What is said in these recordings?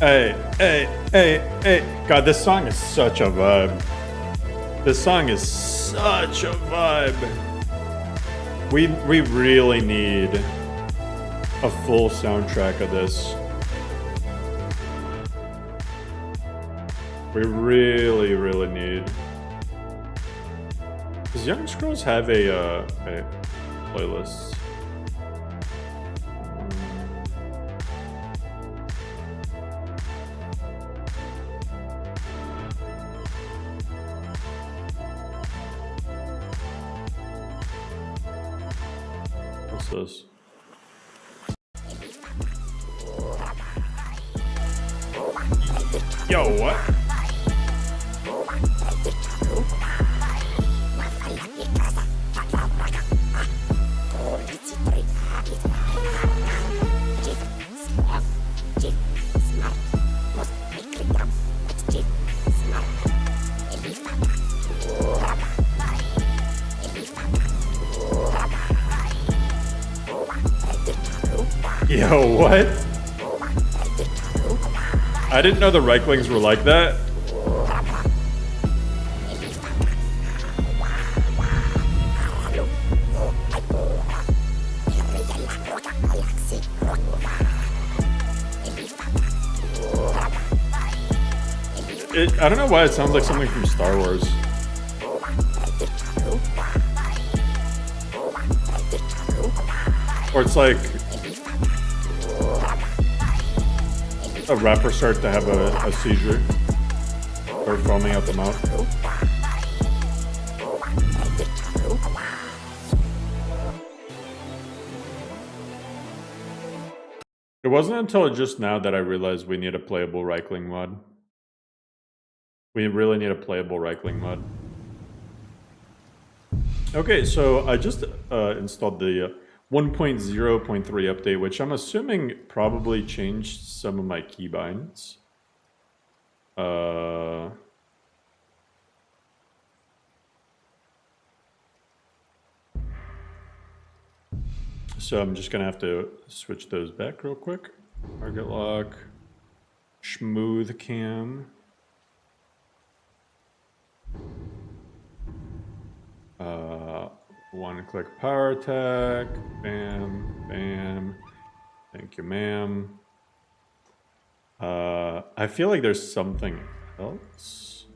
Hey. God, this song is such a vibe. This song is such a vibe. We really need a full soundtrack of this. We really need. Does Young Scrolls have a playlist? What's this? Yo, what? Yo, what? I didn't know the Reiklings were like that. I don't know why it sounds like something from Star Wars. Or it's like a rapper starts to have a seizure or foaming out the mouth. It wasn't until just now that I realized we need a playable Reikling mod. We really need a playable Reikling mod. Okay, so I just installed the 1.0.3 update, which I'm assuming probably changed some of my keybinds. So I'm just gonna have to switch those back real quick. Target lock, smooth cam. One click power attack, bam, bam. Thank you, ma'am. I feel like there's something else.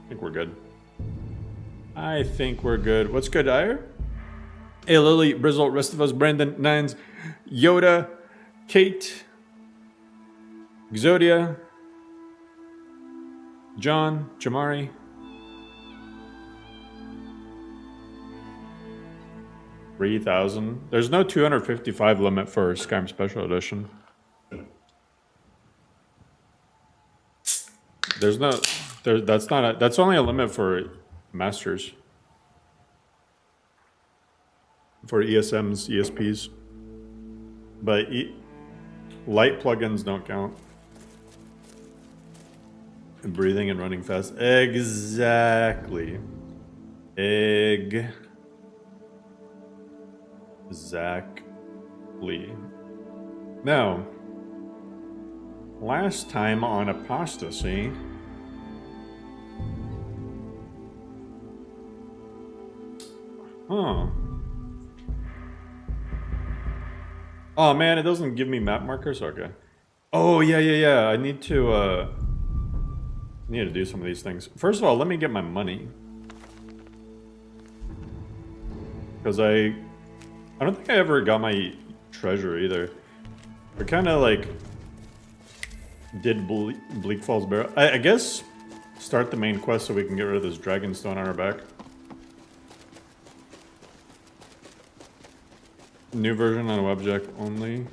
I think we're good. I think we're good. What's good, Ire? Hey, Lily, Brizzle, rest of us, Brandon, Nines, Yoda, Kate, Exodia, John, Jamari. $3,000. There's no 255 limit for Skyrim Special Edition. There's no. That's only a limit for Masters. For ESMs, ESPs. But light plugins don't count. And breathing and running fast. Exactly. Exactly. Now, last time on Apostasy, oh man, it doesn't give me map markers? Okay. Oh yeah. I need to do some of these things. First of all, let me get my money. Because I don't think I ever got my treasure either. We kind of like did Bleak Falls Barrow. I guess start the main quest so we can get rid of this dragon stone on our back. New version on Wabbajack only.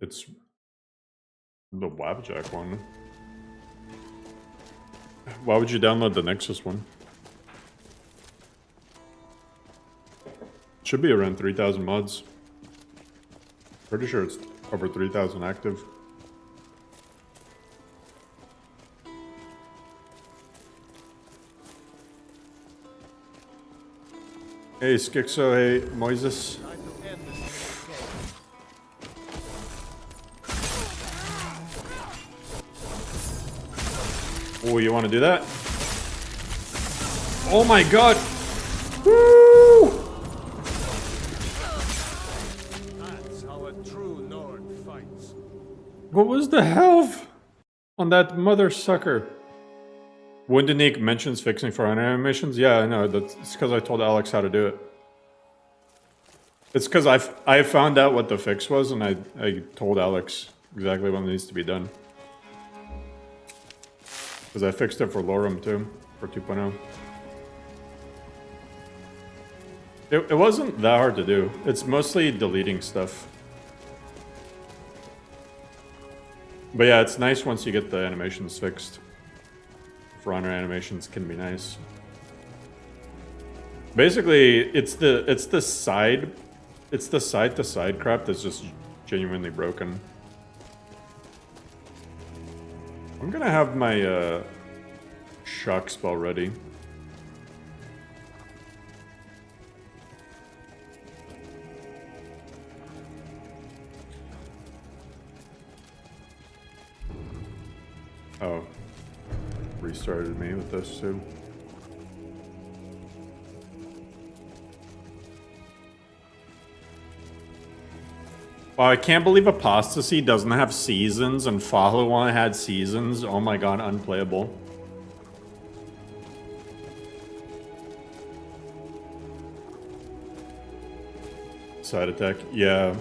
It's the Wabbajack one. Why would you download the Nexus one? Should be around 3,000 mods. Pretty sure it's over 3,000 active. Hey, Skixo, hey, Moises. Oh, you want to do that? Oh my god! Woo! That's how a true Nord fights. What was the health on that mother sucker? Wundenique mentions fixing for animations. Yeah, I know. It's because I told Alex how to do it. It's because I found out what the fix was, and I told Alex exactly what needs to be done. Because I fixed it for Lorem too, for 2.0. It wasn't that hard to do. It's mostly deleting stuff. But yeah, it's nice once you get the animations fixed. For honor animations can be nice. Basically, it's the side to side crap that's just genuinely broken. I'm gonna have my shock spell ready. Oh, restarted me with this too. Wow, I can't believe Apostasy doesn't have seasons and Follow One had seasons. Oh my god, unplayable. Side attack, yeah.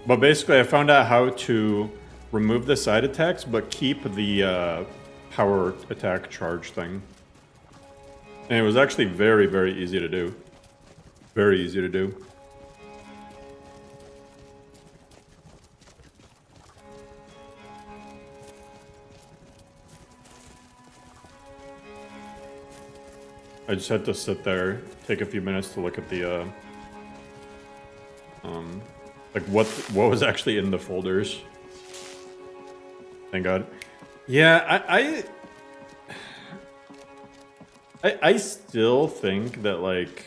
But basically I found out how to remove the side attacks, but keep the power attack charge thing. And it was actually very, very easy to do. Very easy to do. I just had to sit there, take a few minutes to look at the, like what was actually in the folders. Thank God. Yeah, I still think that, like,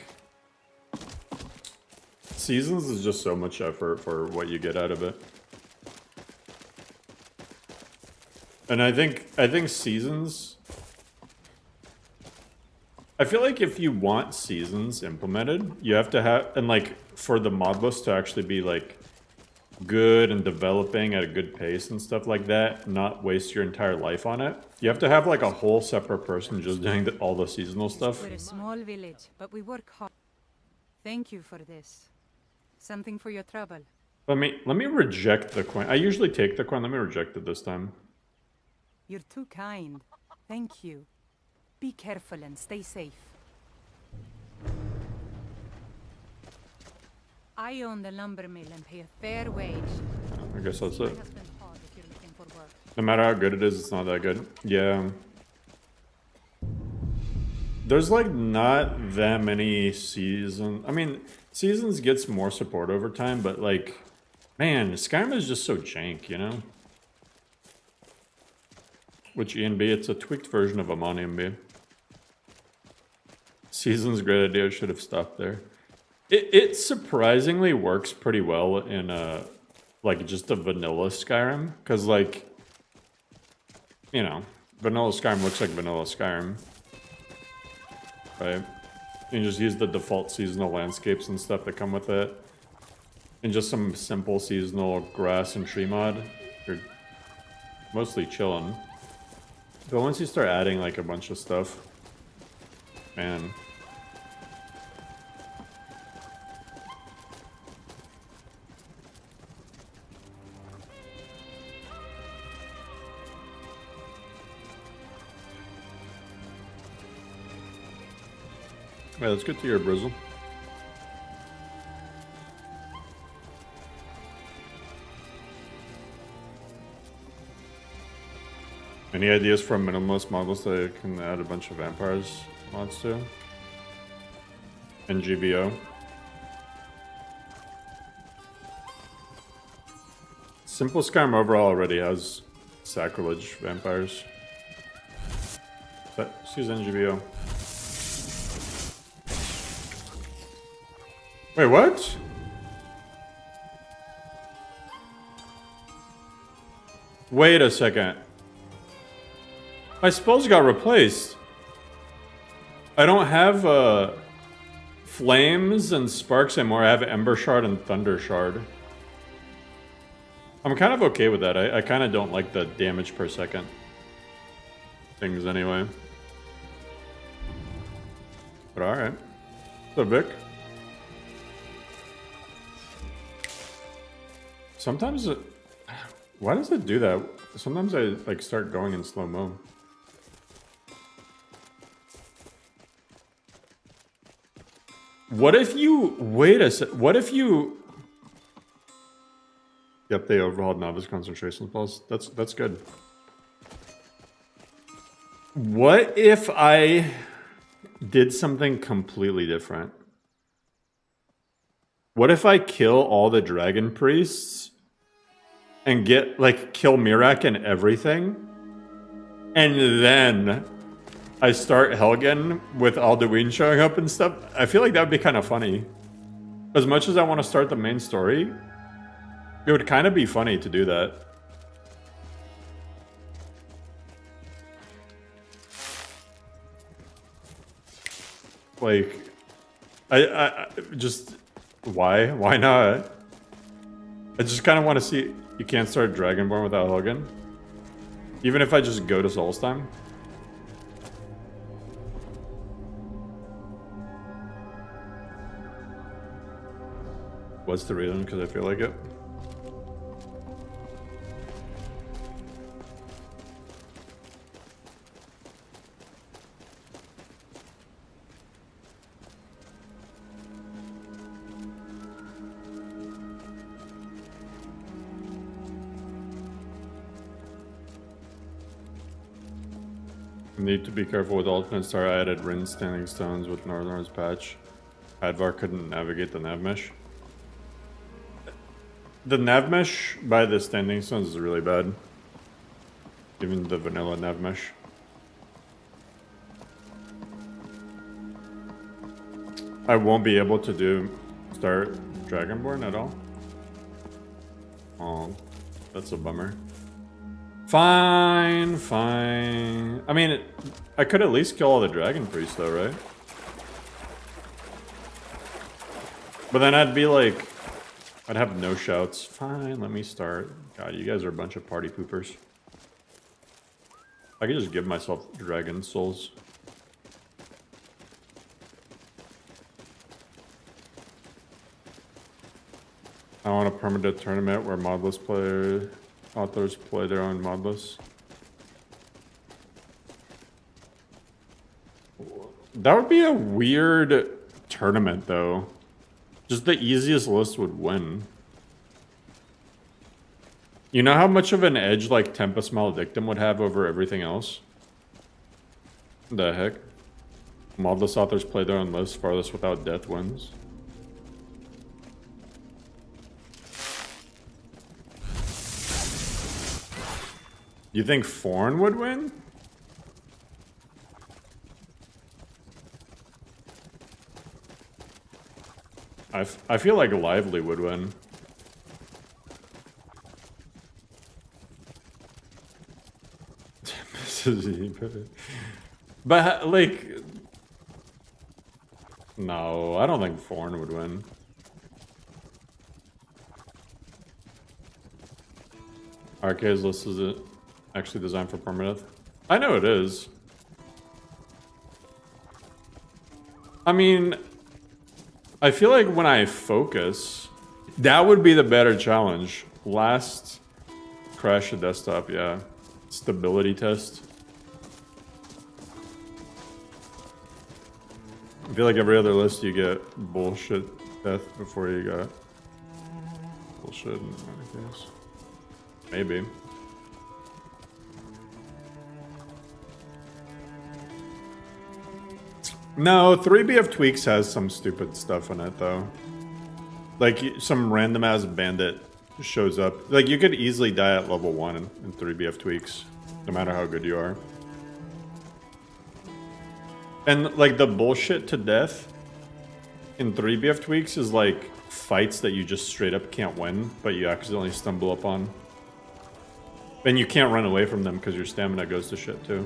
Seasons is just so much effort for what you get out of it. And I think Seasons... I feel like if you want Seasons implemented, you have to have... And, like, for the mod list to actually be, like, good and developing at a good pace and stuff like that, not waste your entire life on it, you have to have, like, a whole separate person just doing all the seasonal stuff. We're a small village, but we work hard. Thank you for this. Something for your trouble. Let me reject the coin. I usually take the coin. Let me reject it this time. You're too kind. Thank you. Be careful and stay safe. I own the lumber mill and pay a fair wage. I guess that's See my it. husband Todd if you're looking for work. No matter how good it is, it's not that good. Yeah. There's, like, not that many seasons. I mean, Seasons gets more support over time, but, like, man, Skyrim is just so jank, you know? Which ENB? It's a tweaked version of Amon ENB. Seasons, great idea. Should have stopped there. It surprisingly works pretty well in like just a vanilla Skyrim, because, like, you know, vanilla Skyrim looks like vanilla Skyrim, right? You just use the default seasonal landscapes and stuff that come with it, and just some simple seasonal grass and tree mod. You're mostly chilling. But once you start adding, like, a bunch of stuff, man. Alright, let's get to your Brizzle. Any ideas from minimalist models that I can add a bunch of vampires mods to? And GBO. Simple Skyrim overall already has sacrilege vampires. Excuse NGBO. Wait, what? Wait a second. My spells got replaced. I don't have flames and sparks anymore. I have Ember Shard and Thunder Shard. I'm kind of okay with that. I kind of don't like the damage per second things anyway. But alright. So Vic. Sometimes it... Why does it do that? Sometimes I like start going in slow-mo. What if you... Wait a sec... What if you... Yep, they overhauled novice concentration spells. That's good. What if I did something completely different? What if I kill all the dragon priests and get like kill Mirak and everything, and then I start Helgen with Alduin showing up and stuff? I feel like that would be kind of funny. As much as I want to start the main story, it would kind of be funny to do that. Like, I just, why? Why not? I just kind of want to see, you can't start Dragonborn without Helgen? Even if I just go to Solstheim? What's the reason? Because I feel like it. Need to be careful with alternate star. I added Rin standing stones with Northern's patch. Advar couldn't navigate the nav mesh. The nav mesh by the standing stones is really bad. Even the vanilla nav mesh. I won't be able to start Dragonborn at all. Oh, that's a bummer. Fine, fine. I mean, I could at least kill all the dragon priests though, right? But then I'd be like, I'd have no shouts. Fine, let me start. God, you guys are a bunch of party poopers. I could just give myself dragon souls. I want a permanent tournament where modless authors play their own mod lists. That would be a weird tournament, though. Just the easiest list would win. You know how much of an edge, like, Tempest Maledictum would have over everything else? The heck? Modless authors play their own list, farthest without death wins. You think Forn would win? I feel like Lively would win. But, like... No, I don't think Forn would win. Arcade's list is actually designed for permanent. I know it is. I mean, I feel like when I focus, that would be the better challenge. Last crash the desktop, yeah. Stability test. I feel like every other list you get bullshit death before you got bullshit in any case. Maybe. No, 3BF Tweaks has some stupid stuff in it, though. Like, some random-ass bandit shows up. Like, you could easily die at level 1 in 3BF Tweaks, no matter how good you are. And, like, the bullshit to death in 3BF tweaks is like fights that you just straight up can't win, but you accidentally stumble upon. And you can't run away from them because your stamina goes to shit too.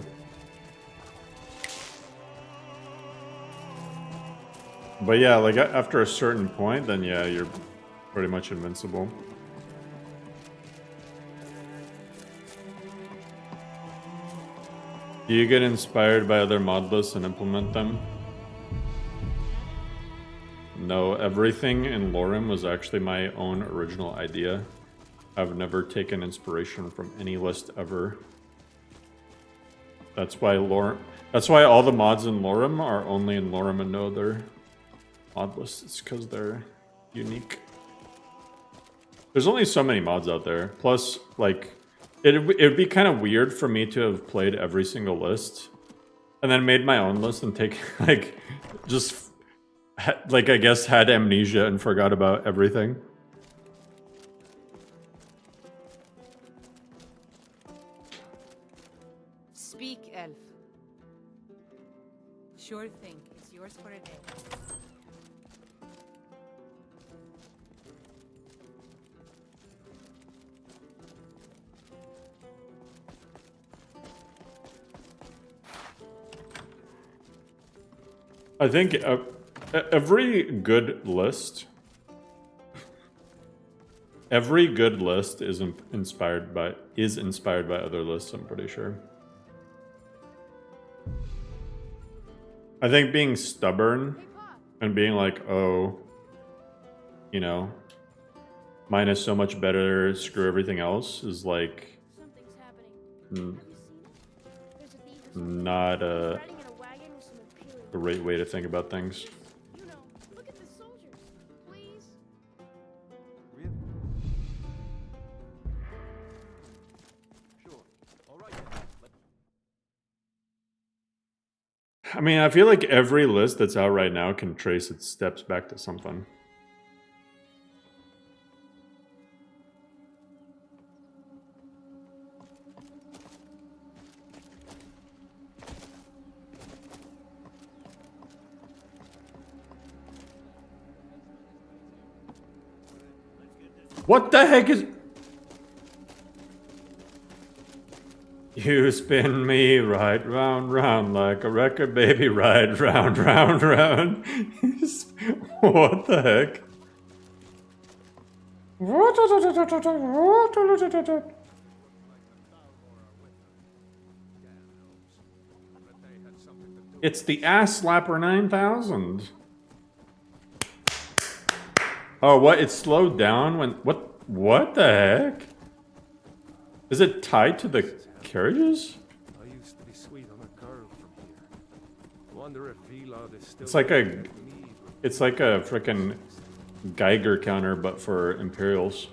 But yeah, like after a certain point, then yeah, you're pretty much invincible. Do you get inspired by other mod lists and implement them? No, everything in Lorem was actually my own original idea. I've never taken inspiration from any list ever. That's why all the mods in Lorem are only in Lorem and no other mod lists. It's because they're unique. There's only so many mods out there. Plus, like, it'd be kind of weird for me to have played every single list and then made my own list and take, like, just, like, I guess had amnesia and forgot about everything. Speak, elf. Sure thing. It's yours for a day. I think every good list is inspired by other lists, I'm pretty sure. I think being stubborn and being like, oh, you know, mine is so much better, screw everything else, is like not a great way to think about things. You know, look at the soldiers, please. Really? Sure. All right. I mean, I feel like every list that's out right now can trace its steps back to something. What the heck is... You spin me right round, round like a record, baby, right round, round, round. What the heck? It's the Ass Slapper 9000. Oh, what? It slowed down when... What the heck? Is it tied to the carriages? I used to be sweet on a girl from here. I wonder if Vilod is still... It's like a frickin' Geiger counter, but for Imperials.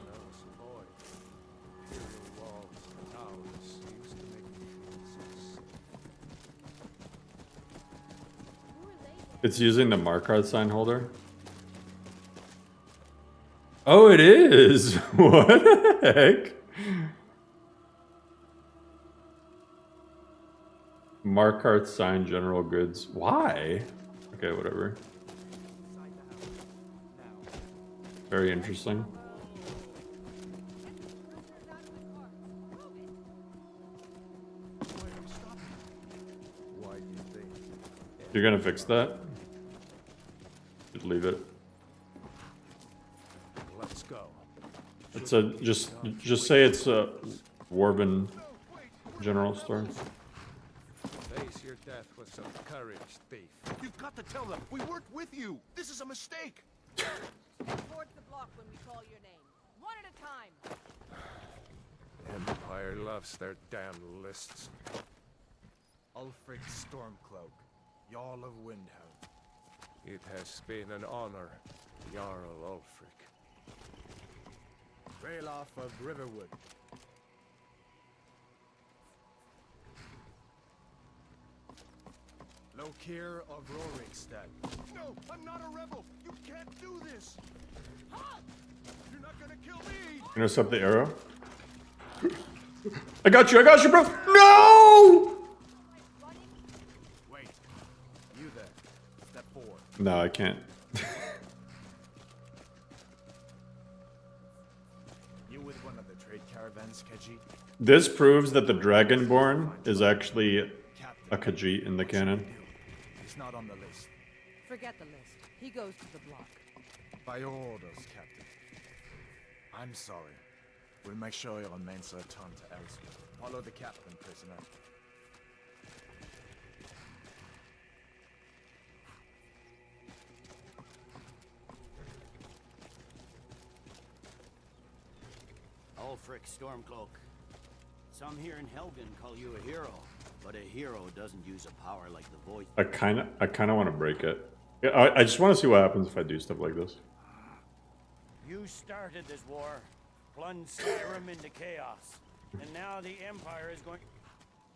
It's using the Markart sign holder. Oh, it is! What the heck? Markart sign general goods. Why? Okay, whatever. Very interesting. You're gonna fix that? Just leave it. Let's go. It's a just say it's a Warben general store. Face your death with some courage, thief. You've got to tell them we worked with you. This is a mistake. Towards the block when we call your name. One at a time. Empire loves their damn lists. Ulfric Stormcloak, Jarl of Windhelm. It has been an honor, Jarl Ulfric. Ralof of Riverwood. Lokir of Rorikstead. No, I'm not a rebel. You can't do this. You're not gonna kill me. Intercept the arrow. I got you, bro! No! Wait. You there. Step forward. No, I can't. plans, Khajiit? This proves that the Dragonborn is actually Captain, a Khajiit in the canon. he's not on the list. Forget the list. He goes to the block. By your orders, Captain. I'm sorry. We'll make sure your remains return to Elsewhere. Follow the captain, prisoner. Ulfric Stormcloak. Some here in Helgen call you a hero, but a hero doesn't use a power like the voice. I kind of want to break it. Yeah, I just want to see what happens if I do stuff like this. You started this war, plunged Skyrim into chaos, and now the Empire is going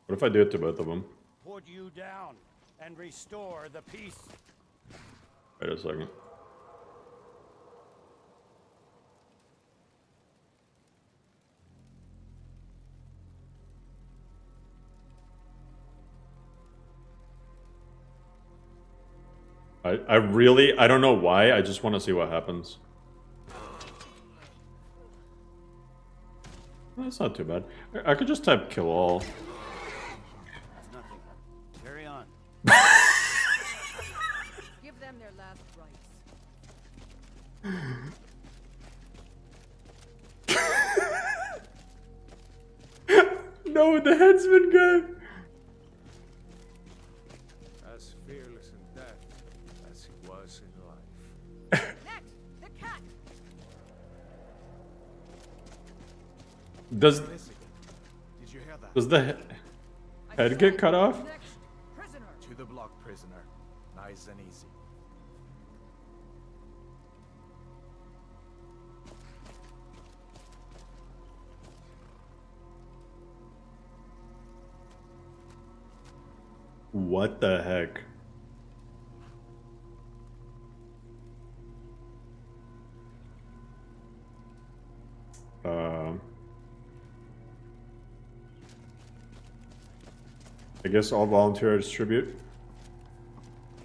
What if I do it to both of them? to put you down and restore the peace. Wait a second. I don't know why, I just want to see what happens. That's not too bad. I could just type kill all. It's nothing. Carry on. Give them their last rites. No, the headsman guy. As fearless in death as he was in life. Next, the cat. Does Did you hear that? the head get cut off? Next, prisoner. To the block, prisoner. Nice and easy. What the heck? I guess all volunteer distribute.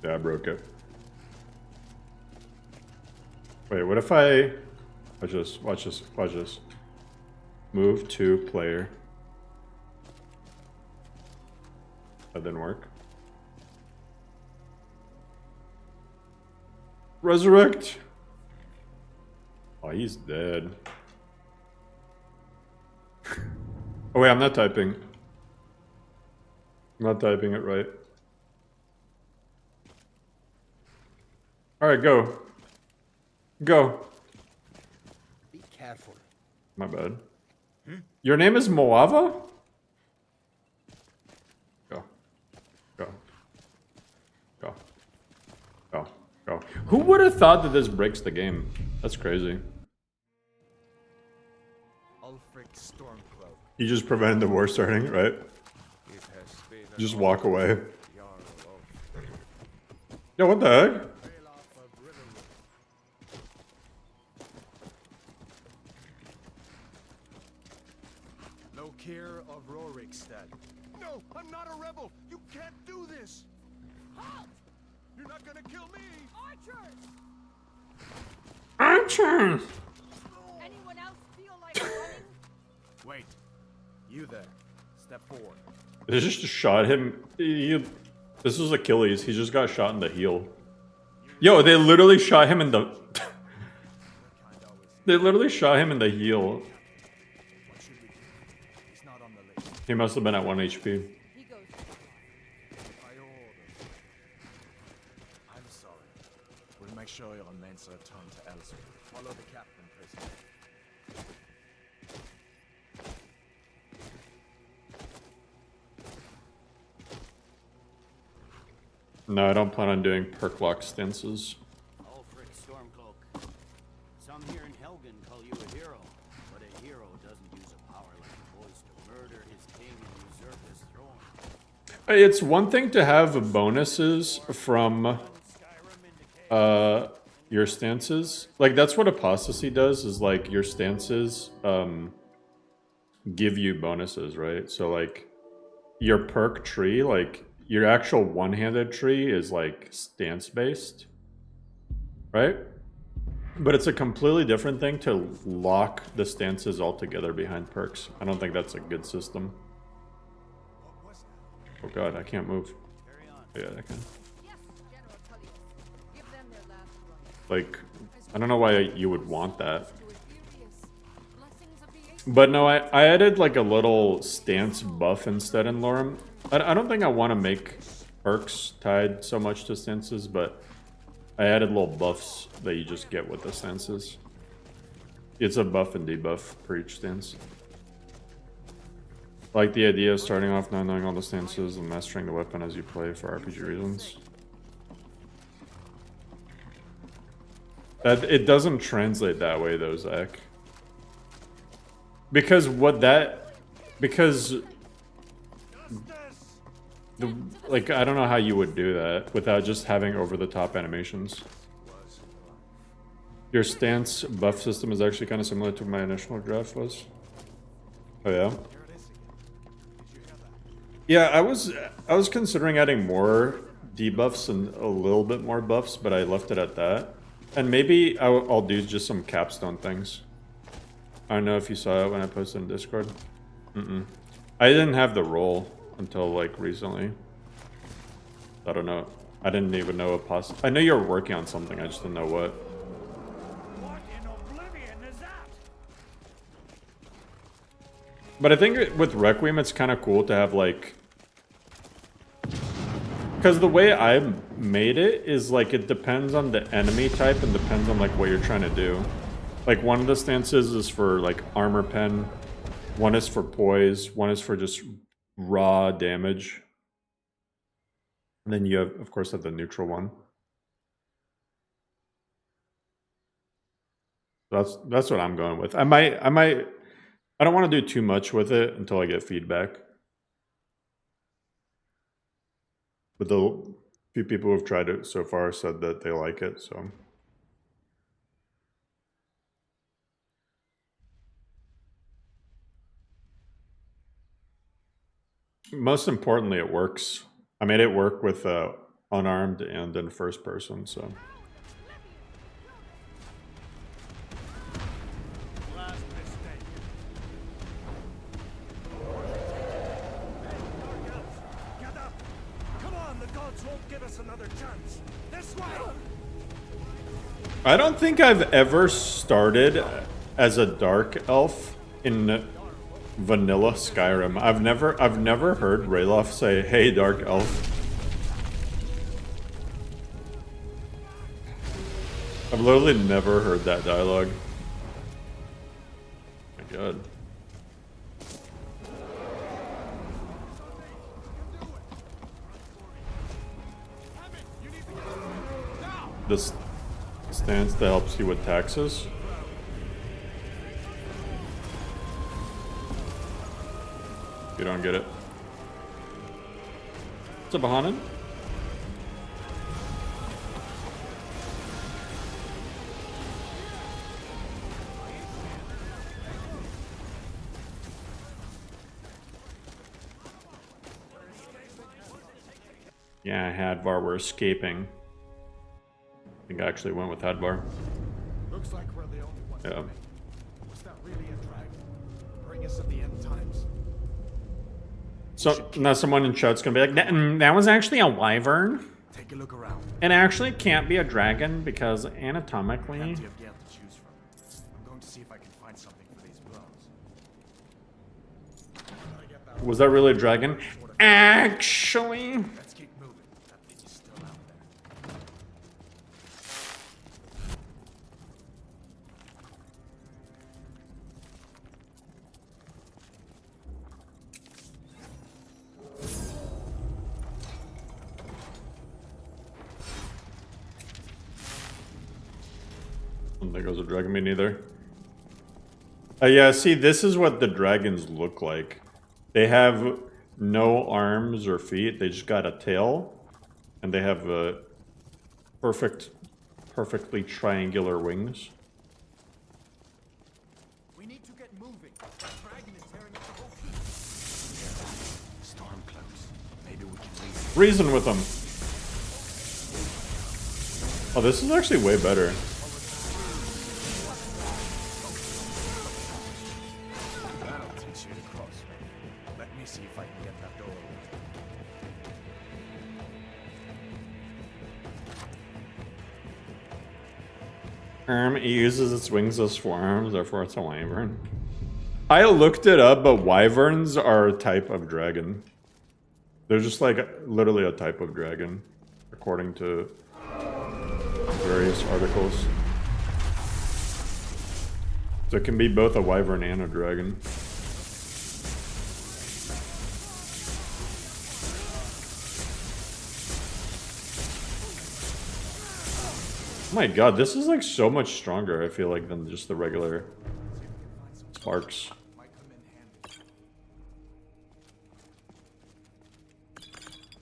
Yeah, I broke it. Wait, what if I... Watch this. Move to player. That didn't work. Resurrect! Oh, he's dead. Oh wait, I'm not typing. I'm not typing it right. Alright, go. Go. Be careful. My bad. Your name is Moava? Go. Go. Go. Go. Go. Who would have thought that this breaks the game? That's crazy. Ulfric Stormcloak. You just prevented the war starting, right? It has been an Just walk away. Jarl of Yo, what the heck? Bailoff of Riverwood. Lokir of Rorikstead. No, I'm not a rebel. You can't do this. Halt! You're not gonna kill me. Archers! Archer! Anyone else feel like running? Wait. You there. Step forward. They just shot him. This was Achilles. He just got shot in the heel. Yo, they literally shot him in the... They literally shot him in the heel. What should we do? He's not on the list. He must have been at 1 HP. He goes to the block. By your orders. I'm sorry. We'll make sure your remains return to Elsewhere. Follow the captain, prisoner. No, I don't plan on doing perk lock stances. Ulfric Stormcloak. Some here in Helgen call you a hero, but a hero doesn't use a power like the voice to murder his king and usurp his throne. It's one thing to have bonuses from Skyrim into chaos. your stances. Like, that's what Apostasy does, is like your stances give you bonuses, right? So like your perk tree, like your actual one-handed tree is like stance based, right? But it's a completely different thing to lock the stances all together behind perks. I don't think that's a good system. Oh god, I can't move. Yeah, I can. Yes, General Tullius. Give them their last run. Like, I don't know why you would want that. To Imperius. Blessings of the Ancient. But no, I added like a little stance buff instead in Lorem. I don't think I want to make perks tied so much to stances, but I added little buffs that you just get with the stances. It's a buff and debuff for each stance. Like the idea of starting off not knowing all the stances and mastering the weapon as you play for RPG reasons. That it doesn't translate that way though, Zach. Because like I don't know how you would do that without just having over-the-top animations. Your stance buff system is actually kind of similar to what my initial draft was. Oh yeah. Yeah, I was considering adding more debuffs and a little bit more buffs, but I left it at that. And maybe I'll do just some capstone things. I don't know if you saw it when I posted in Discord. I didn't have the role until like recently. I don't know. I didn't even know Apostasy. I know you're working on something, I just didn't know what. What in oblivion is that? But I think with Requiem it's kind of cool to have like... Because the way I made it is like it depends on the enemy type and depends on like what you're trying to do. Like one of the stances is for like armor pen, one is for poise, one is for just raw damage. And then you have, of course, have the neutral one. That's what I'm going with. I don't want to do too much with it until I get feedback. But the few people who've tried it so far said that they like it, so. Most importantly, it works. I made it work with unarmed and in first person, so. Last mistake. Get up! Come on, the gods won't give us another chance. This way! I don't think I've ever started as a dark elf in vanilla Skyrim. I've never heard Rayloff say, "Hey, dark elf." I've literally never heard that dialogue. Oh my god. This stance that helps you with taxes. You don't get it. What's up, Bahanan? Yeah, Hadvar, we're escaping. I think I actually went with Hadvar. Looks like we're the only ones. Yeah. Was that really a dragon? Bring us at the end times. So now someone in chat's gonna be like, that was actually a wyvern. Take a look around. It actually can't be a dragon because anatomically. Plenty of gear to choose from. I'm going to see if I can find something for these blows. Gotta get that Was that really a dragon? Actually. Let's keep moving. That thing is still out there. I don't think it was a dragon, me neither. Yeah, see, this is what the dragons look like. They have no arms or feet. They just got a tail. And they have perfectly triangular wings. We need to get moving. That dragon is tearing up the whole piece. Storm cloaks. Maybe we can leave. Reason with them. Oh, this is actually way better. It uses its wings as forearms, therefore it's a wyvern. I looked it up, but wyverns are a type of dragon. They're just like literally a type of dragon, according to various articles. So it can be both a wyvern and a dragon. Oh my god, this is like so much stronger, I feel like, than just the regular sparks.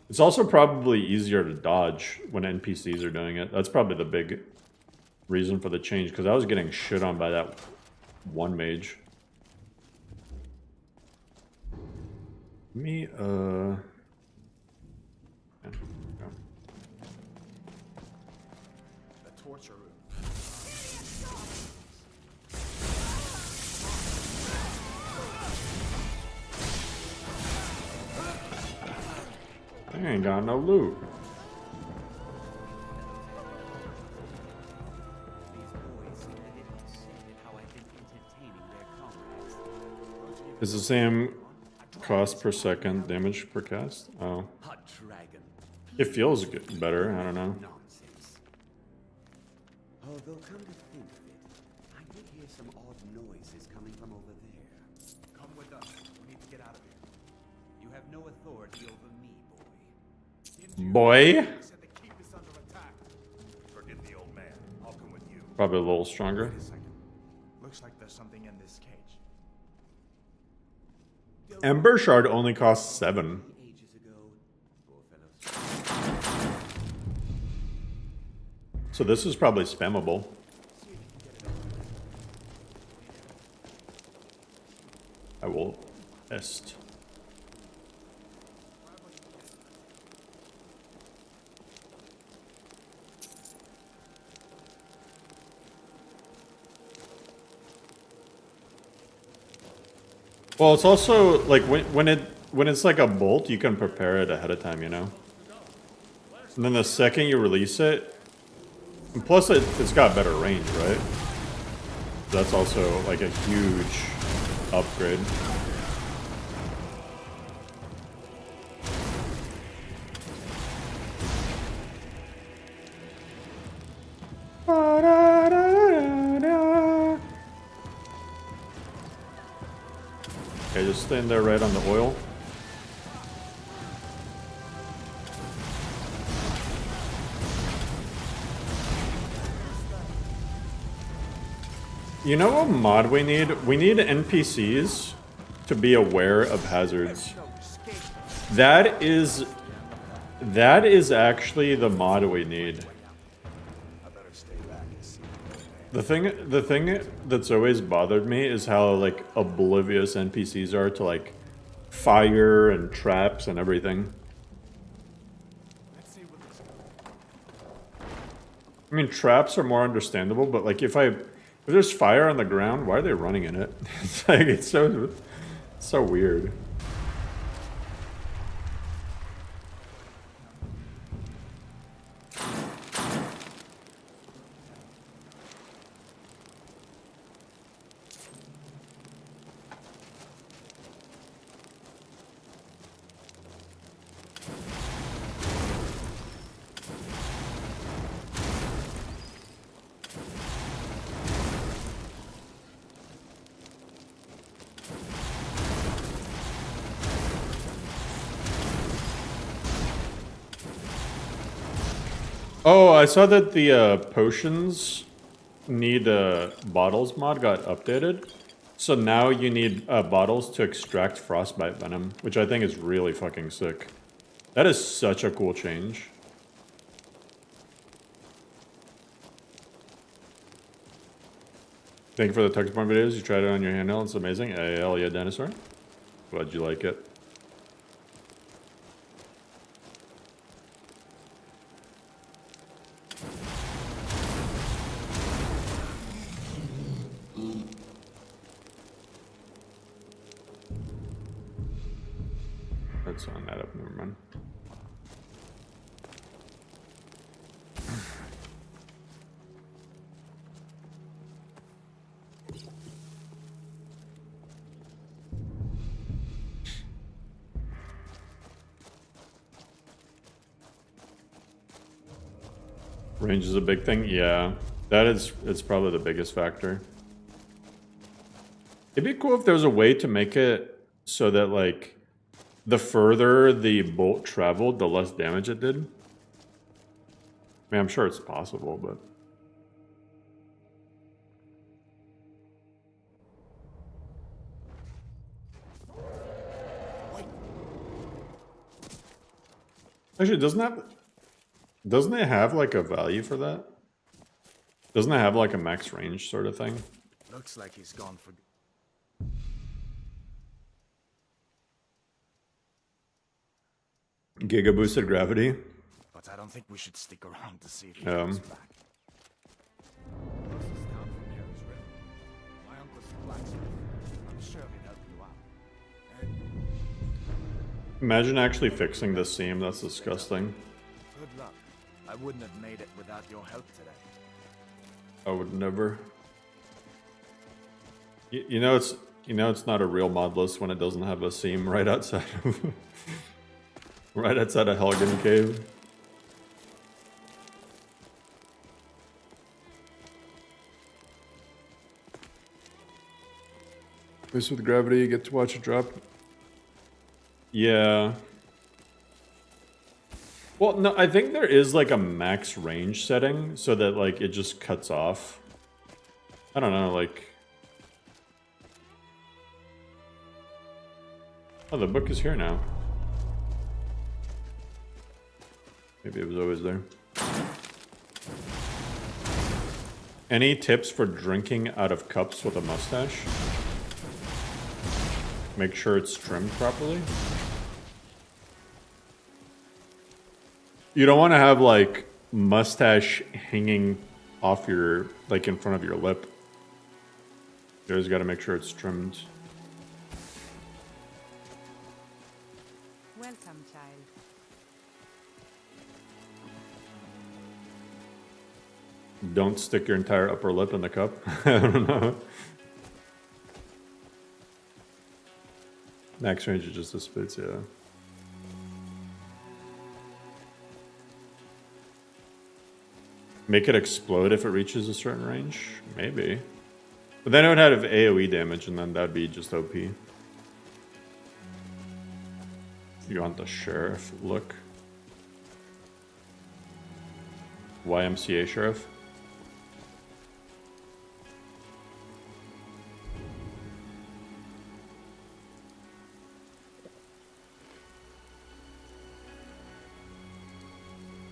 It's also probably easier to dodge when NPCs are doing it. That's probably the big reason for the change, because I was getting shit on by that one mage. Me, The torture room. I ain't got no loot. It's the same cost per second, damage per cast? Oh. It feels good, better, I don't know. Nonsense. Although come to think of it, I did hear some odd noises coming from over there. Come with us. We need to get out of here. You have no authority over me, Boy? Said the keep is under attack. Forget the old man. I'll come with you. Probably a little stronger. Wait a second. Looks like there's something in this cage. Ember Shard only costs 7. ages ago. Poor fellows. So this is probably spammable. I will test. Well, it's also like when it's like a bolt, you can prepare it ahead of time, you know. And then the second you release it, and plus it's got better range, right? That's also like a huge upgrade. Okay, just stand there right on the oil. You know what mod we need? We need NPCs to be aware of hazards. That is actually the mod we need. I better stay back and see. The thing that's always bothered me is how like oblivious NPCs are to like fire and traps and everything. Let's see what this. I mean, traps are more understandable, but like if there's fire on the ground, why are they running in it? It's like it's so weird. Oh, I saw that the potions need bottles mod got updated. So now you need bottles to extract frostbite venom, which I think is really fucking sick. That is such a cool change. Thank you for the touch point videos. You tried it on your handheld. It's amazing. Hell yeah, dinosaur. Glad you like it. Let's on that up, never mind. Range is a big thing? Yeah. It's probably the biggest factor. It'd be cool if there was a way to make it so that, like, the further the bolt traveled, the less damage it did. I mean, I'm sure it's possible, but... Actually, doesn't it have, like, a value for that? Doesn't it have, like, a max range sort of thing? Looks like he's gone for... Giga boosted gravity? But I don't think we should stick around to see if he comes back. Closest town from here is River. My uncle's a blacksmith. I'm sure he'd help you out. And Imagine actually fixing this seam, that's disgusting. good luck. I wouldn't have made it without your help today. I would never. You know it's not a real mod list when it doesn't have a seam right outside of right outside of Helgen Cave. This with gravity, you get to watch it drop. Yeah. Well, no, I think there is like a max range setting so that like it just cuts off. I don't know, like... Oh, the book is here now. Maybe it was always there. Any tips for drinking out of cups with a mustache? Make sure it's trimmed properly. You don't want to have like mustache hanging off your, like in front of your lip. You always got to make sure it's trimmed. Welcome, child. Don't stick your entire upper lip in the cup. I don't know. Max range is just dissipates, yeah. Make it explode if it reaches a certain range? Maybe. But then it would have AoE damage, and then that'd be just OP. You want the sheriff look? YMCA sheriff?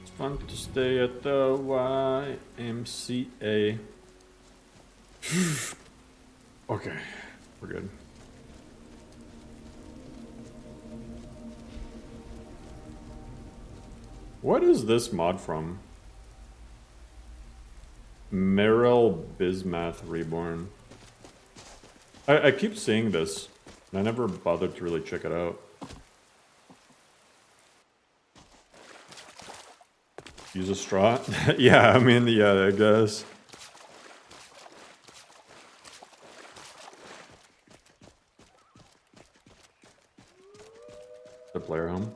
It's fun to stay at the YMCA. Okay, we're good. What is this mod from? Meryl Bismuth Reborn. I keep seeing this, and I never bothered to really check it out. Use a straw? Yeah, I mean, yeah, I guess. The player home.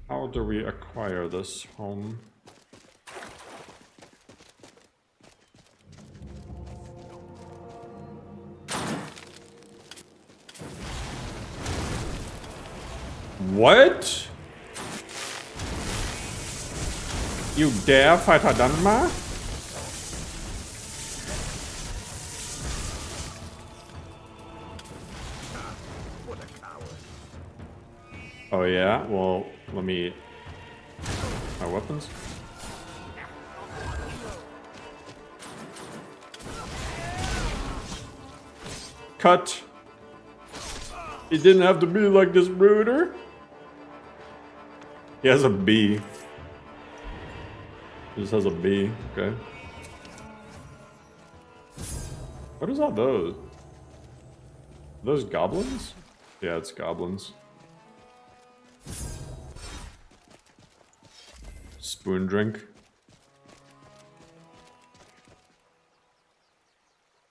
How do we acquire this home? What? You dare fight a Dunma? What a coward. Oh yeah? Well, let me... My weapons? Cut! It didn't have to be like this, brooder. He has a B. He just has a B, okay. What is all those? Are those goblins? Yeah, it's goblins. Spoon drink.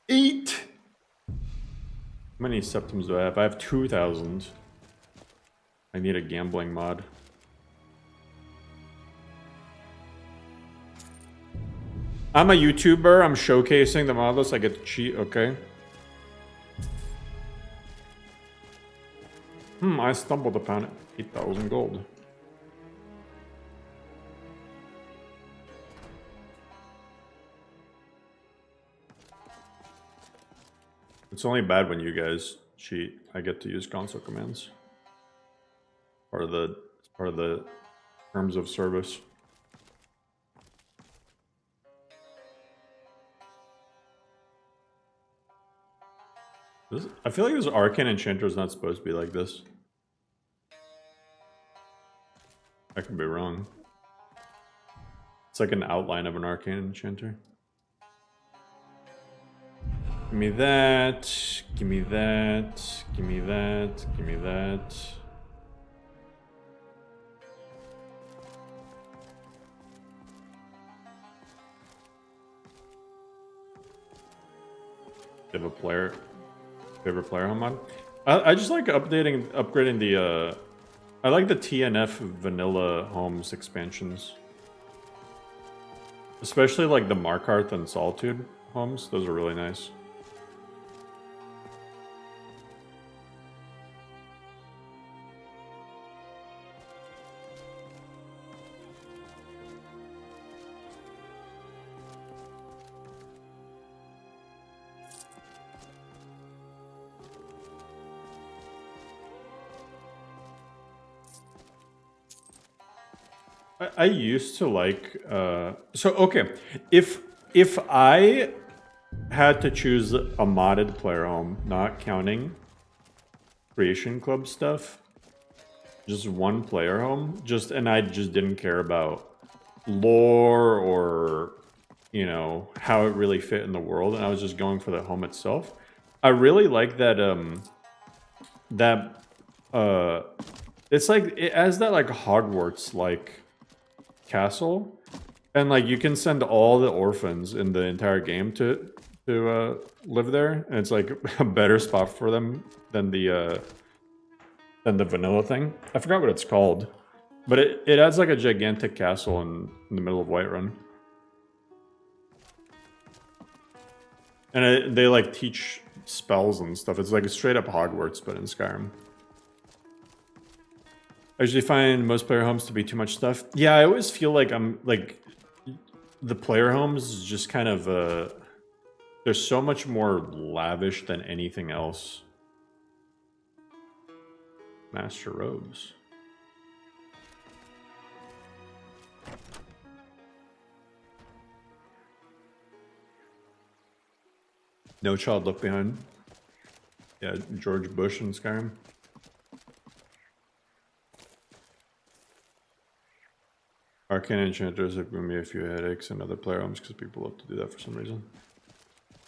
Eat! How many septums do I have? I have 2,000. I need a gambling mod. I'm a YouTuber. I'm showcasing the mod list. I get to cheat. Okay. I stumbled upon it. 8,000 gold. It's only bad when you guys cheat. I get to use console commands. Part of the terms of service. I feel like this Arcane Enchanter is not supposed to be like this. I could be wrong. It's like an outline of an Arcane Enchanter. Give me that. Give me that. Give me that. Give me that. Do you have a player? Favorite player home mod? I just like upgrading the I like the TNF vanilla homes expansions. Especially like the Markarth and Solitude homes. Those are really nice. I used to like so okay, if I had to choose a modded player home, not counting Creation Club stuff, just one player home, and I just didn't care about lore or, you know, how it really fit in the world, and I was just going for the home itself. I really like that it's like it has that like Hogwarts like castle, and like you can send all the orphans in the entire game to live there, and it's like a better spot for them than the vanilla thing. I forgot what it's called, but it adds like a gigantic castle in the middle of Whiterun, and they like teach spells and stuff. It's like a straight up Hogwarts, but in Skyrim. I usually find most player homes to be too much stuff. Yeah, I always feel like I'm like the player homes is just kind of they're so much more lavish than anything else. Master robes. No Child Left Behind. Yeah, George Bush in Skyrim. Arcane Enchanters have given me a few headaches in other player homes because people love to do that for some reason.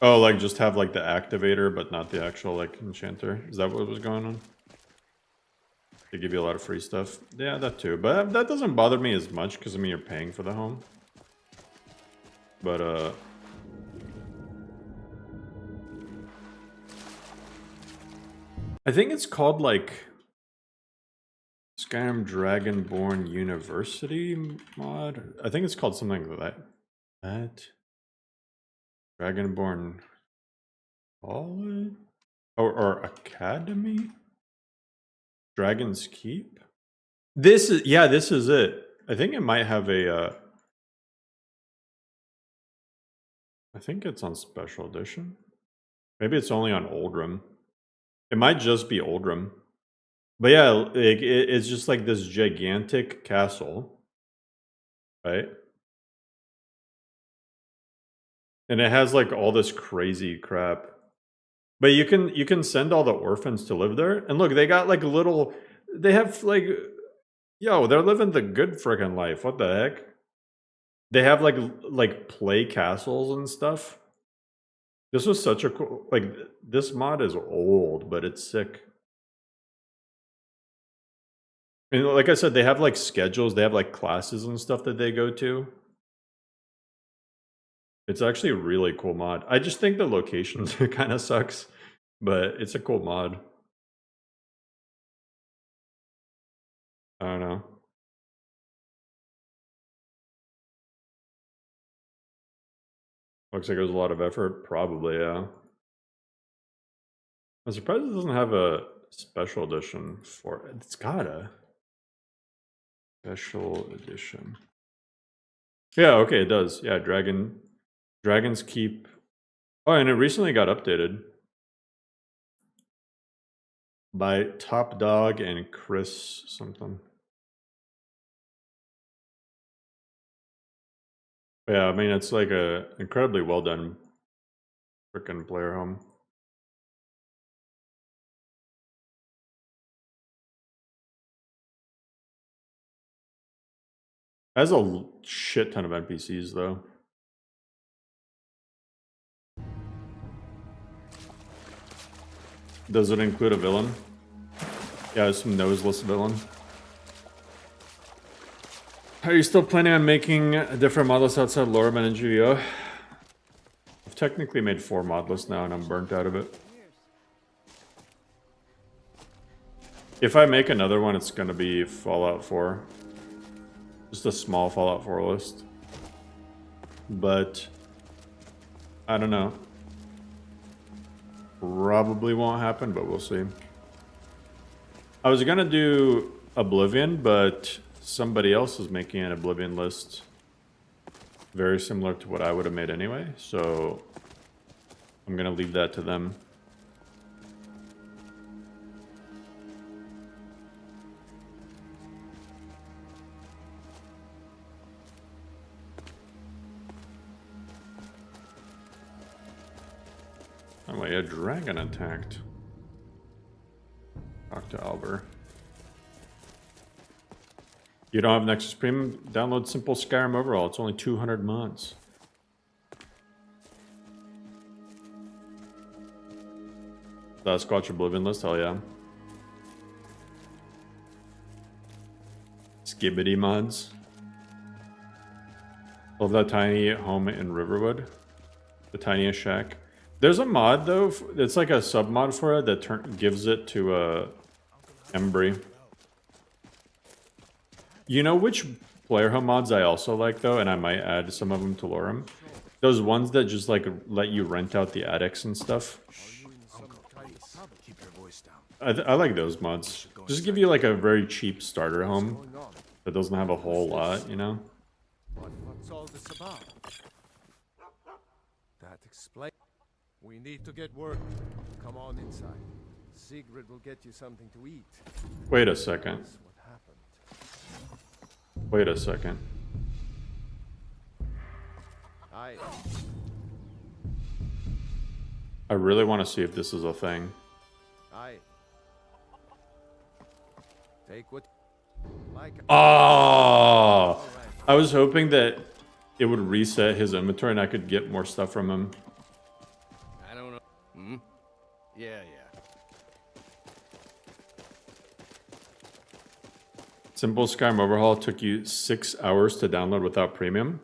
Oh, like just have like the activator, but not the actual like enchanter. Is that what was going on? They give you a lot of free stuff. Yeah, that too. But that doesn't bother me as much because I mean you're paying for the home. But I think it's called like Skyrim Dragonborn University mod. I think it's called something like that. Dragonborn College? Or Academy? Dragon's Keep? This is it. I think it might have a I think it's on special edition. Maybe it's only on Oldham. It might just be Oldham. But yeah, it's just like this gigantic castle, right? And it has like all this crazy crap. But you can send all the orphans to live there. And look, they got like they have like, yo, they're living the good friggin' life. What the heck? They have like play castles and stuff. This was such a cool, like this mod is old, but it's sick. And like I said, they have like schedules, they have like classes and stuff that they go to. It's actually a really cool mod. I just think the location kind of sucks, but it's a cool mod. I don't know. Looks like it was a lot of effort. Probably, yeah. I'm surprised it doesn't have a special edition for it. It's got a special edition. Yeah, okay, it does. Yeah, Dragons Keep. Oh, and it recently got updated by Top Dog and Chris something. Yeah, I mean, it's like a incredibly well done freaking player home. Has a shit ton of NPCs though. Does it include a villain? Yeah, some noseless villain. Are you still planning on making different mod lists outside Lorem and GVO? I've technically made 4 mod lists now and I'm burnt out of it. If I make another one, it's gonna be Fallout 4. Just a small Fallout 4 list. But I don't know. Probably won't happen, but we'll see. I was gonna do Oblivion, but somebody else is making an Oblivion list very similar to what I would have made anyway, so I'm gonna leave that to them. Oh wait, a dragon attacked. Talk to Albert. You don't have Nexus Premium? Download simple Skyrim overall. It's only 200 mods. Sasquatch Oblivion list? Hell yeah. Skibbity mods. Love that tiny home in Riverwood. The tiniest shack. There's a mod though. It's like a sub mod for it that gives it to Embry. You know which player home mods I also like though, and I might add some of them to Lorem? Those ones that just like let you rent out the attics and stuff. Keep your voice down. I like those mods. Just give you like a very cheap starter home that doesn't have a whole lot, you know? What's all this about? That explains. We need to get work. Come on inside. Sigrid will get you something to eat. Wait a second. That's what happened. Wait a second. I really want to see if this is a thing. Take what like. Oh! I was hoping that it would reset his inventory and I could get more stuff from him. I don't know. Hmm? Yeah. Simple Skyrim overhaul took you 6 hours to download without premium.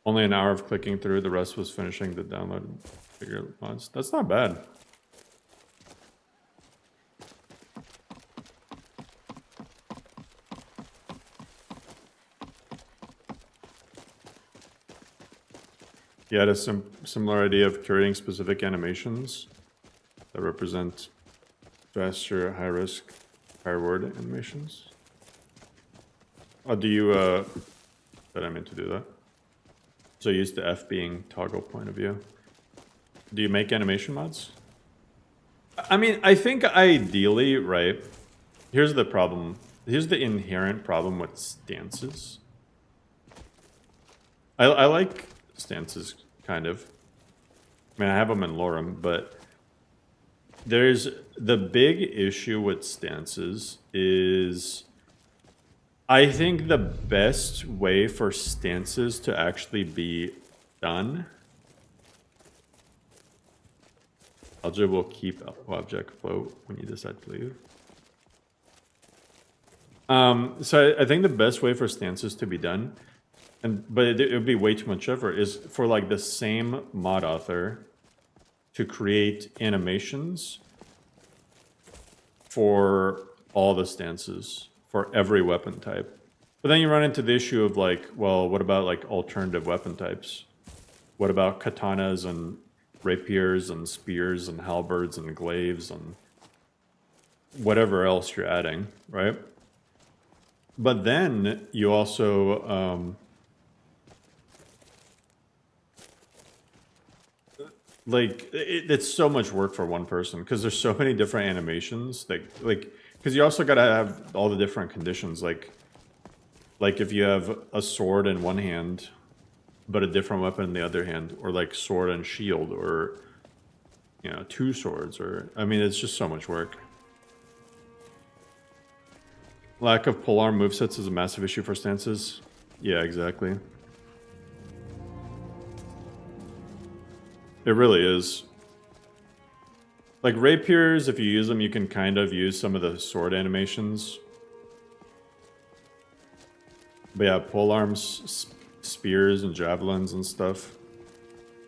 Only an hour of clicking through. The rest was finishing the download bigger mods. That's not bad. He had a similar idea of curating specific animations that represent faster, high risk, high reward animations. Oh, do you, that I meant to do that. So use the F being toggle point of view. Do you make animation mods? I mean, I think ideally, right? Here's the problem. Here's the inherent problem with stances. I like stances, kind of. I mean, I have them in Lorem, but there's the big issue with stances is I think the best way for stances to actually be done. Algebra will keep Wabbajack afloat when you decide to leave. So I think the best way for stances to be done, but it would be way too much effort, is for like the same mod author to create animations for all the stances for every weapon type. But then you run into the issue of like, well, what about like alternative weapon types? what about katanas and rapiers and spears and halberds and glaives and whatever else you're adding, right? But then you also it's so much work for one person because there's so many different animations that because you also got to have all the different conditions, like if you have a sword in one hand but a different weapon in the other hand, or like sword and shield, or two swords, or I mean it's just so much work. Lack of polearm movesets is a massive issue for stances. Yeah, exactly. It really is. Like rapiers, if you use them, you can kind of use some of the sword animations. But yeah, polearms, spears, and javelins and stuff.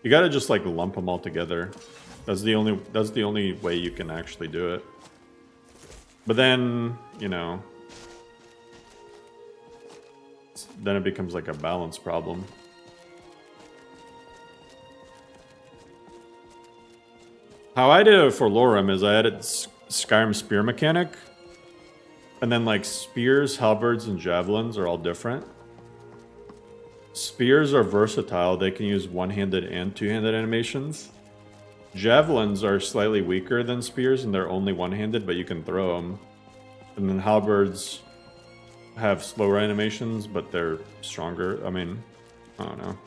You gotta just like lump them all together. That's the only way you can actually do it. But then, then it becomes like a balance problem. How I did it for Lorem is I added Skyrim spear mechanic, and then like spears, halberds, and javelins are all different. Spears are versatile. They can use one-handed and two-handed animations. Javelins are slightly weaker than spears, and they're only one-handed, but you can throw them. And then halberds have slower animations, but they're stronger. I mean, I don't know.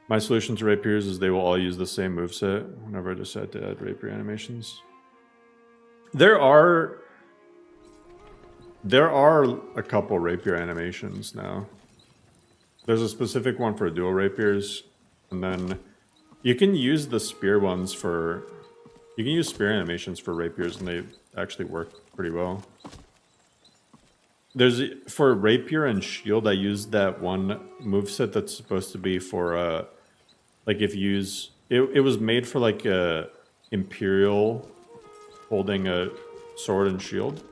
My solution to rapiers is they will all use the same moveset whenever I decide to add rapier animations. There are a couple rapier animations now. There's a specific one for dual rapiers, and then you can use the spear ones for... You can use spear animations for rapiers, and they actually work pretty well. For rapier and shield, I used that one moveset that's supposed to be for... like if you use... It was made for like a Imperial holding a sword and shield.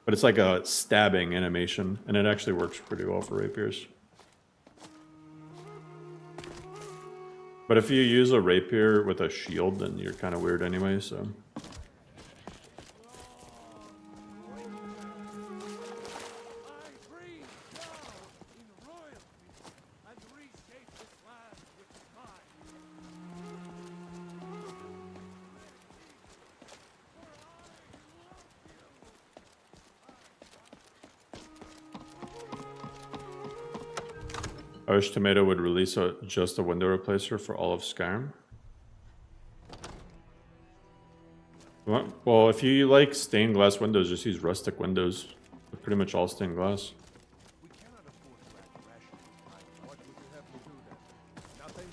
But it's like a stabbing animation, and it actually works pretty well for rapiers. But if you use a rapier with a shield, then you're kind of weird anyway, so... I wish Tomato would release just a window replacer for all of Skyrim. Well, if you like stained glass windows, just use rustic windows. They're pretty much all stained glass. We cannot afford to act rationally. What would you have me do then? Nothing?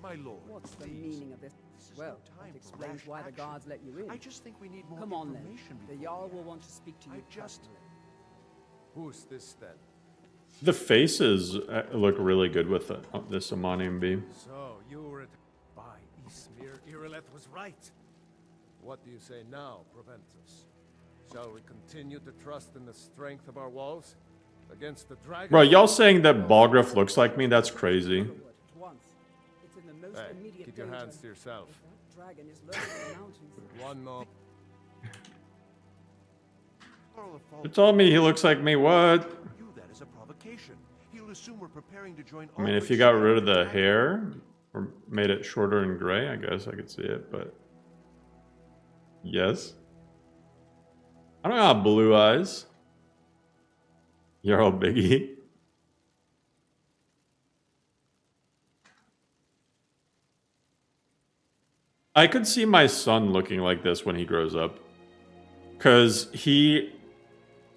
My lord, What's the please. meaning of this? This is Well, no time that for explains rash why the action. guards let you in. I just think we need more Come on then. information The before Jarl we will act. want to speak to you I just... personally. Who's this then? The faces look really good with this Amanium beam. So, you were at... By Ismir, Irileth was right. What do you say now, Proventus? Shall we continue to trust in the strength of our walls? Against the dragon? Bro, y'all saying that Balgruuf looks like me? That's crazy. At once. It's in the most Hey, immediate keep your danger. hands to yourself. If that dragon is lurking in the mountains. One more. You told me he looks like me, what? You that as a provocation. He'll assume we're preparing to join. I mean, if you got rid of the hair, or made it shorter and gray, I guess I could see it, but... Yes. I don't got blue eyes. You're all biggie. I could see my son looking like this when he grows up. Because he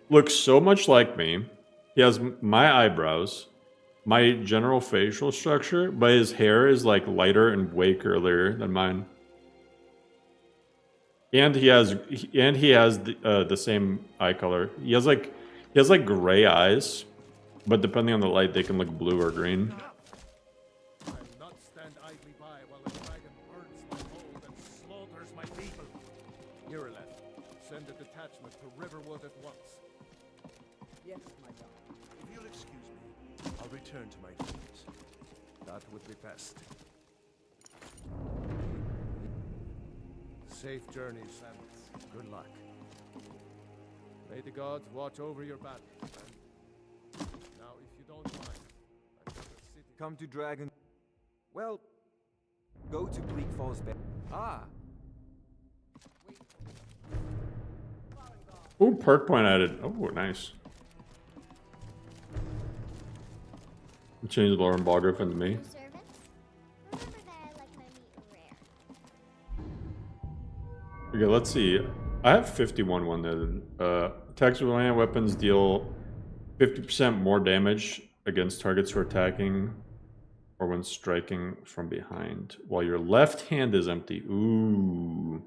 looks so much like me. He has my eyebrows, my general facial structure, but his hair is like lighter and way curlier than mine. And he has the same eye color. He has like gray eyes, but depending on the light, they can look blue or green. I'll not stand idly by while the dragon burns my hold and slaughters my people. Irileth, send a detachment to Riverwood at once. Yes, my God. If you'll excuse me, I'll return to my duties. That would be best. Safe journeys and good luck. May the gods watch over your battle. And now, if you don't mind, I've got a city. Come to Dragon. Well, go to Bleak Falls Bay. Ah, Ooh, perk point added. Oh, nice. Change the Lauren Ball Griffin to me. Servants? Remember that I like my meat rare. Okay, let's see. I have 51 one-handed. Attacks with one-handed weapons deal 50% more damage against targets who are attacking or when striking from behind, while your left hand is empty. Ooh.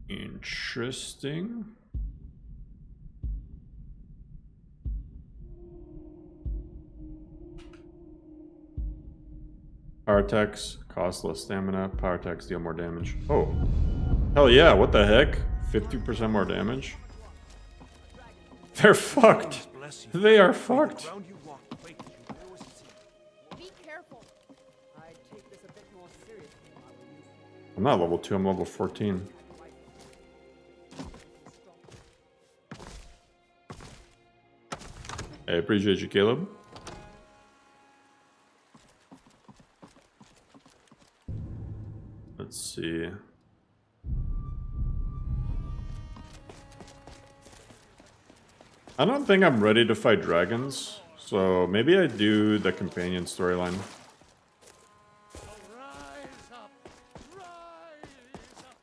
Interesting. Power attacks cost less stamina. Power attacks deal more damage. Oh. Hell yeah, what the heck? 50% more damage? They're fucked. They are fucked. Be careful. I'd take this a bit more seriously if I were you. I'm not level 2, I'm level 14. I appreciate you, Caleb. Let's see. I don't think I'm ready to fight dragons, so maybe I do the companion storyline.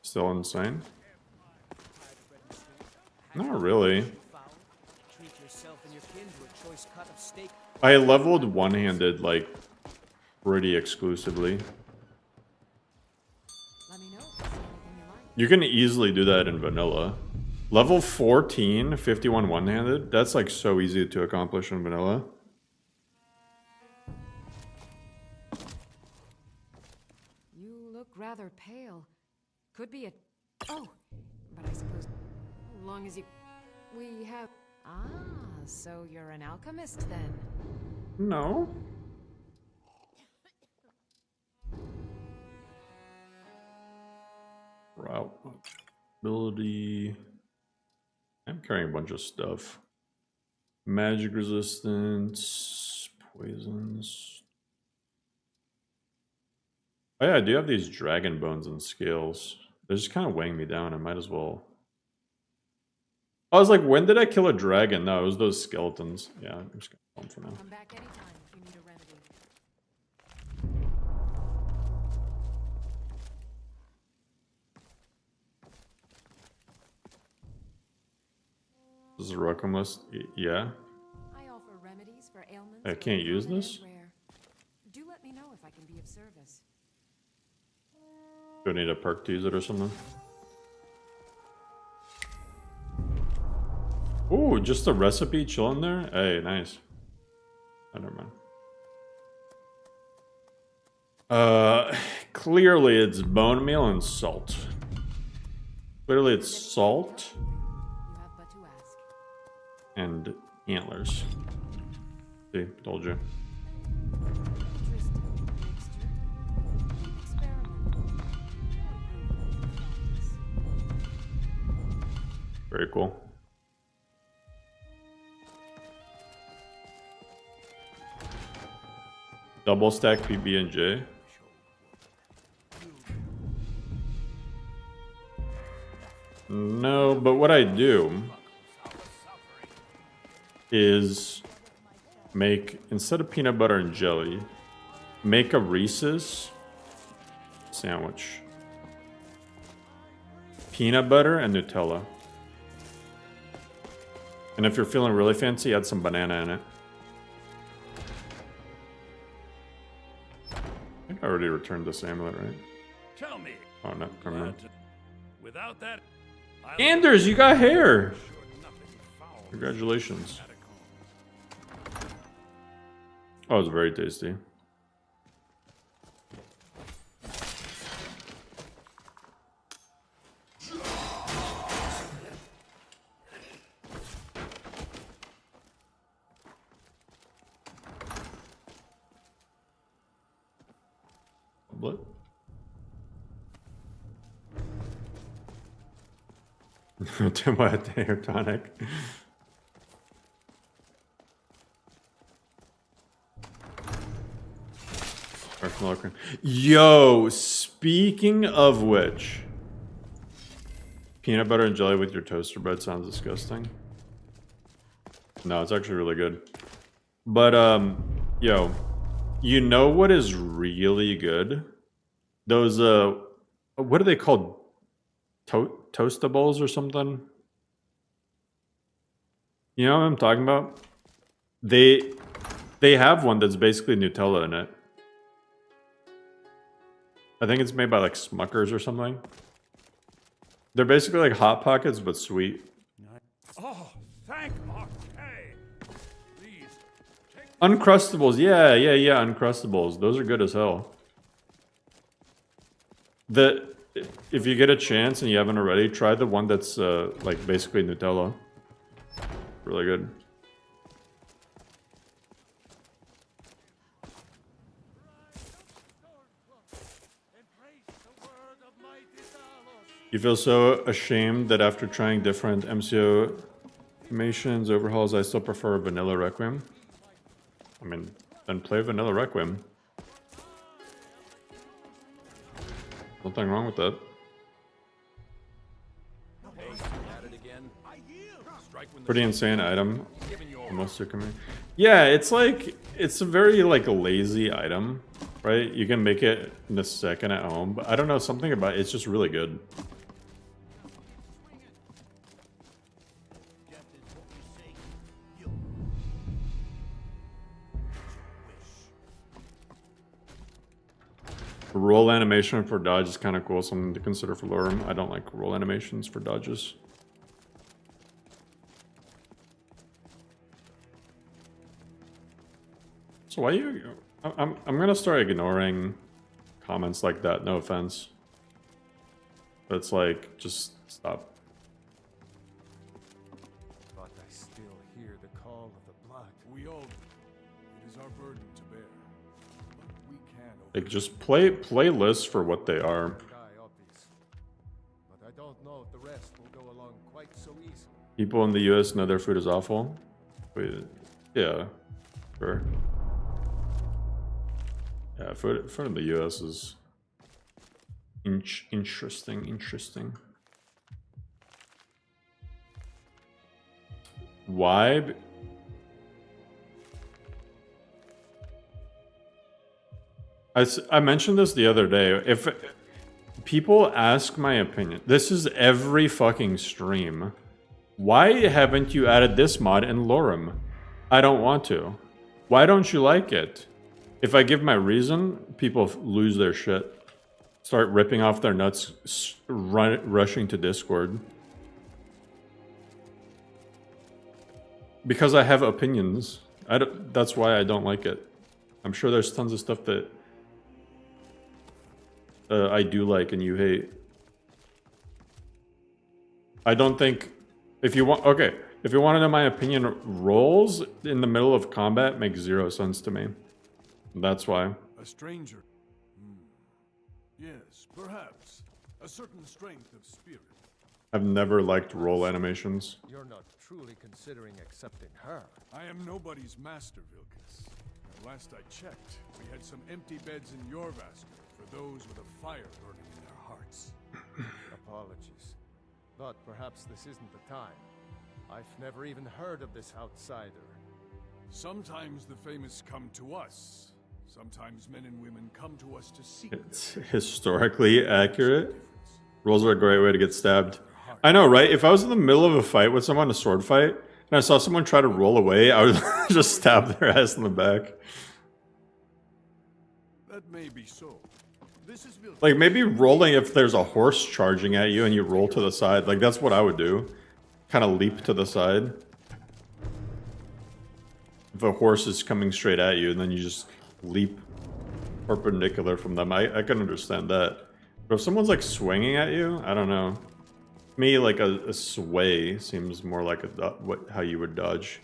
Still insane? Not really. Treat yourself and your kin to a choice cut of steak. I leveled one-handed, like, pretty exclusively. Let me know if there's anything you like. You can easily do that in vanilla. Level 14, 51 one-handed, that's like so easy to accomplish in vanilla. You look rather pale. Could be a... Oh, but I suppose... As long as you... We have... Ah, so you're an alchemist then. No. Route. Ability. I'm carrying a bunch of stuff. Magic resistance. Poisons. Oh yeah, I do have these dragon bones and scales. They're just kind of weighing me down. I might as well. I was like, when did I kill a dragon? No, it was those skeletons. Yeah, I'm just gonna kill them for now. Come back anytime if you need a remedy. This is a Rockham list. Yeah. I offer remedies for ailments. I can't both use common this? and rare. Do let me know if I can be of service. Do I need a perk to use it or something? Ooh, just a recipe chilling there? Hey, nice. Oh, never mind. Clearly it's bone meal and salt. Clearly it's salt You have but to ask. and antlers. See, told you. Interesting mixture. Experiment. Improvement practice. Very cool. Double stack PB and J. No, but what I do is make, instead of peanut butter and jelly, make a Reese's sandwich. Peanut butter and Nutella. And if you're feeling really fancy, add some banana in it. I think I already returned this amulet, right? Tell me. Oh, no, never mind. Without that, Anders, you got hair! Congratulations. Oh, it's very tasty. Tablet. To what? Hair tonic. Yo, speaking of which, peanut butter and jelly with your toaster bread sounds disgusting. No, it's actually really good. But yo, you know what is really good? Those what are they called? Toastables or something? You know what I'm talking about? They have one that's basically Nutella in it. I think it's made by like Smuckers or something. They're basically like Hot Pockets, but sweet. Oh, thank Arcade. Please, take Uncrustables, yeah, Uncrustables. Those are good as hell. If you get a chance and you haven't already, try the one that's like basically Nutella. Really good. You feel so ashamed that after trying different MCO animations, overhauls, I still prefer Vanilla Requiem. I mean, then play Vanilla Requiem. Nothing wrong with that. Pretty insane item. Almost took me. Yeah, it's like, it's a very like lazy item, right? You can make it in a second at home, but I don't know, something about it, it's just really good. Roll animation for dodge is kind of cool, something to consider for Lorem. I don't like roll animations for dodges. So why you... I'm gonna start ignoring comments like that, no offense. But it's like, just stop. But I still hear the call of the blood. We all do. It is our burden to bear. But we can Like, just play lists for what they are. But I don't know if the rest will go along quite so easily. People in the US know their food is awful. Wait, yeah, sure. Yeah, food in the US is interesting. Why? I mentioned this the other day. If people ask my opinion, this is every fucking stream. Why haven't you added this mod in Lorem? I don't want to. Why don't you like it? If I give my reason, people lose their shit. Start ripping off their nuts, rushing to Discord. Because I have opinions. That's why I don't like it. I'm sure there's tons of stuff that I do like and you hate. I don't think... If you want... Okay, if you want to know my opinion, rolls in the middle of combat make zero sense to me. That's why. A stranger. Yes, perhaps. A certain strength of spirit. I've never liked roll animations. You're not truly considering accepting her. I am nobody's master, Vilkas. Last I checked, we had some empty beds in your Vasker for those with a fire burning in their hearts. Apologies. But perhaps this isn't the time. I've never even heard of this outsider. Sometimes the famous come to us. Sometimes men and women come to us to seek. It's historically accurate. Rolls are a great way to get stabbed. I know, right? If I was in the middle of a fight with someone, a sword fight, and I saw someone try to roll away, I would just stab their ass in the back. That may be so. This is Like, maybe rolling if there's a horse charging at you and you roll to the side. Like, that's what I would do. Kind of leap to the side. If a horse is coming straight at you and then you just leap perpendicular from them, I can understand that. But if someone's like swinging at you, I don't know. To me, like a sway seems more like how you would dodge.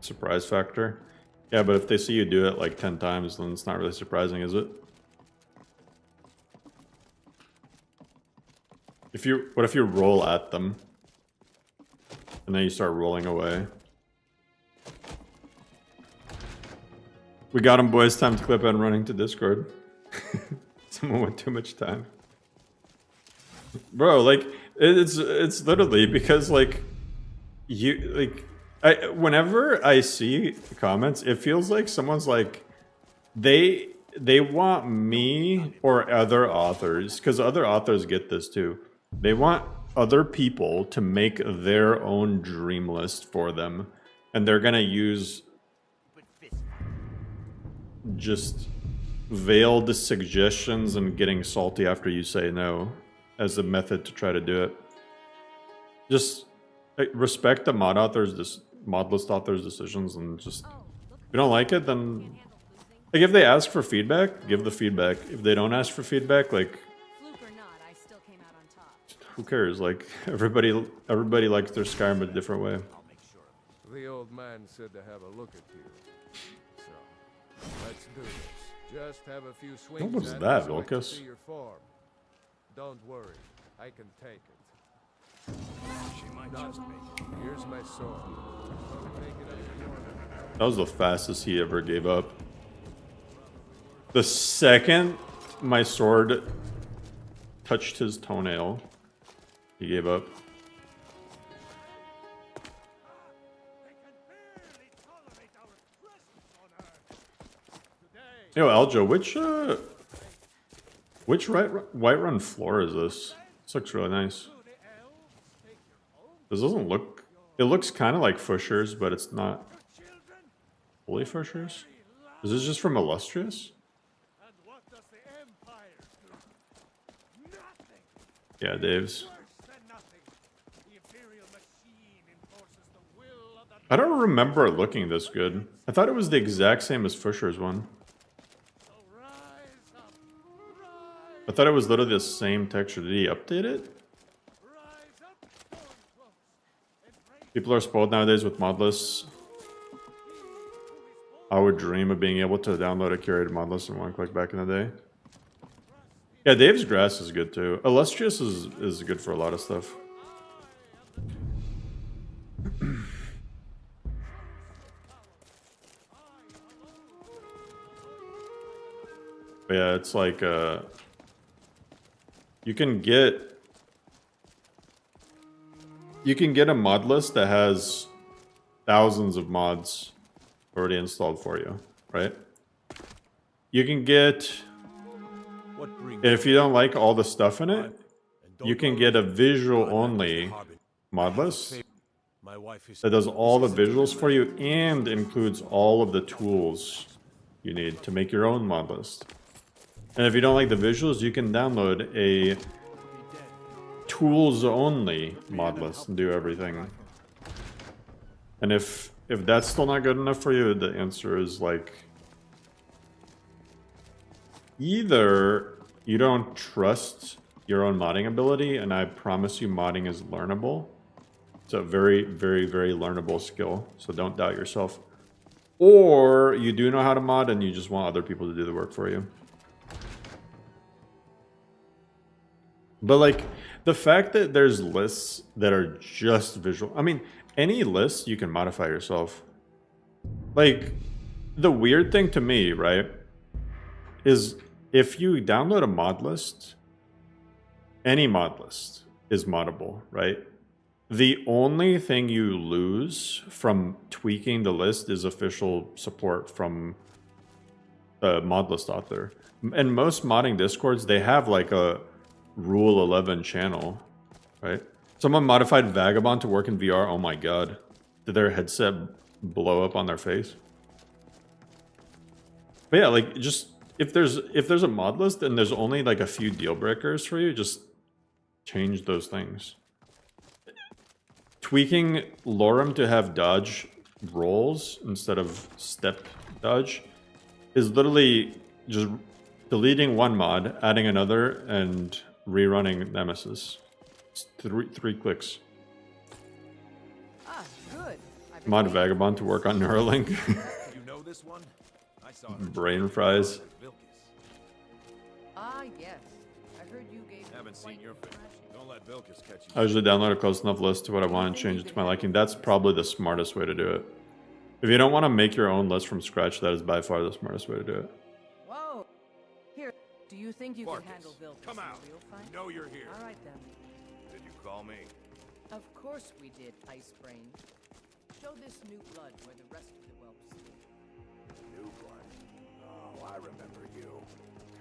Surprise factor. Yeah, but if they see you do it like 10 times, then it's not really surprising, is it? What if you roll at them? And then you start rolling away. We got him, boys. Time to clip and running to Discord. Someone with too much time. Bro, like, it's literally because, like, whenever I see comments, it feels like someone's like, they want me or other authors, because other authors get this too. They want other people to make their own dream list for them, and they're gonna use just veiled suggestions and getting salty after you say no as a method to try to do it. Just respect the mod list authors' decisions, and just if you don't like it, then like if they ask for feedback, give the feedback. If they don't ask for feedback, like who cares? Like everybody likes their Skyrim a different way. The old man said to have a look at you. So let's do this. Just have a few swings. What was at that, it so I can Vilcus? see your form. Don't worry, I can take it. She might just make it. Here's my sword. Take it up to your That was the fastest he ever gave up. The second my sword touched his toenail, he gave up. Yo, Aljo, which Whiterun floor is this? This looks really nice. This doesn't look... It looks kind of like Fusher's, but it's not fully Fusher's. Is this just from Illustrious? Yeah, Dave's. I don't remember it looking this good. I thought it was the exact same as Fusher's one. I thought it was literally the same texture. Did he update it? People are spoiled nowadays with mod lists. I would dream of being able to download a curated mod list in one click back in the day. Yeah, Dave's Grass is good too. Illustrious is good for a lot of stuff. But yeah, it's like you can get a mod list that has thousands of mods already installed for you, right? You can get, if you don't like all the stuff in it, you can get a visual only mod list that does all the visuals for you and includes all of the tools you need to make your own mod list. And if you don't like the visuals, you can download a tools only mod list and do everything. And if that's still not good enough for you, the answer is like either you don't trust your own modding ability, and I promise you modding is learnable. It's a very, very, very learnable skill, so don't doubt yourself. Or you do know how to mod and you just want other people to do the work for you. But like, the fact that there's lists that are just visual, I mean, any list you can modify yourself. Like, the weird thing to me, right, is if you download a mod list, any mod list is moddable, right? The only thing you lose from tweaking the list is official support from the mod list author. And most modding discords, they have like a Rule 11 channel, right? Someone modified Vagabond to work in VR. Oh my god. Did their headset blow up on their face? But yeah, like, just if there's a mod list and there's only like a few deal breakers for you, just change those things. Tweaking Lorem to have dodge rolls instead of step dodge is literally just deleting one mod, adding another, and rerunning Nemesis. It's three clicks. Ah, good. Mod Vagabond to work on Neuralink. this one? I saw her Brain fries. Vilkis. Ah, yes. I heard you gave Haven't seen your face. Don't let Vilkis catch you. I usually download a close enough list to what I want and change it to my liking. That's probably the smartest way to do it. If you don't want to make your own list from scratch, that is by far the smartest way to do it. Whoa. Here. Do you think you Marcus, can handle Vilkis come out. in real fight? We know you're here. All right then. Did you call me? Of course we did, Ice Brain. Show this new blood where the rest of the whelps sleep. New blood. Oh, I remember you.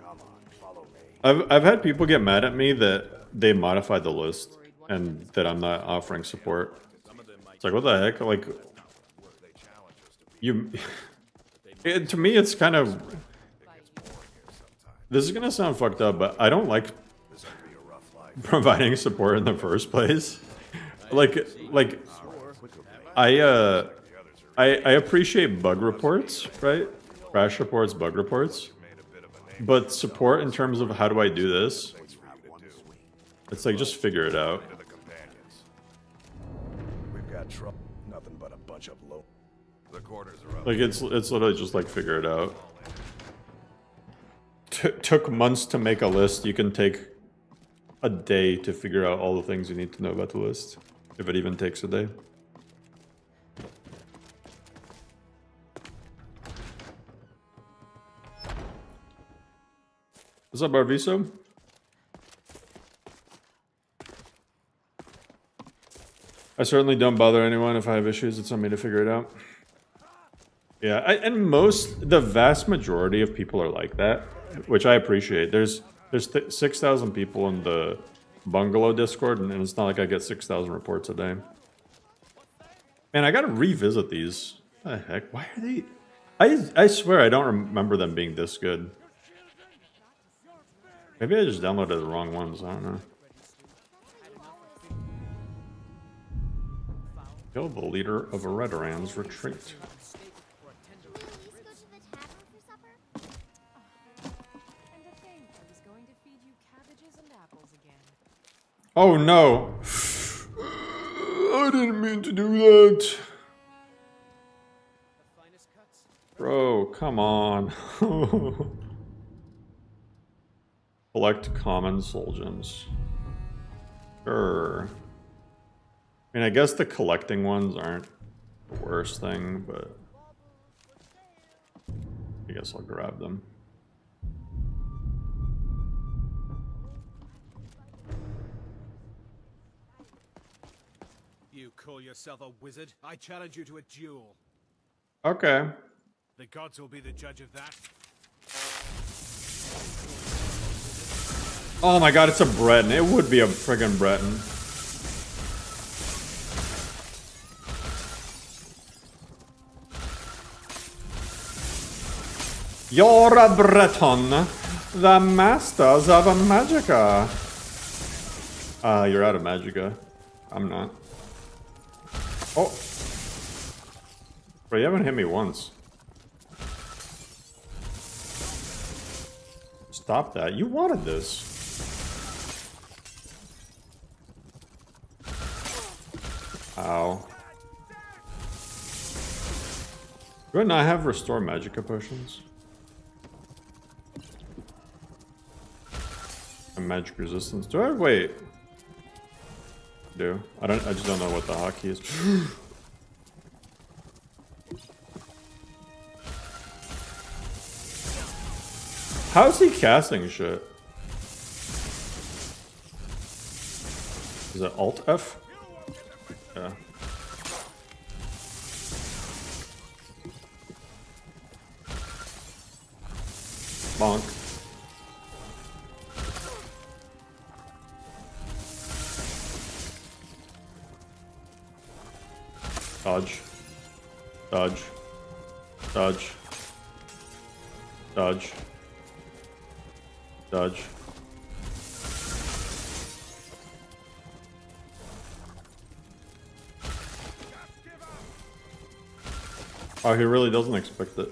Come on, follow me. I've had people get mad at me that they modified the list and that I'm not offering support. It's like, what the heck? Like, you... to me, it's kind of... This is gonna sound fucked up, but I don't like providing support in the first place. I appreciate bug reports, right? Crash reports, bug reports. But support in terms of how do I do this? It's like, just figure it out. We've got trouble. Nothing but a bunch of low. The quarters are up. Like, it's literally just like, figure it out. Took months to make a list. You can take a day to figure out all the things you need to know about the list. If it even takes a day. What's up, Barviso? I certainly don't bother anyone. If I have issues, it's on me to figure it out. Yeah, the vast majority of people are like that, which I appreciate. There's 6,000 people in the Bungalow Discord, and it's not like I get 6,000 reports a day. Man, I gotta revisit these. What the heck? Why are they... I swear I don't remember them being this good. Maybe I just downloaded the wrong ones, I don't know. Kill the leader of Eredran's retreat. Will you go to the tavern for supper? And to think I was going to feed you cabbages and apples again. Oh no! I didn't mean to do that! Bro, come on. Collect common soul gems. Sure. I mean, I guess the collecting ones aren't the worst thing, but... I guess I'll grab them. You call yourself a wizard? I challenge you to a duel. Okay. The gods will be the judge of that. Oh my god, it's a Breton. It would be a friggin' Breton. You're a Breton. The masters of Magicka. You're out of Magicka. I'm not. Oh. Bro, you haven't hit me once. Stop that. You wanted this. Ow. Do I not have restore magicka potions? And magic resistance. Do I? Wait. Do. I just don't know what the hotkey is. How's he casting shit? Is it Alt F? Yeah. Bonk. Dodge. Dodge. Dodge. Dodge. Dodge. Oh, he really doesn't expect it.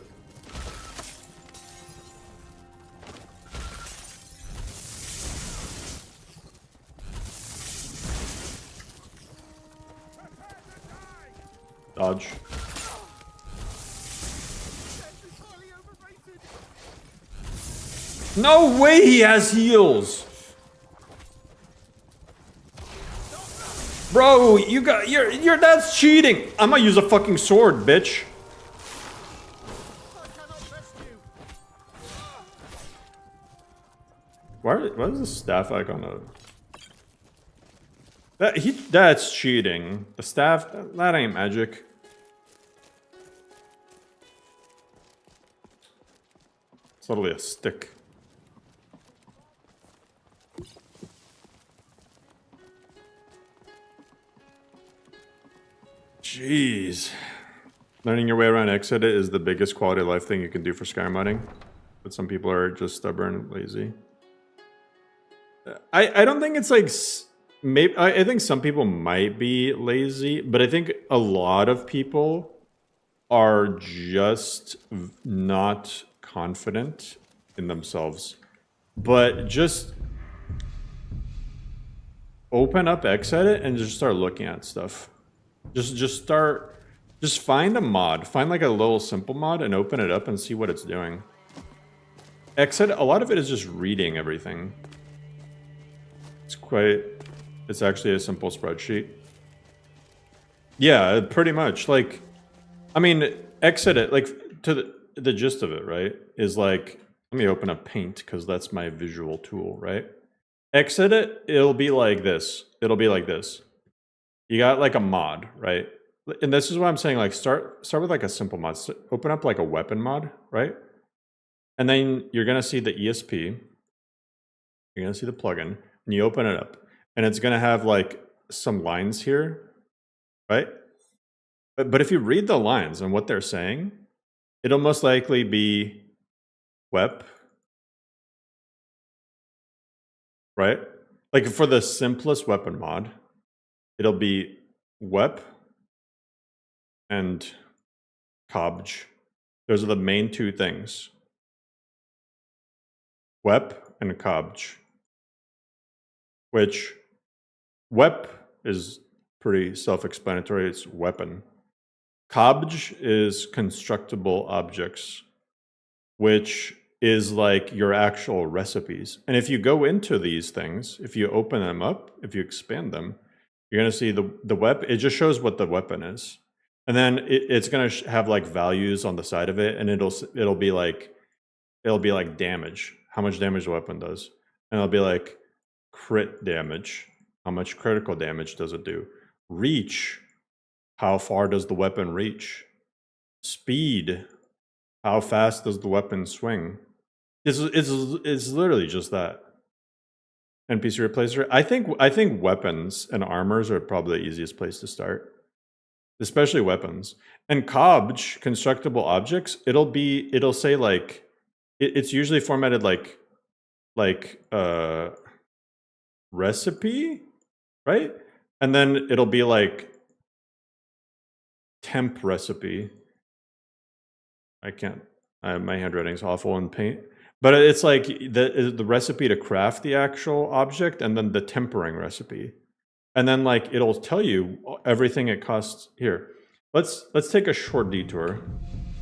Dodge. No way he has heals! Bro, that's cheating! I'm gonna use a fucking sword, bitch. Why is the staff icon of... That's cheating. The staff, that ain't magic. It's literally a stick. Jeez. Learning your way around xEdit is the biggest quality of life thing you can do for Skyrim modding. But some people are just stubborn, lazy. I don't think it's like... Maybe I think some people might be lazy, but I think a lot of people are just not confident in themselves. But just open up xEdit and just start looking at stuff. Just find a mod. Find like a little simple mod and open it up and see what it's doing. xEdit, a lot of it is just reading everything. It's actually a simple spreadsheet. Yeah, pretty much. Like, I mean, xEdit, like, to the gist of it, right, is like, let me open up Paint, because that's my visual tool, right? xEdit, it'll be like this. It'll be like this. You got, like, a mod, right? And this is what I'm saying, like, start with, like, a simple mod. Open up, like, a weapon mod, right? And then you're going to see the ESP. You're going to see the plugin. And you open it up. And it's going to have like some lines here, right? But if you read the lines and what they're saying, it'll most likely be WEP, right? Like for the simplest weapon mod, it'll be WEP and COBJ. Those are the main two things. WEP and COBJ. Which... WEP is pretty self-explanatory. It's weapon. COBJ is constructible objects, which is like your actual recipes. And if you go into these things, if you open them up, if you expand them, you're going to see the WEP. It just shows what the weapon is. And then it's going to have like values on the side of it, and it'll be like damage, how much damage the weapon does. And it'll be like crit damage. How much critical damage does it do? Reach. How far does the weapon reach? Speed. How fast does the weapon swing? It's literally just that. NPC replacer. I think weapons and armors are probably the easiest place to start. Especially weapons. And COBJ, constructible objects, it'll say like, it's usually formatted like recipe? Right? And then it'll be like temp recipe. My handwriting's awful in Paint. But it's like the recipe to craft the actual object and then the tempering recipe. And then like it'll tell you everything it costs here. Let's take a short detour.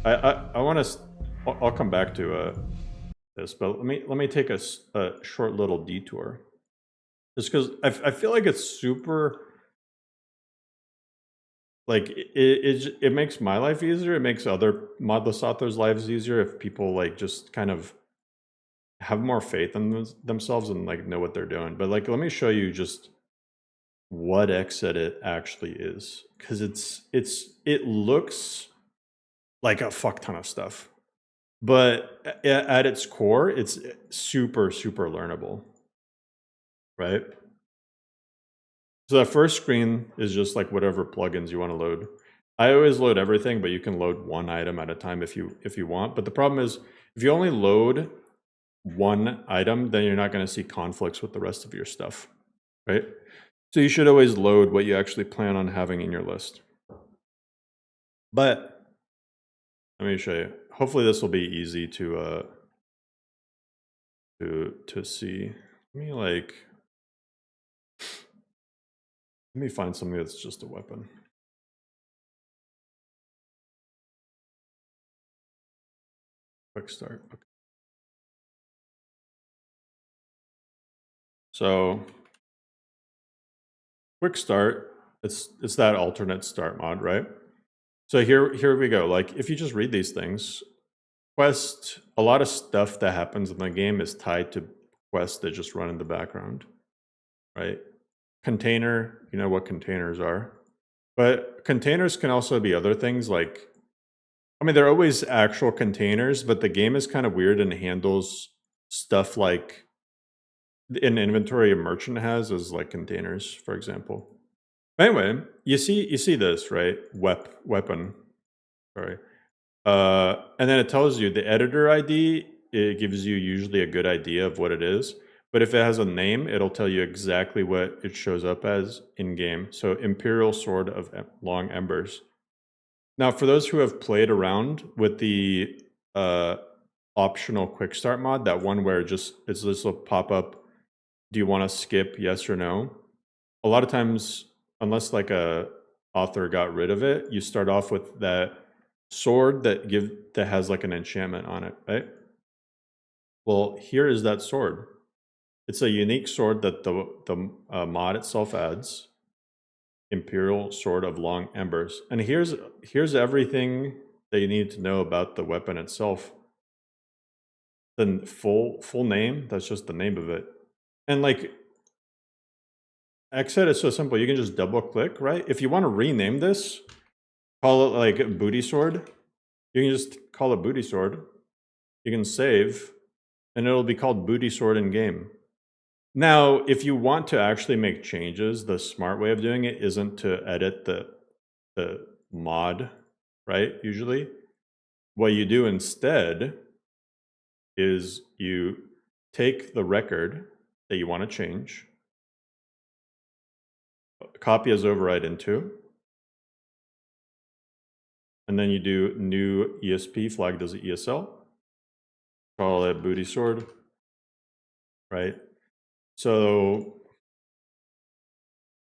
I'll come back to this, but let me take a short little detour. Just because I feel like it's super, like, it makes my life easier. It makes other modless authors' lives easier if people, like, just kind of have more faith in themselves and, like, know what they're doing. But, like, let me show you just what xEdit actually is. Because it looks like a fuck ton of stuff. But at its core, it's super, super learnable. Right? So that first screen is just like whatever plugins you want to load. I always load everything, but you can load one item at a time if you want. But the problem is, if you only load one item, then you're not going to see conflicts with the rest of your stuff, right? So you should always load what you actually plan on having in your list. But let me show you. Hopefully this will be easy to see. Let me find something that's just a weapon. Quick start. Okay. So quick start, it's that alternate start mod, right? So here we go. Like if you just read these things, quest, a lot of stuff that happens in the game is tied to quests that just run in the background, right? Container, you know what containers are. But containers can also be other things like, I mean, they're always actual containers, but the game is kind of weird and handles stuff like an inventory a merchant has as like containers, for example. Anyway, you see this, right? Weapon. Sorry. And then it tells you the editor ID, it gives you usually a good idea of what it is. But if it has a name, it'll tell you exactly what it shows up as in game. So Imperial Sword of Long Embers. Now, for those who have played around with the optional quick start mod, that one where it's this will pop up, do you want to skip yes or no? A lot of times, unless like a author got rid of it, you start off with that sword that has like an enchantment on it, right? Well, here is that sword. It's a unique sword that the mod itself adds. Imperial Sword of Long Embers. And here's everything that you need to know about the weapon itself. The full name, that's just the name of it. And like xEdit is so simple, you can just double click, right? If you want to rename this, call it like Booty Sword, you can just call it Booty Sword. You can save, and it'll be called Booty Sword in game. Now, if you want to actually make changes, the smart way of doing it isn't to edit the mod, right? Usually, what you do instead is you take the record that you want to change, copy as override into, and then you do new ESP, flagged as ESL, call it Booty Sword, right? So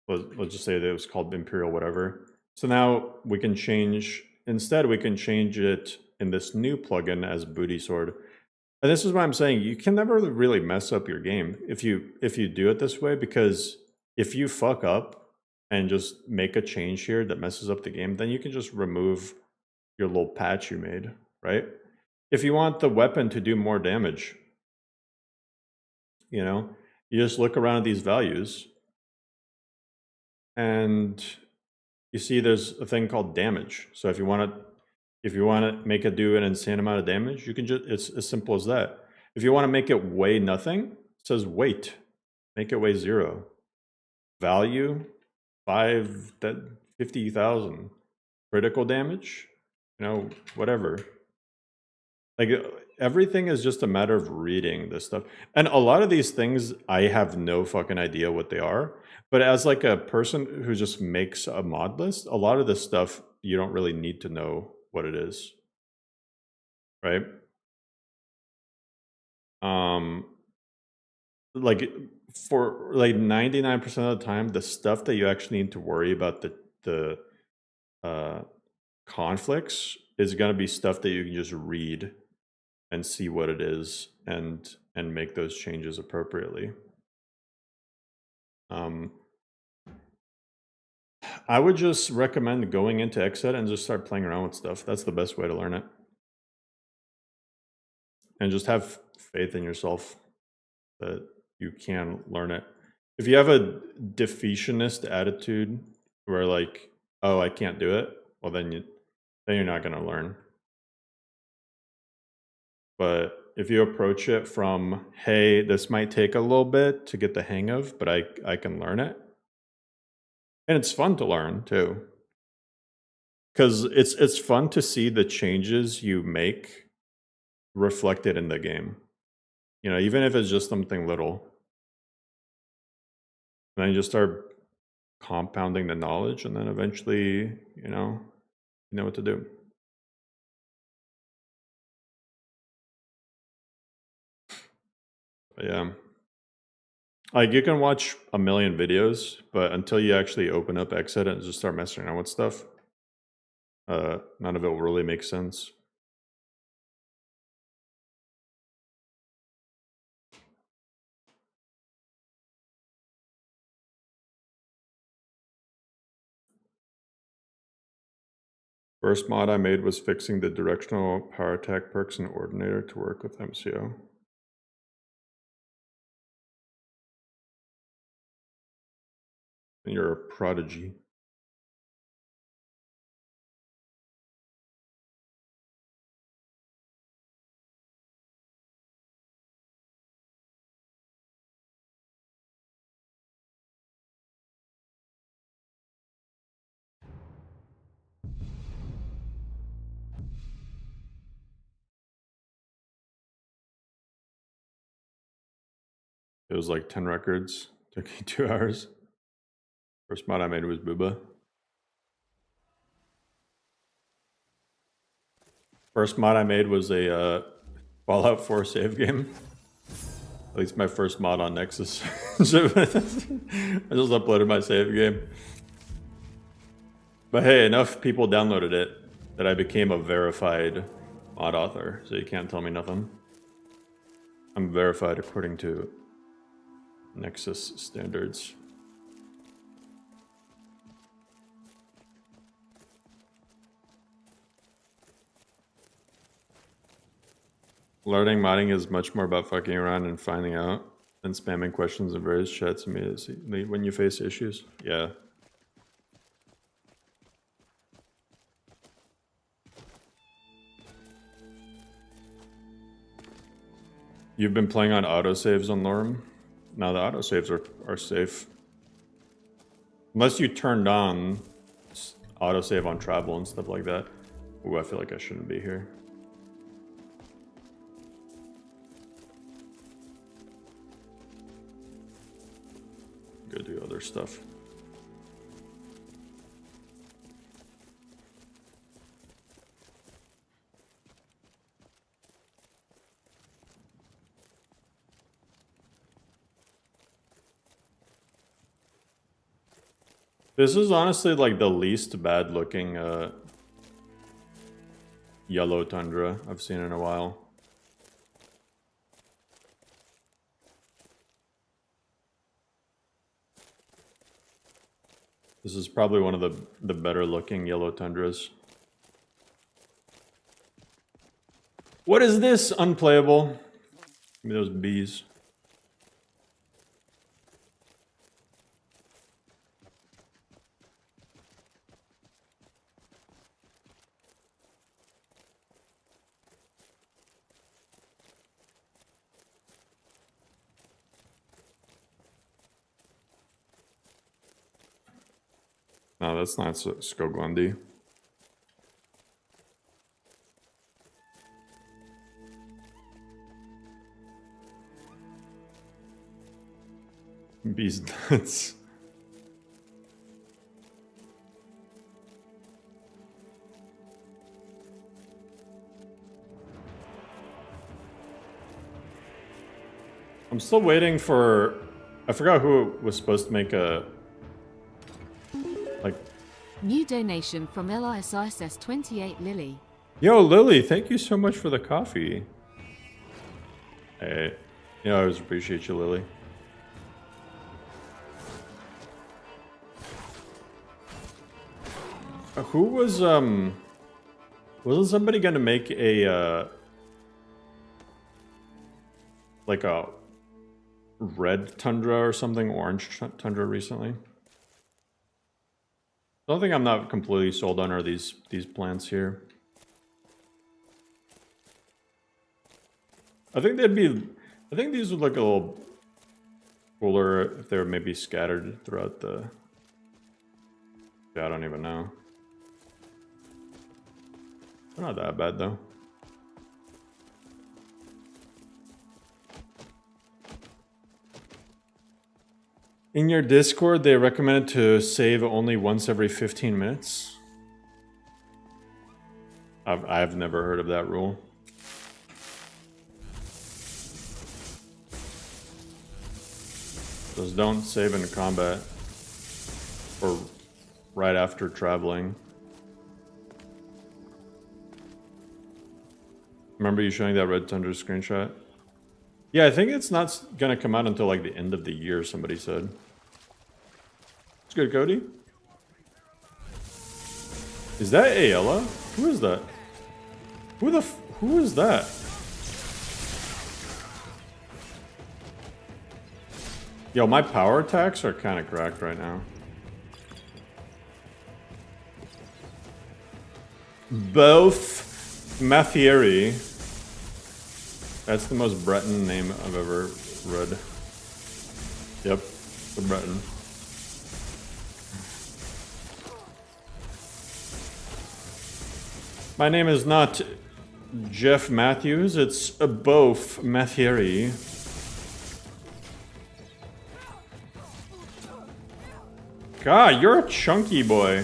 let's just say that it was called Imperial whatever. So now we can change, instead we can change it in this new plugin as Booty Sword. And this is why I'm saying you can never really mess up your game if you do it this way, because if you fuck up and just make a change here that messes up the game, then you can just remove your little patch you made, right? If you want the weapon to do more damage, you know, you just look around at these values and you see there's a thing called damage. So if you want to make it do an insane amount of damage, you can just, it's as simple as that. If you want to make it weigh nothing, it says weight, make it weigh 0. Value 50,000. Critical damage, you know, whatever. Like everything is just a matter of reading this stuff. And a lot of these things, I have no fucking idea what they are. But as like a person who just makes a mod list, a lot of this stuff, you don't really need to know what it is. Right? Like for like 99% of the time, the stuff that you actually need to worry about the conflicts is going to be stuff that you can just read and see what it is and make those changes appropriately. I would just recommend going into xEdit and just start playing around with stuff. That's the best way to learn it. And just have faith in yourself that you can learn it. If you have a defeationist attitude where like, oh, I can't do it, well then you're not going to learn. But if you approach it from, hey, this might take a little bit to get the hang of, but I can learn it. And it's fun to learn too. Because it's fun to see the changes you make reflected in the game. You know, even if it's just something little. And then you just start compounding the knowledge, and then eventually, you know what to do. But yeah. Like, you can watch a million videos, but until you actually open up xEdit and just start messing around with stuff, none of it will really make sense. First mod I made was fixing the directional power attack perks in Ordinator to work with MCO. And you're a prodigy. It was like 10 records. Took me 2 hours. First mod I made was Booba. First mod I made was a Fallout 4 save game. At least my first mod on Nexus. I just uploaded my save game. But hey, enough people downloaded it that I became a verified mod author, so you can't tell me nothing. I'm verified according to Nexus standards. Learning modding is much more about fucking around and finding out than spamming questions in various chats immediately when you face issues. Yeah. You've been playing on autosaves on Lorem? No, the autosaves are safe. Unless you turned on autosave on travel and stuff like that. Ooh, I feel like I shouldn't be here. Go do other stuff. This is honestly like the least bad looking yellow tundra I've seen in a while. This is probably one of the better looking yellow tundras. What is this? Unplayable. Give me those bees. No, that's not Skoglandi. Bees nuts. I'm still waiting for... I forgot who was supposed to make a... like... New donation from LISISS28 Lily. Yo, Lily, thank you so much for the coffee. Hey, you know, I always appreciate you, Lily. Who was, wasn't somebody gonna make a, like a red tundra or something, orange tundra recently? The only thing I'm not completely sold on are these plants here. I think these would look a little cooler if they were maybe scattered throughout the... Yeah, I don't even know. They're not that bad though. In your Discord, they recommended to save only once every 15 minutes. I've never heard of that rule. Just don't save in combat or right after traveling. Remember you showing that Red Tundra screenshot? Yeah, I think it's not gonna come out until like the end of the year, somebody said. It's good, Cody. Is that Ayala? Who is that? Who is that? Yo, my power attacks are kind of cracked right now. Both Mathieri. That's the most Breton name I've ever read. Yep, the Breton. My name is not Jeff Matthews, it's Both Mathieri. God, you're a chunky boy.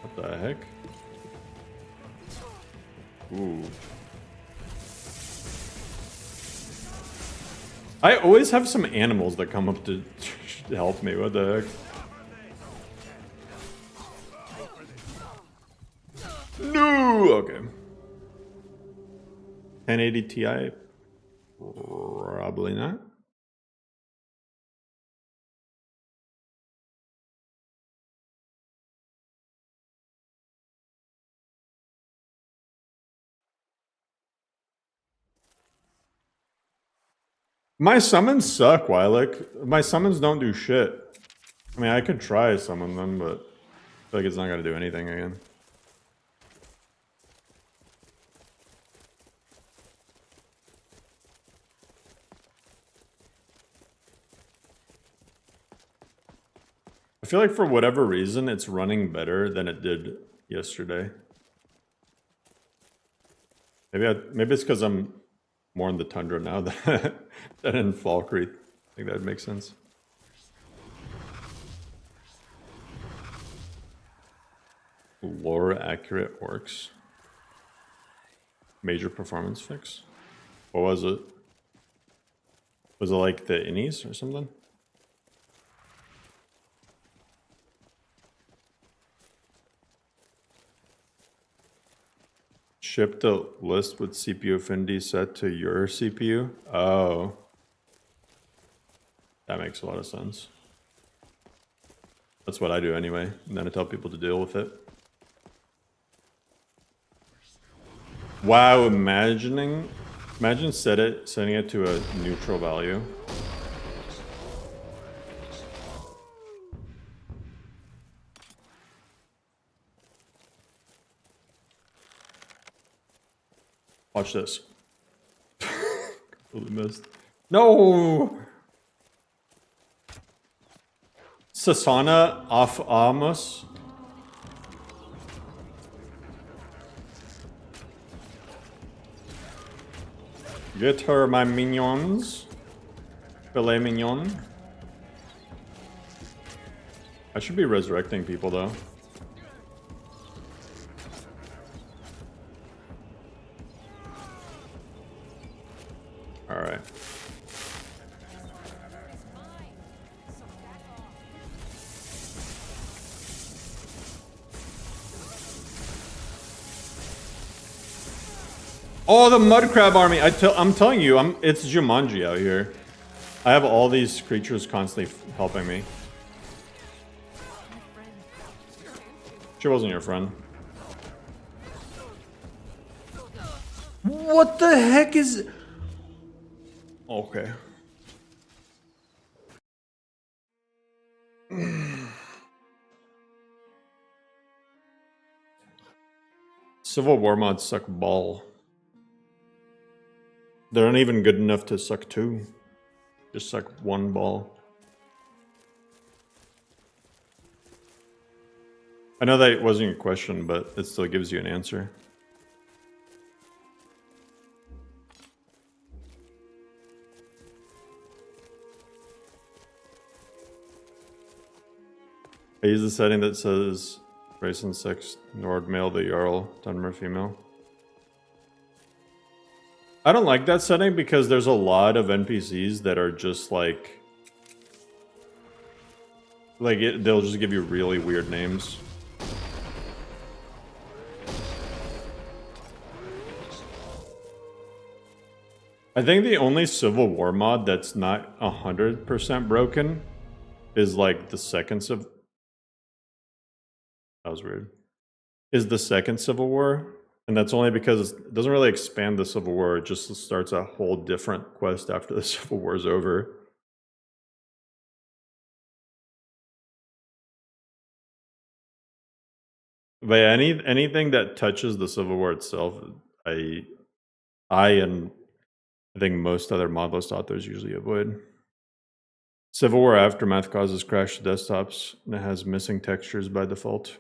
What the heck? Ooh. I always have some animals that come up to help me. What the heck? No! Okay. 1080 Ti? Probably not. My summons suck, Wylick. My summons don't do shit. I mean, I could try some of them, but I feel like it's not gonna do anything again. I feel like for whatever reason, it's running better than it did yesterday. Maybe it's because I'm more in the tundra now than in Falkreath. I think that would make sense. Lore accurate orcs. Major performance fix. What was it? Was it like the innies or something? Ship the list with CPU affinity set to your CPU? Oh. That makes a lot of sense. That's what I do anyway, and then I tell people to deal with it. Wow, imagine setting it to a neutral value. Watch this. Completely missed. No! Sasana off Amos. Get her, my minions. Filet mignon. I should be resurrecting people though. Alright. Oh, the mud crab army! I'm telling you, it's Jumanji out here. I have all these creatures constantly helping me. She wasn't your friend. What the heck is... Okay. Civil War mods suck ball. They're not even good enough to suck two. Just suck one ball. I know that wasn't your question, but it still gives you an answer. I use the setting that says race and sex, Nord male, the Jarl, Dunmer female. I don't like that setting because there's a lot of NPCs that are just like they'll just give you really weird names. I think the only Civil War mod that's not 100% broken is like the second That was weird. Is the second Civil War, and that's only because it doesn't really expand the Civil War. It just starts a whole different quest after the Civil War is over. But yeah, anything that touches the Civil War itself, I and I think most other modless authors usually avoid. Civil War Aftermath causes crash to desktops, and it has missing textures by default.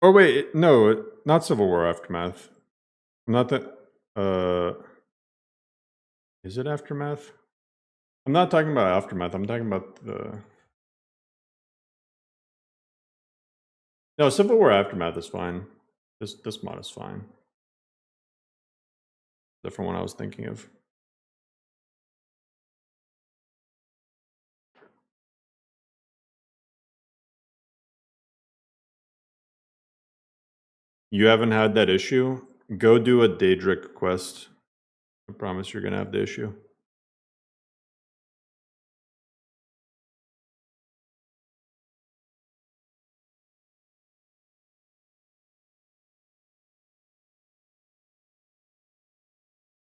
Oh wait, no, not Civil War Aftermath. Not that. Is it Aftermath? I'm not talking about Aftermath. I'm talking about the. No, Civil War Aftermath is fine. This mod is fine. Different one I was thinking of. You haven't had that issue? Go do a Daedric quest. I promise you're gonna have the issue.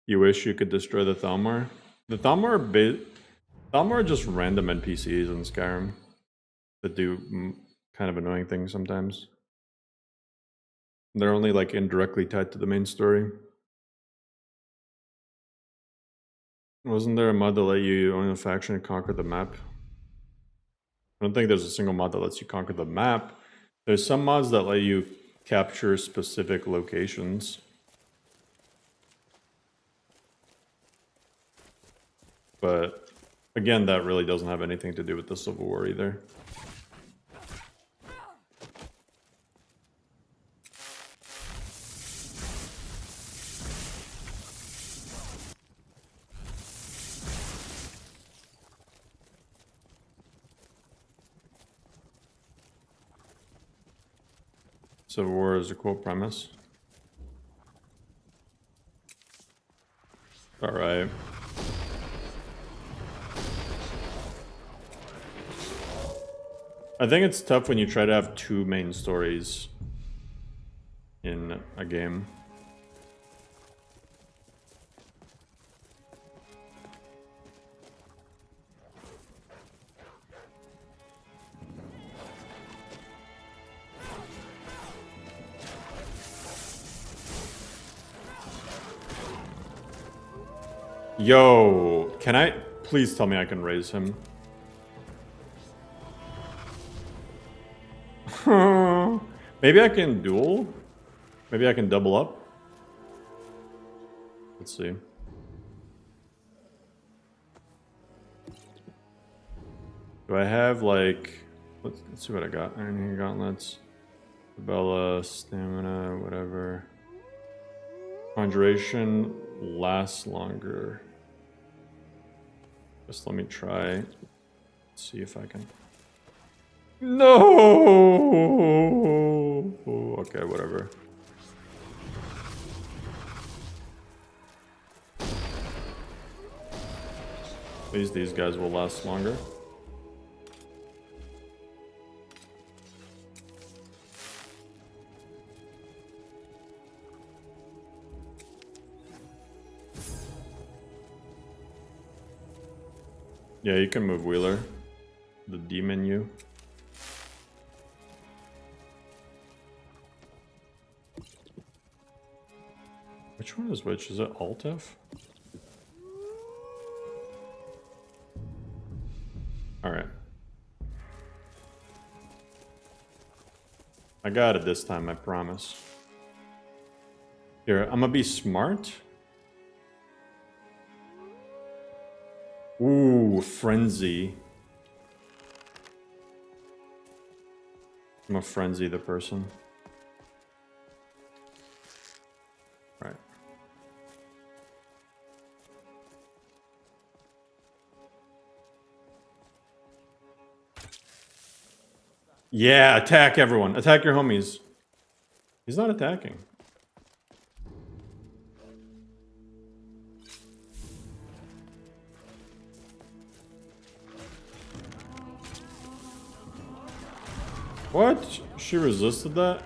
You wish you could destroy the Thalmor? The Thalmor are just random NPCs in Skyrim that do kind of annoying things sometimes. They're only like indirectly tied to the main story. Wasn't there a mod that let you own a faction and conquer the map? I don't think there's a single mod that lets you conquer the map. There's some mods that let you capture specific locations. But again, that really doesn't have anything to do with the Civil War either. Civil War is a cool premise. All right. I think it's tough when you try to have two main stories in a game. Yo, can I please tell me I can raise him? Maybe I can duel? Maybe I can double up? Let's see. Do I have like... Let's see what I got. Iron Hand Gauntlets. Bella, stamina, whatever. Conjuration lasts longer. Just let me try. Let's see if I can... No! Okay, whatever. At least these guys will last longer. Yeah, you can move Wheeler. The D menu. Which one is which? Is it Alt F? Alright. I got it this time, I promise. Here, I'm gonna be smart. Ooh, Frenzy. I'm gonna Frenzy the person. Right. Yeah, attack everyone. Attack your homies. He's not attacking. What? She resisted that?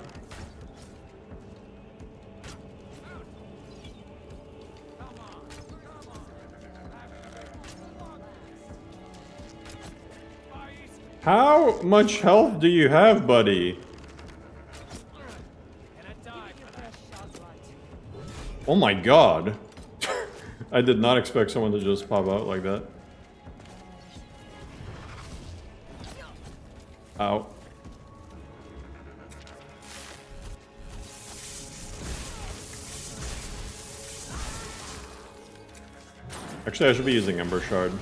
How much health do you have, buddy? Oh my god. I did not expect someone to just pop out like that. Ow. Actually, I should be using Ember Shard.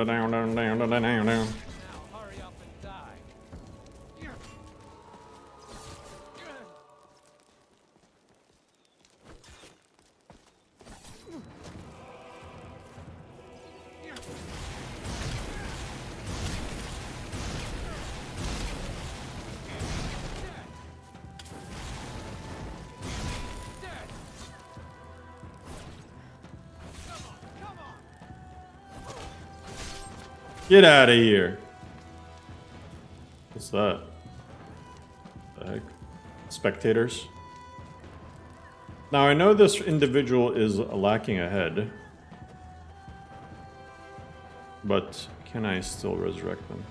Down. Get out of here. What's that? The heck? Spectators? Now I know this individual is lacking a head. But can I still resurrect them?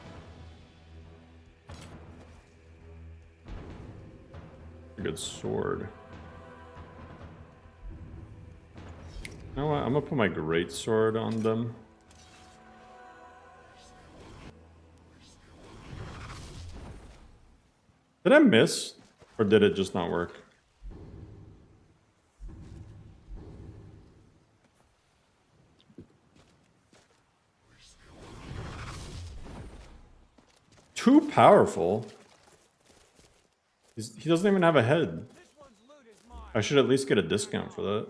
A good sword. You know what? I'm gonna put my great sword on them. Did I miss? Or did it just not work? Too powerful? He doesn't even have a head. I should at least get a discount for that.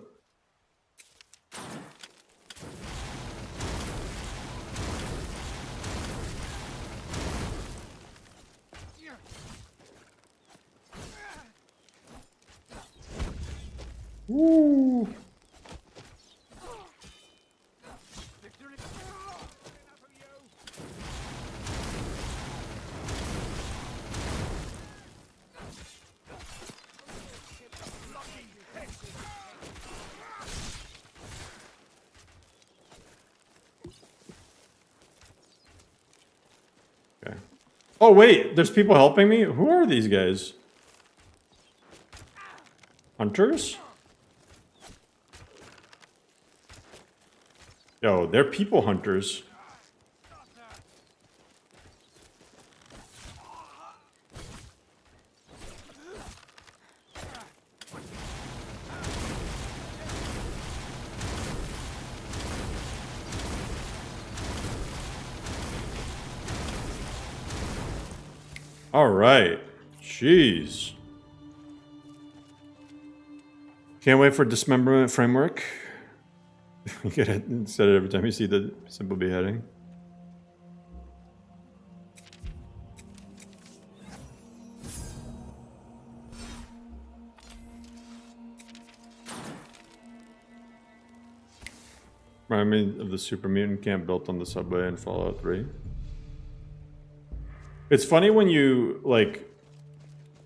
Woo! Okay. Oh wait, there's people helping me? Who are these guys? Hunters? Yo, they're people hunters. All right. Jeez. Can't wait for dismemberment framework. You get it instead of every time you see the simple beheading. Remind me of the super mutant camp built on the subway in Fallout 3. It's funny when you, like,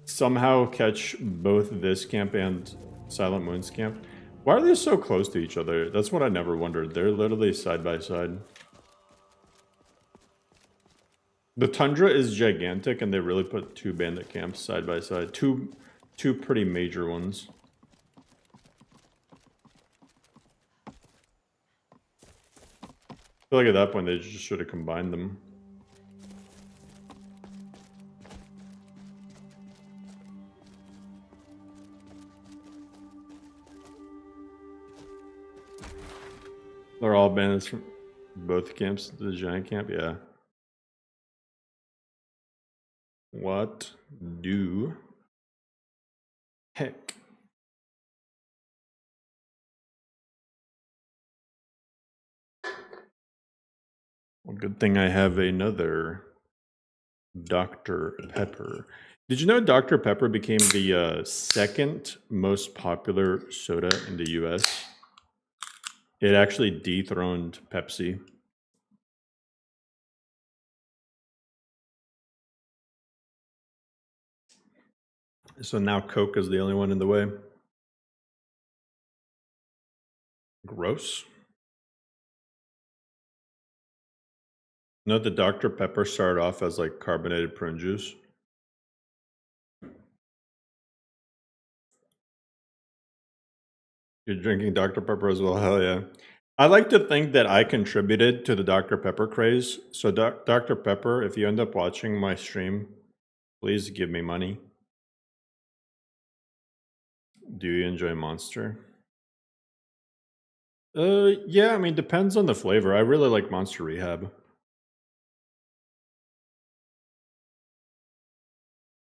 somehow catch both this camp and Silent Moon's camp. Why are they so close to each other? That's what I never wondered. They're literally side by side. The tundra is gigantic, and they really put two bandit camps side by side. Two pretty major ones. I feel like at that point they just should have combined them. They're all bandits from both camps, the giant camp, yeah. What do heck? Well, good thing I have another Dr. Pepper. Did you know Dr. Pepper became the second most popular soda in the US? It actually dethroned Pepsi. So now Coke is the only one in the way. Gross. Note that Dr. Pepper started off as like carbonated prune juice. You're drinking Dr. Pepper as well? Hell yeah. I like to think that I contributed to the Dr. Pepper craze. So Dr. Pepper, if you end up watching my stream, please give me money. Do you enjoy Monster? Yeah, I mean, depends on the flavor. I really like Monster Rehab.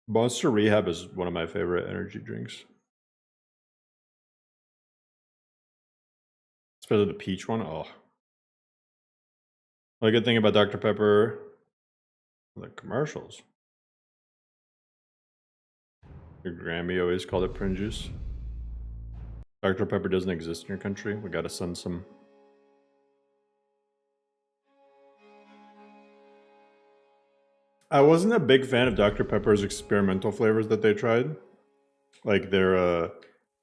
Monster Rehab is one of my favorite energy drinks. Especially the peach one. Oh. The good thing about Dr. Pepper, the commercials. Your Grammy always called it prune juice. Dr. Pepper doesn't exist in your country. We gotta send some. I wasn't a big fan of Dr. Pepper's experimental flavors that they tried. Like their,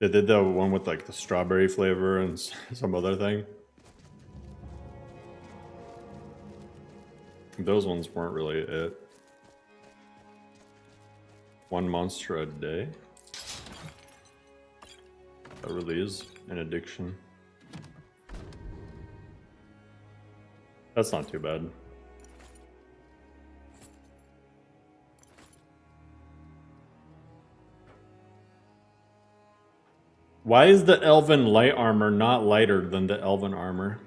they did the one with like the strawberry flavor and some other thing. Those ones weren't really it. One monster a day? That really is an addiction. That's not too bad. Why is the elven light armor not lighter than the elven armor?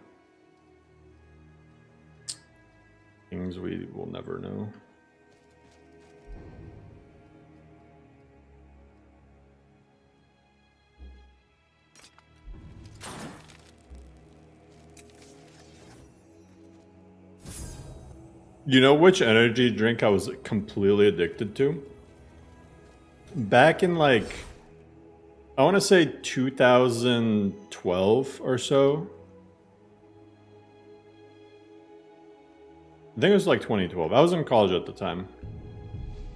Things we will never know. You know which energy drink I was completely addicted to? Back in like, I want to say 2012 or so. I think it was like 2012. I was in college at the time.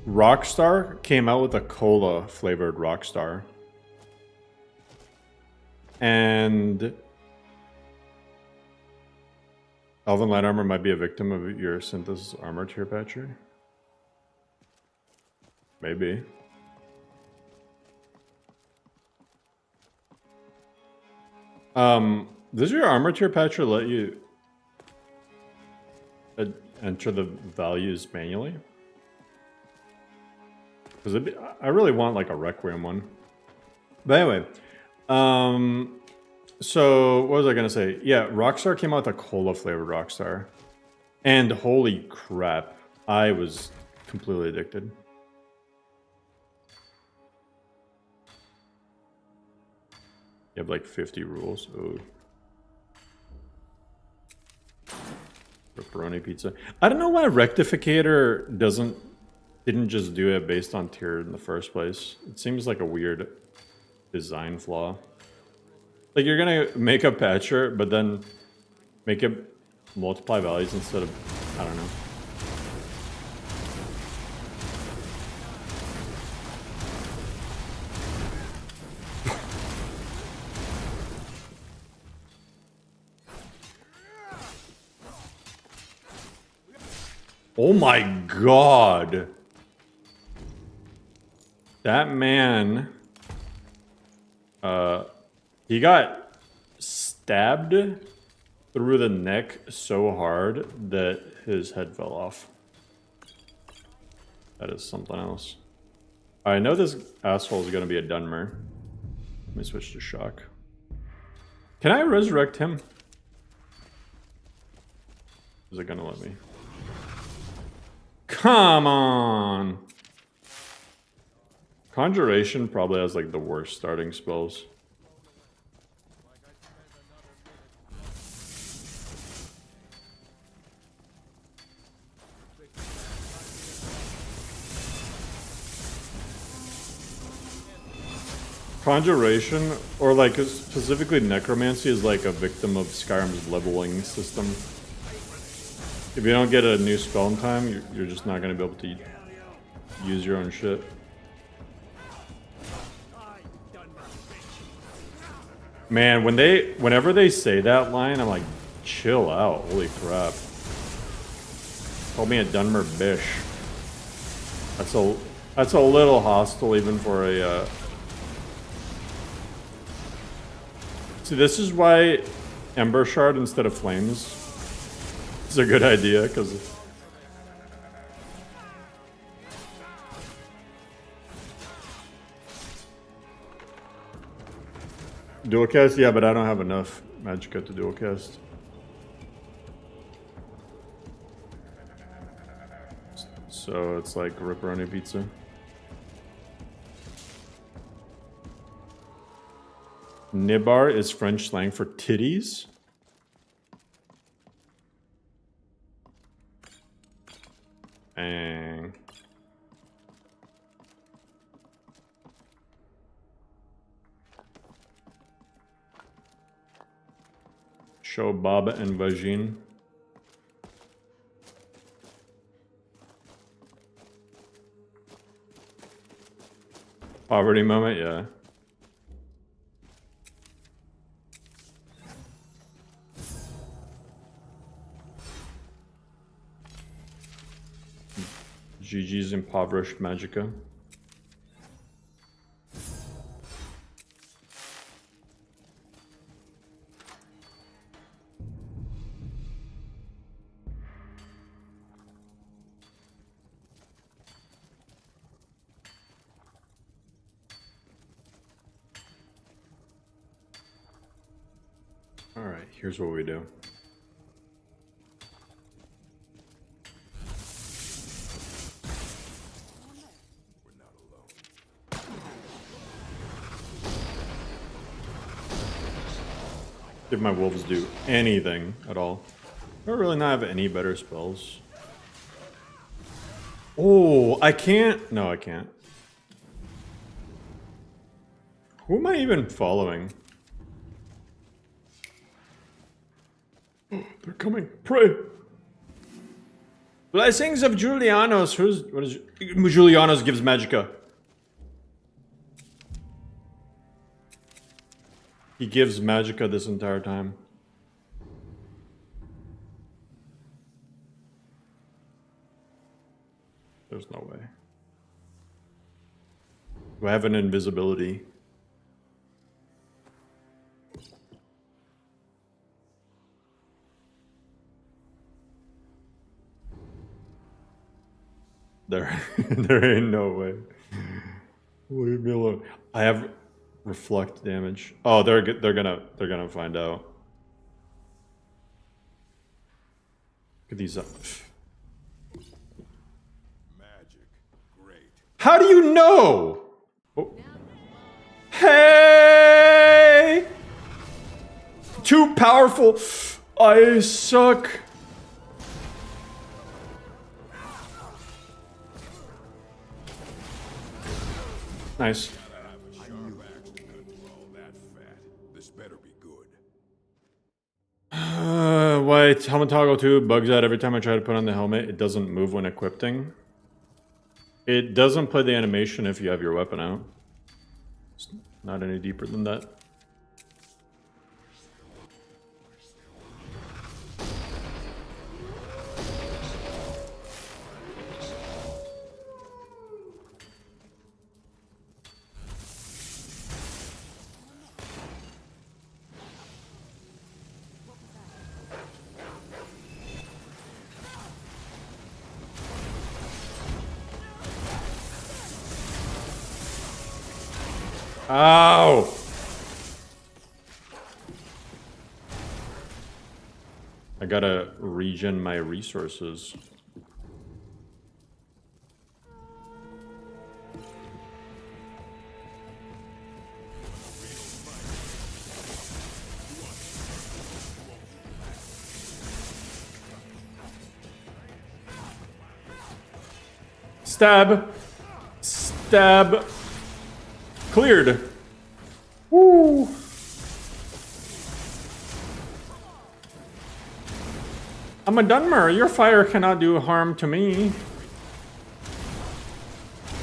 Rockstar came out with a cola flavored Rockstar. And Elven Light Armor might be a victim of your synthesis armor tier patcher. Maybe. Does your armor tier patcher let you enter the values manually? Because I really want like a Requiem one. But anyway, so what was I gonna say? Yeah, Rockstar came out with a cola flavored Rockstar, and holy crap, I was completely addicted. You have like 50 rules. Oh. Pepperoni pizza. I don't know why Rectificator didn't just do it based on tier in the first place. It seems like a weird design flaw. Like you're gonna make a patcher, but then make it multiply values instead of, I don't know. Oh my god. That man, he got stabbed through the neck so hard that his head fell off. That is something else. I know this asshole is going to be a Dunmer. Let me switch to Shock. Can I resurrect him? Is it going to let me? Come on! Conjuration probably has like the worst starting spells. Conjuration, or like specifically necromancy, is like a victim of Skyrim's leveling system. If you don't get a new spell in time, you're just not going to be able to use your own shit. Man, whenever they say that line, I'm like, chill out. Holy crap. Call me a Dunmer bish. That's a little hostile even for a See, this is why Ember Shard instead of Flames is a good idea, because dual cast, yeah, but I don't have enough magicka to dual cast. So it's like ripperoni pizza. Nibar is French slang for titties. And show Baba and Vagine. Poverty moment, yeah. GG's impoverished magicka. All right, here's what we do. If my wolves do anything at all. I don't really not have any better spells. Oh, I can't. No, I can't. Who am I even following? Oh, they're coming. Pray. Blessings of Julianos. What is Julianos gives magicka? He gives magicka this entire time. There's no way. Do I have an invisibility? There ain't no way. Leave me alone. I have reflect damage. Oh, they're gonna find out. Look at these up. Magic, great. How do you know? Oh. Hey! Too powerful. I suck. Nice. Wait, helmet toggle 2 bugs out every time I try to put on the helmet. It doesn't move when equipping. It doesn't play the animation if you have your weapon out. It's not any deeper than that. Ow! I gotta regen my resources. Stab! Stab! Cleared! Woo! I'm a Dunmer. Your fire cannot do harm to me.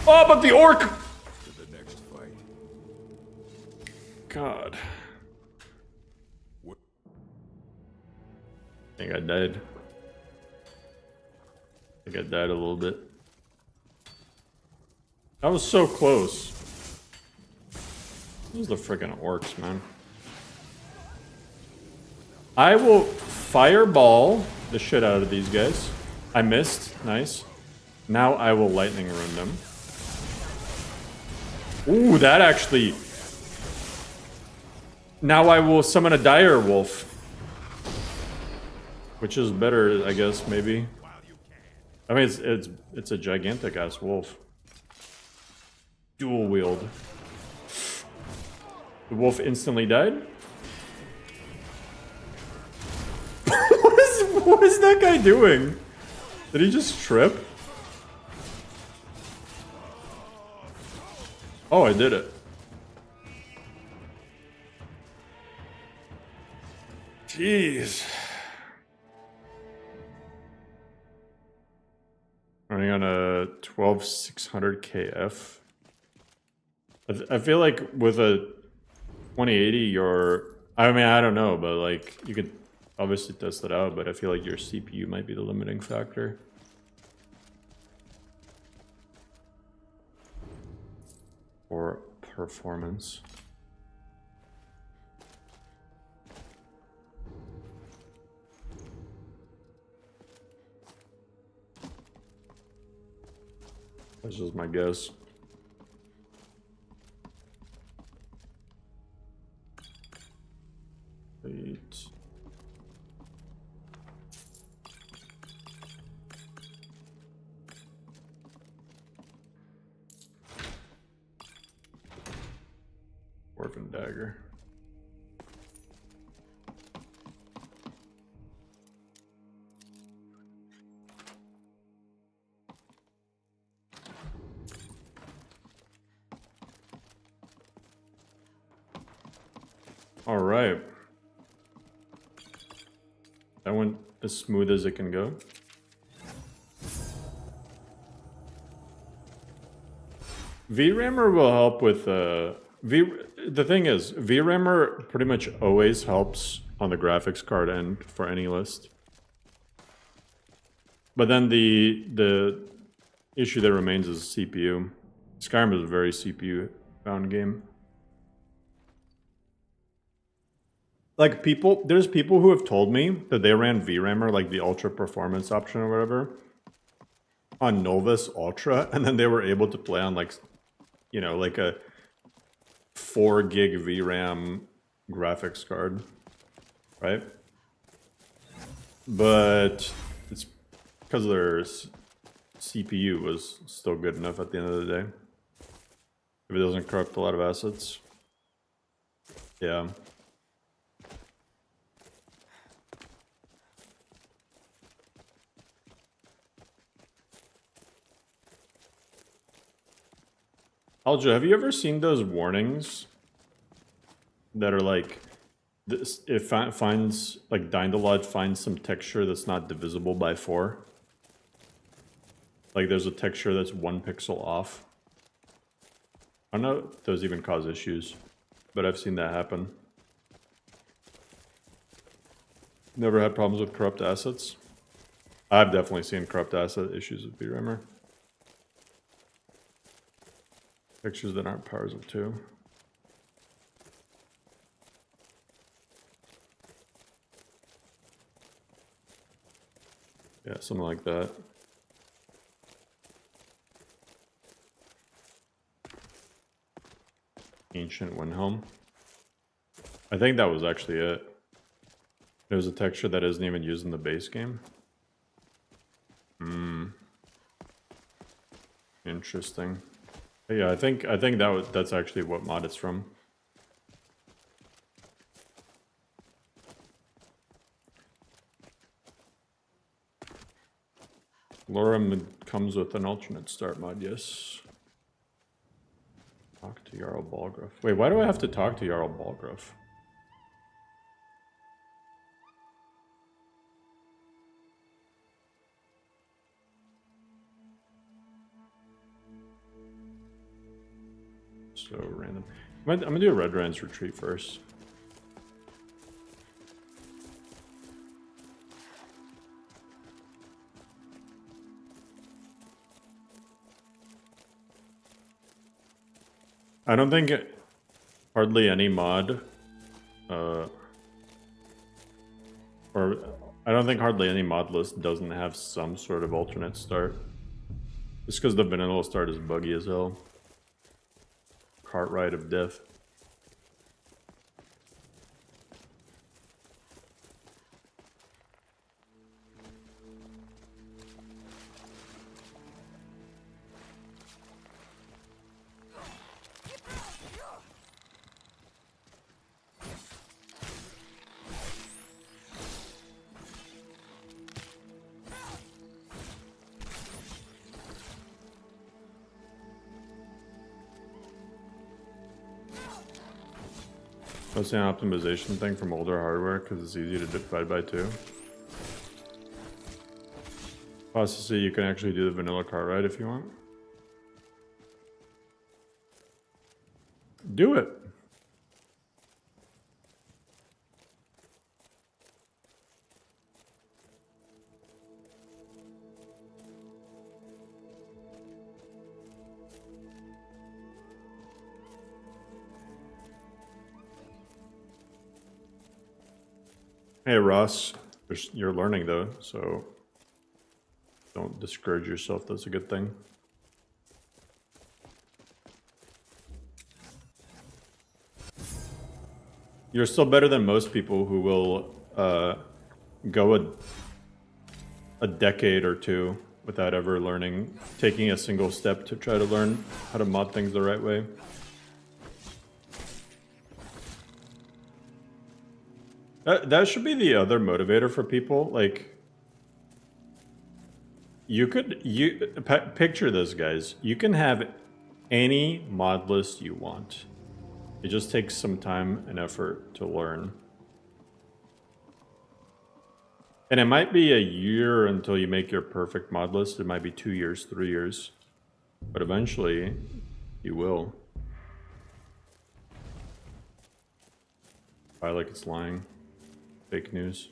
Oh, but the orc! To the next fight. God. I think I died. I think I died a little bit. That was so close. Those are the freaking orcs, man. I will fireball the shit out of these guys. I missed. Nice. Now I will lightning rune them. Ooh, that actually... Now I will summon a dire wolf. Which is better, I guess, maybe. I mean, it's a gigantic ass wolf. Dual wield. The wolf instantly died. What is that guy doing? Did he just trip? Oh, I did it. Jeez. Running on a 12600 KF. I feel like with a 2080, you're... I mean, I don't know, but like, you could obviously test it out, but I feel like your CPU might be the limiting factor. Or performance. That's just my guess. Wait. Orphan dagger. All right. That went as smooth as it can go. VRAMer will help with the thing is, VRAMer pretty much always helps on the graphics card end for any list. But then the issue that remains is CPU. Skyrim is a very CPU bound game. Like there's people who have told me that they ran VRAMer, like the ultra performance option or whatever, on Novus Ultra, and then they were able to play on like, you know, like a 4 gig VRAM graphics card, right? But it's because their CPU was still good enough at the end of the day. If it doesn't corrupt a lot of assets. Yeah. Aljo, have you ever seen those warnings that are like, this, it finds, like Dindalod finds some texture that's not divisible by 4? Like there's a texture that's 1 pixel off. I don't know if those even cause issues, but I've seen that happen. Never had problems with corrupt assets? I've definitely seen corrupt asset issues with VRAMer. Textures that aren't powers of 2. Yeah, something like that. Ancient Windhelm. I think that was actually it. There's a texture that isn't even used in the base game. Interesting. Yeah, I think that's actually what mod it's from. Lorem comes with an alternate start mod, yes. Talk to Jarl Balgruuf. Wait, why do I have to talk to Jarl Balgruuf? So random. I'm gonna do a Red Ryan's retreat first. I don't think hardly any mod, or I don't think hardly any mod list doesn't have some sort of alternate start. Just because the vanilla start is buggy as hell. Cart ride of death. That's an optimization thing from older hardware because it's easy to divide by 2. Apostasy, you can actually do the vanilla car ride if you want. Do it. Hey Ross, you're learning though, so don't discourage yourself. That's a good thing. You're still better than most people who will go a decade or 2 without ever learning, taking a single step to try to learn how to mod things the right way. That should be the other motivator for people. Like, picture this, guys. You can have any mod list you want. It just takes some time and effort to learn. And it might be a year until you make your perfect mod list. It might be 2 years, 3 years. But eventually, you will. I like it's lying. Fake news.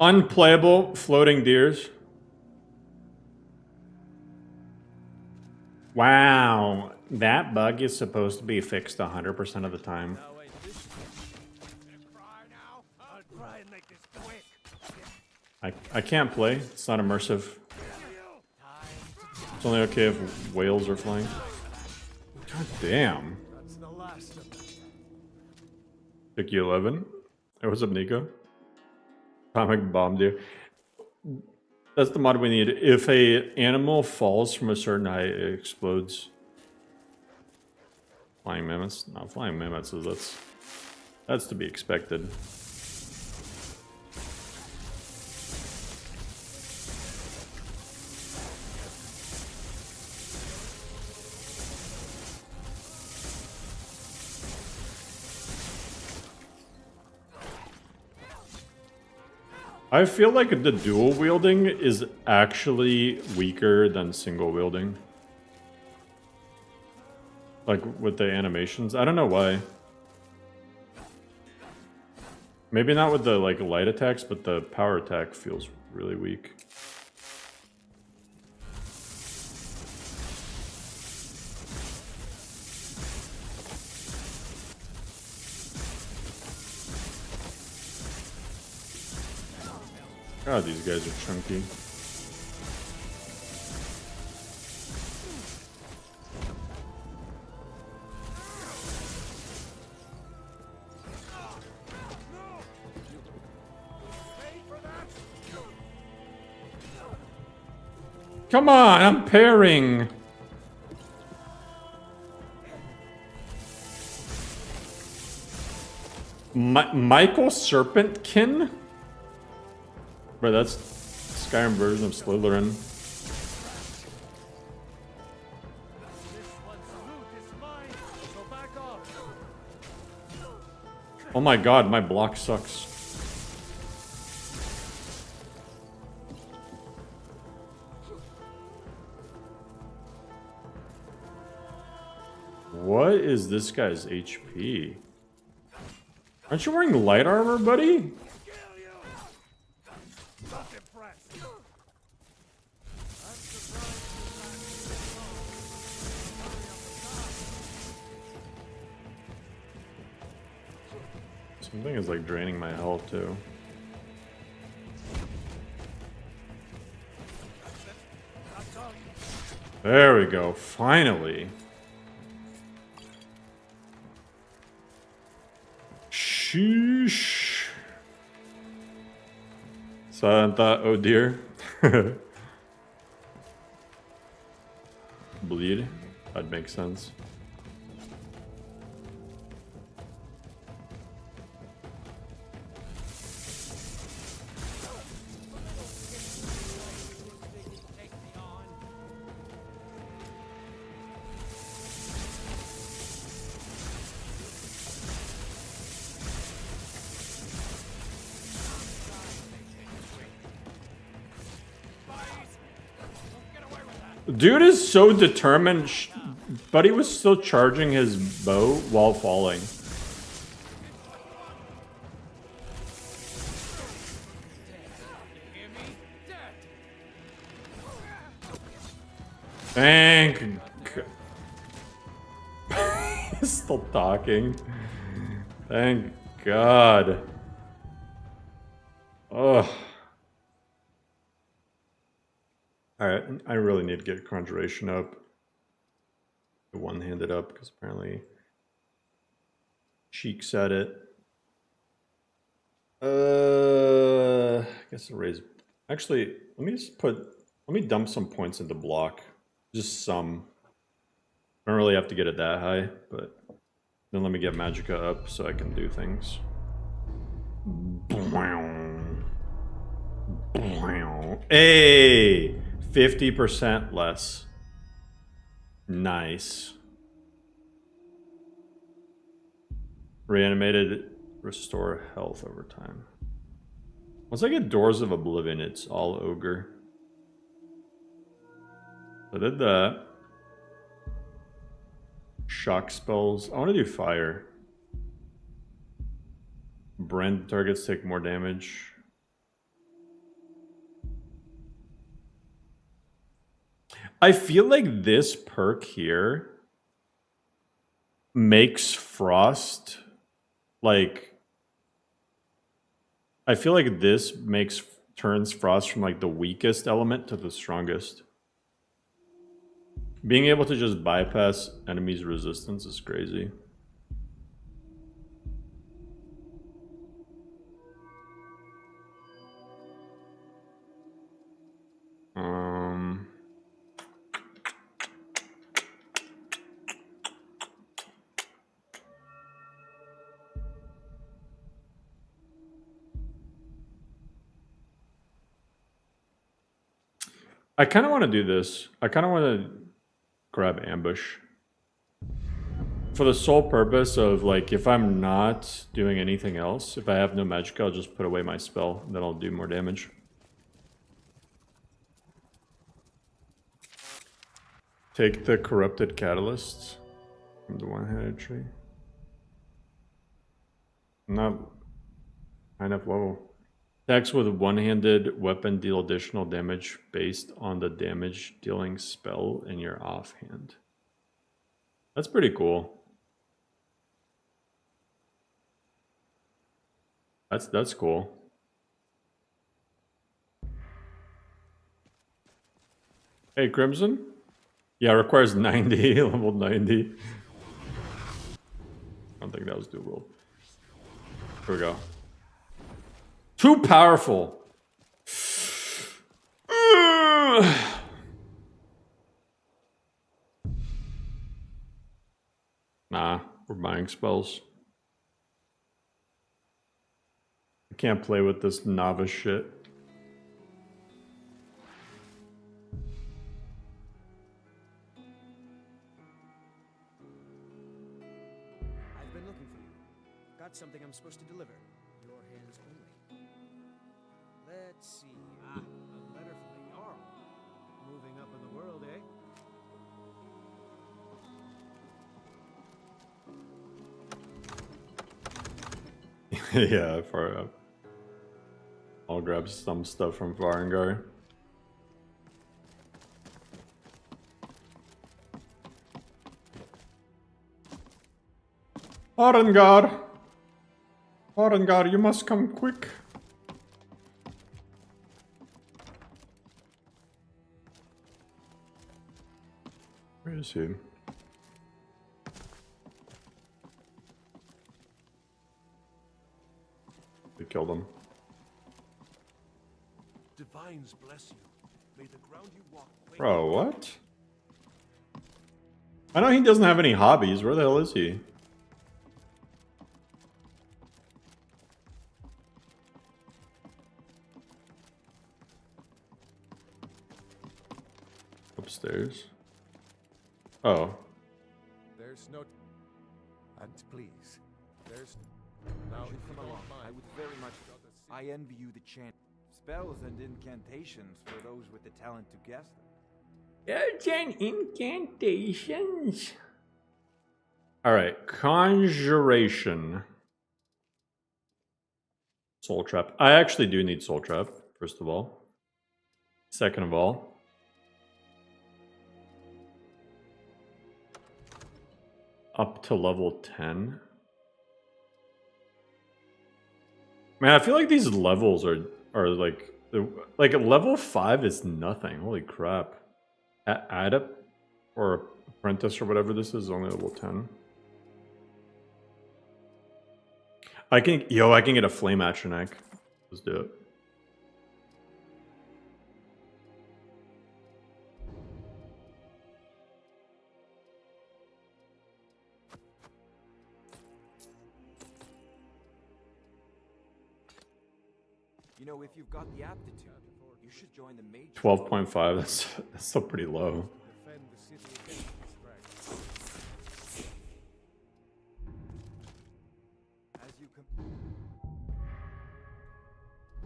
Unplayable floating deers. Wow, that bug is supposed to be fixed 100% of the time. I can't play. It's not immersive. It's only okay if whales are flying. God damn. Pick you 11. Hey, what's up, Nico? Atomic bomb, dude. That's the mod we need. If a animal falls from a certain height, it explodes. Flying mammoths? No, flying mammoths is that's to be expected. I feel like the dual wielding is actually weaker than single wielding. Like with the animations. I don't know why. Maybe not with the like light attacks, but the power attack feels really weak. God, these guys are chunky. Come on, I'm pairing. Michael Serpentkin? Bro, that's Skyrim version of Slytherin. Oh my god, my block sucks. What is this guy's HP? Aren't you wearing light armor, buddy? Something is like draining my health too. There we go, finally. Sheesh. Santa, oh dear. Bleed. That makes sense. Dude is so determined, but he was still charging his bow while falling. Thank God. He's still talking. Thank God. Ugh. Alright, I really need to get Conjuration up. One-handed up, because apparently Cheeks at it. I guess I'll raise... Actually, let me dump some points into block. Just some. I don't really have to get it that high, but then let me get Magicka up so I can do things. Hey! 50% less. Nice. Reanimated, restore health over time. Once I get Doors of Oblivion, it's all ogre. I did that. Shock spells. I want to do fire. Brand targets take more damage. I feel like this perk here makes Frost like... I feel like this turns Frost from like the weakest element to the strongest. Being able to just bypass enemies' resistance is crazy. I kind of want to do this. I kind of want to grab Ambush. For the sole purpose of, like, if I'm not doing anything else, if I have no magic, I'll just put away my spell, then I'll do more damage. Take the Corrupted Catalyst from the one-handed tree. Not high enough level. Attacks with one-handed weapon deal additional damage based on the damage dealing spell in your offhand. That's pretty cool. That's cool. Hey, Crimson? Yeah, requires 90, level 90. I don't think that was doable. Here we go. Too powerful. Nah, we're buying spells. can't play with this novice shit. I've been looking for you. Got something I'm supposed to deliver. Your hands only. Let's see. Ah, a letter from the Jarl. Moving up in the world, eh? Yeah, far up. I'll grab some stuff from Varangar. Varangar! Varangar, you must come quick. Where is he? We killed him. Divines bless you. May the ground you walk. Bro, what? I know he doesn't have any hobbies. Where the hell is he? Upstairs. Oh. There's no... And please, there's... Now, if you come along, I would very much... I envy you the chant. Spells and incantations for those with the talent to guess them. Spells and incantations. Alright, conjuration. Soul trap. I actually do need soul trap, first of all. Second of all. Up to level 10. Man, I feel like these levels are like level 5 is nothing. Holy crap. Adept or apprentice or whatever this is only level 10. I can get a flame atronach. Let's do it. You know, if you've got the aptitude, you should join the major... 12.5, that's still pretty low. defend the city against this dragon. As you come...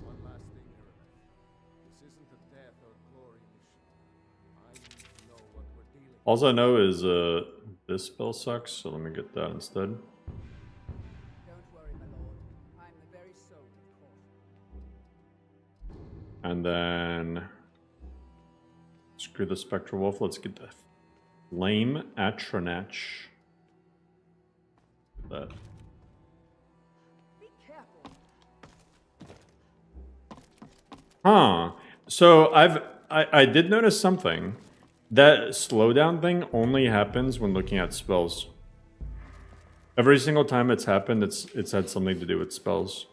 One last thing, Irileth. This isn't a death or glory mission. I need to know what we're dealing with. All I know is this spell sucks, so let me get that instead. Don't worry, my lord. I'm the very soul of caution. And then screw the spectral wolf. Let's get the flame atronach. That. Be careful. Huh. So I did notice something. That slowdown thing only happens when looking at spells. Every single time it's happened, it's had something to do with spells.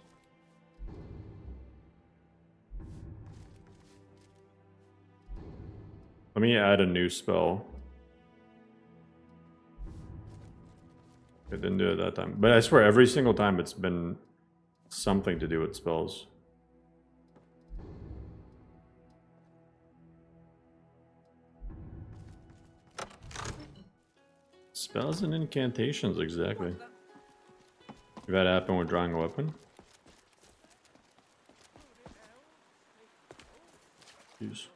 Let me add a new spell. I didn't do it that time. But I swear, every single time it's been something to do with spells. Spells and incantations, exactly. If that happened with drawing a weapon. Jeez.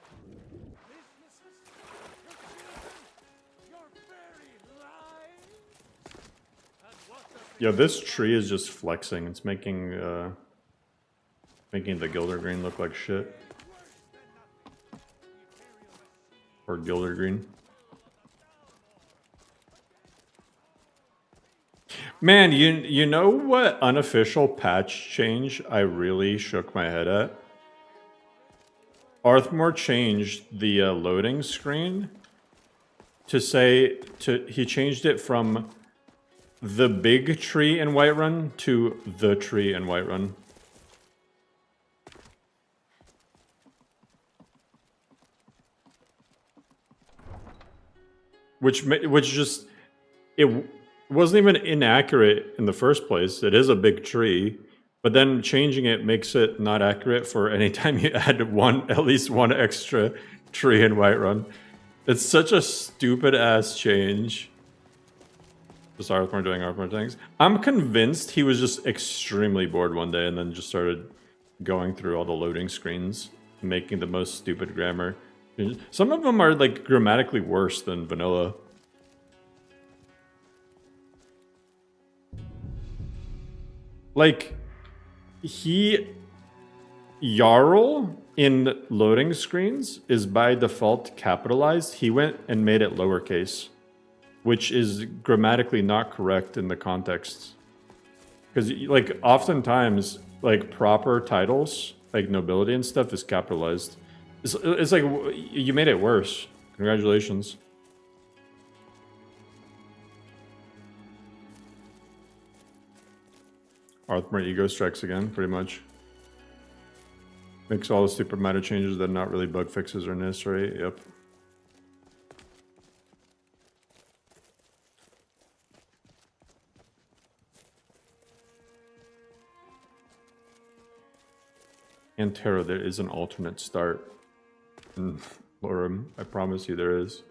Yo, this tree is just flexing. It's making the Gilder Green look like shit. Or Gilder Green. Man, you know what unofficial patch change I really shook my head at? Arthmore changed the loading screen to say he changed it from the big tree in Whiterun to the tree in Whiterun. Which just it wasn't even inaccurate in the first place. It is a big tree, But then changing it makes it not accurate for any time you add at least one extra tree in Whiterun. It's such a stupid ass change. Just Arthmore doing Arthmore things. I'm convinced he was just extremely bored one day and then just started going through all the loading screens, making the most stupid grammar. Some of them are like grammatically worse than vanilla. Like, Jarl in loading screens is by default capitalized. He went and made it lowercase, which is grammatically not correct in the context. Because, like, oftentimes, like, proper titles, like nobility and stuff, is capitalized. It's like, you made it worse. Congratulations. Arthmore ego strikes again, pretty much. Makes all the stupid meta changes that are not really bug fixes are necessary. Yep. And Terra, there is an alternate start in Lorem. I promise you there is.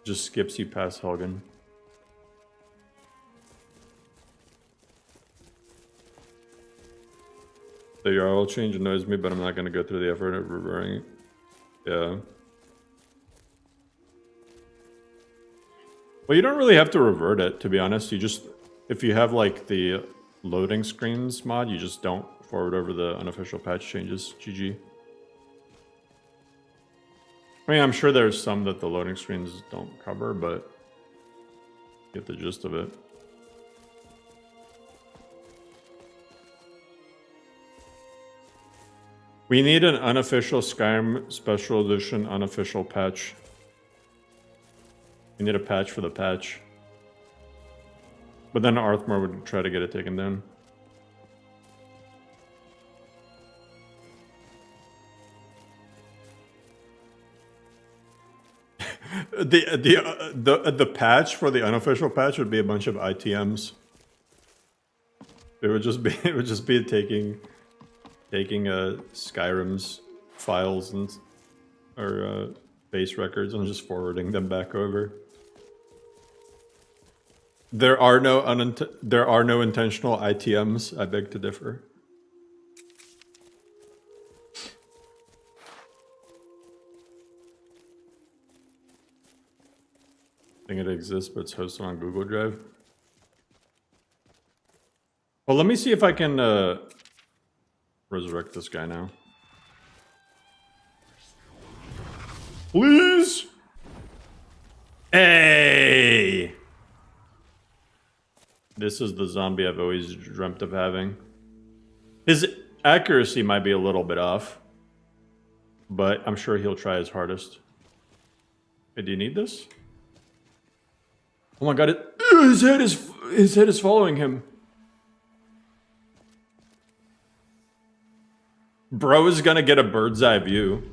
Just skips you past Helgen. The Jarl change annoys me, but I'm not going to go through the effort of reverting it. Yeah. Well, you don't really have to revert it, to be honest. You just, if you have like the loading screens mod, you just don't forward over the unofficial patch changes. GG. I mean, I'm sure there's some that the loading screens don't cover, but you get the gist of it. We need an unofficial Skyrim Special Edition unofficial patch. We need a patch for the patch. But then Arthmore would try to get it taken down. The patch for the unofficial patch would be a bunch of ITMs. It would just be taking Skyrim's files and or base records and just forwarding them back over. There are no intentional ITMs. I beg to differ. I think it exists, but it's hosted on Google Drive. Well, let me see if I can resurrect this guy now. Please? Hey! This is the zombie I've always dreamt of having. His accuracy might be a little bit off, but I'm sure he'll try his hardest. Hey, do you need this? Oh my god, his head is following him. Bro is gonna get a bird's eye view.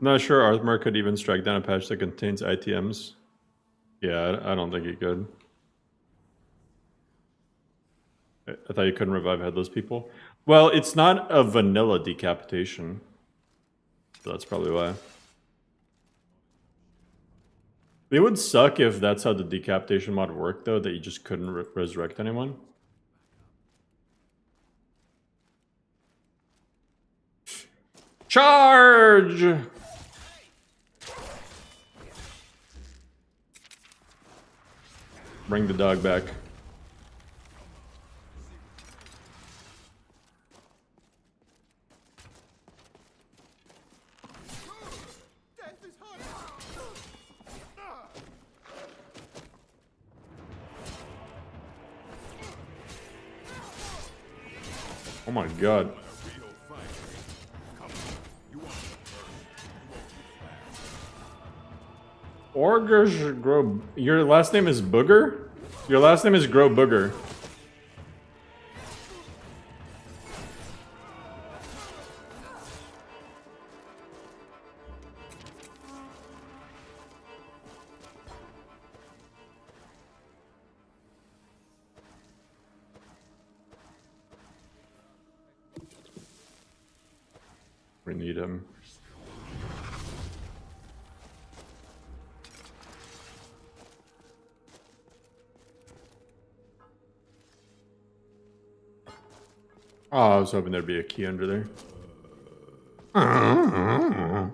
Not sure Arthmore could even strike down a patch that contains ITMs. Yeah, I don't think he could. I thought you couldn't revive headless people. Well, it's not a vanilla decapitation. So that's probably why. It would suck if that's how the decapitation mod worked, though, that you just couldn't resurrect anyone. Charge! Bring the dog back. Oh my god. Orgers grow. Your last name is Booger? Your last name is Grow Booger. We need him. Oh, I was hoping there'd be a key under there. I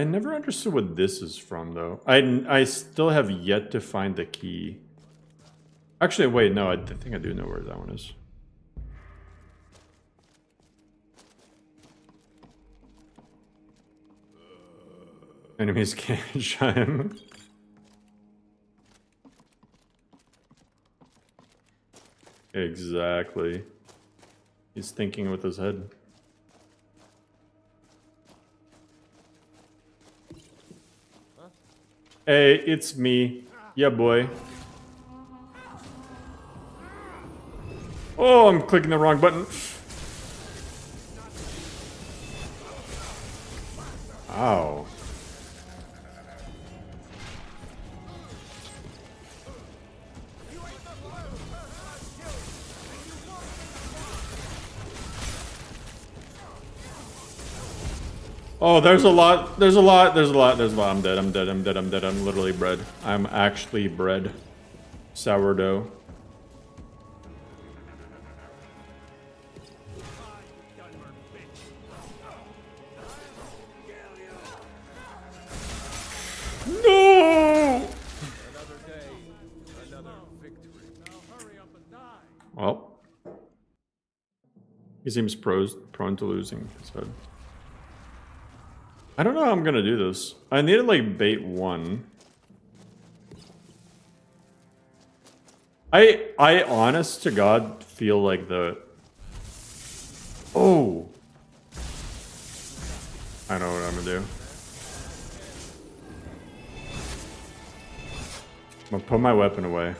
never understood what this is from, though. I still have yet to find the key. Actually, wait, no, I think I do know where that one is. Enemies can't shut him. Exactly. He's thinking with his head. Hey, it's me. Yeah, boy. Oh, I'm clicking the wrong button. Ow. Oh, there's a lot. There's a lot. There's a lot. There's a lot. I'm dead. I'm dead. I'm dead. I'm dead. I'm literally bread. I'm actually bread. Sourdough. No! Well, he seems prone to losing. So I don't know how I'm gonna do this. I need to like bait one. I honest to God feel like the... Oh! I know what I'm gonna do. I'm gonna put my weapon away.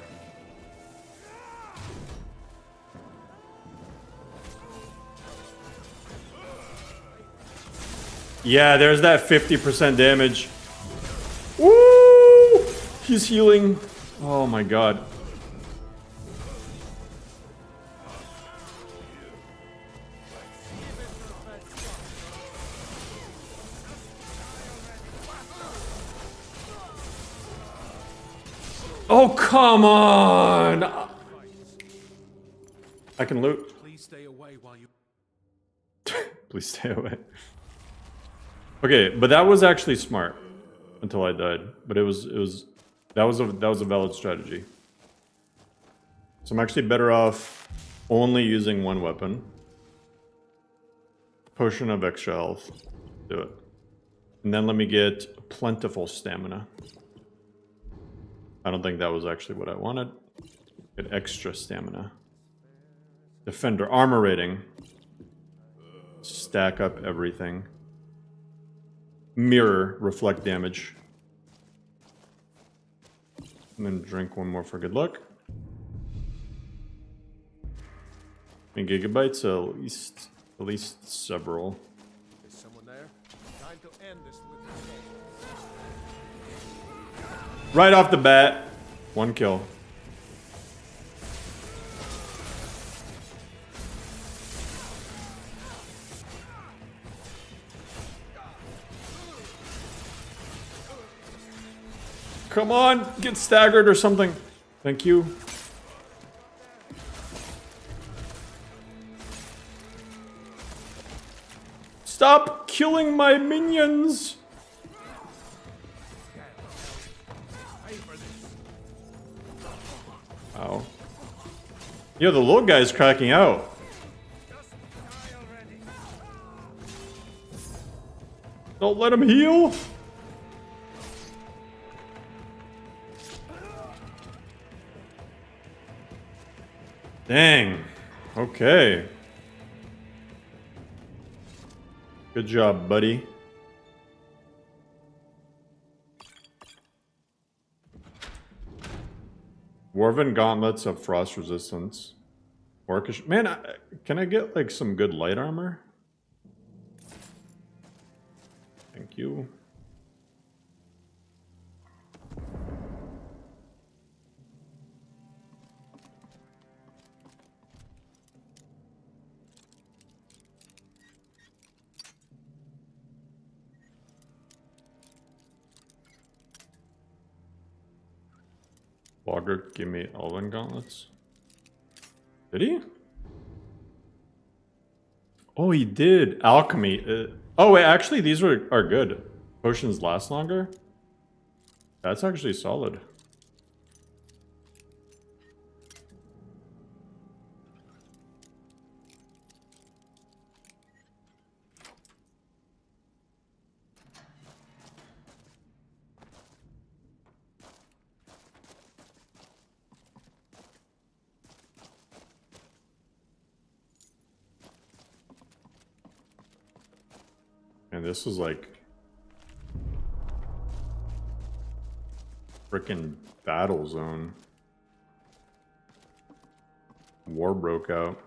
Yeah, there's that 50% damage. Woo! He's healing. Oh my god. Oh, come on! I can loot. Please stay away while you... Please stay away. Okay, but that was actually smart until I died. But that was a valid strategy. So I'm actually better off only using one weapon. Potion of extra health. Do it. And then let me get plentiful stamina. I don't think that was actually what I wanted. Get extra stamina. Defender armor rating. Stack up everything. Mirror, reflect damage. And then drink one more for good luck. And gigabytes, at least several. Is someone there? Time to end this little game. Right off the bat, one kill. Come on, get staggered or something. Thank you. Stop killing my minions. Ow. Yo, the little guy's cracking out. Don't let him heal. Dang. Okay. Good job, buddy. Dwarven gauntlets of frost resistance. Orcish. Man, can I get like some good light armor? Thank you. Bogart give me Elven gauntlets. Did he? Oh, he did. Alchemy. Oh, wait, actually, these are good. Potions last longer? That's actually solid. And this is like frickin' battle zone. War broke out.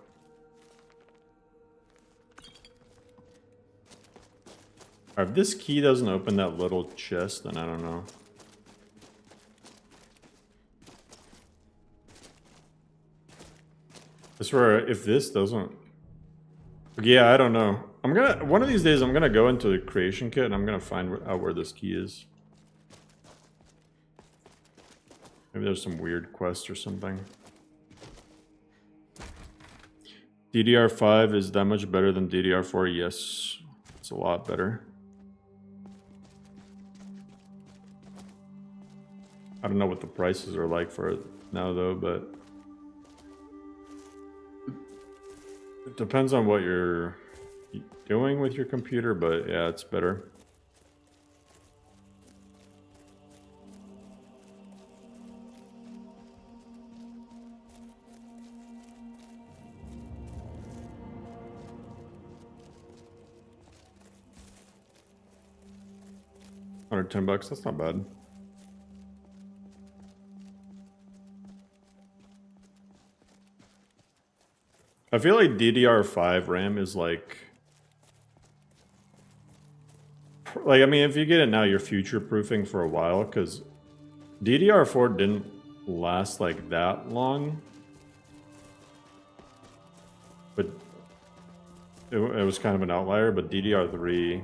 If this key doesn't open that little chest, then I don't know. I swear, if this doesn't... Yeah, I don't know. One of these days I'm gonna go into the creation kit and I'm gonna find out where this key is. Maybe there's some weird quest or something. DDR5 is that much better than DDR4? Yes, it's a lot better. I don't know what the prices are like for it now though, but it depends on what you're doing with your computer, but yeah, it's better. $110, that's not bad. I feel like DDR5 RAM is like I mean, if you get it now, you're future-proofing for a while, because DDR4 didn't last like that long. But it was kind of an outlier, but DDR3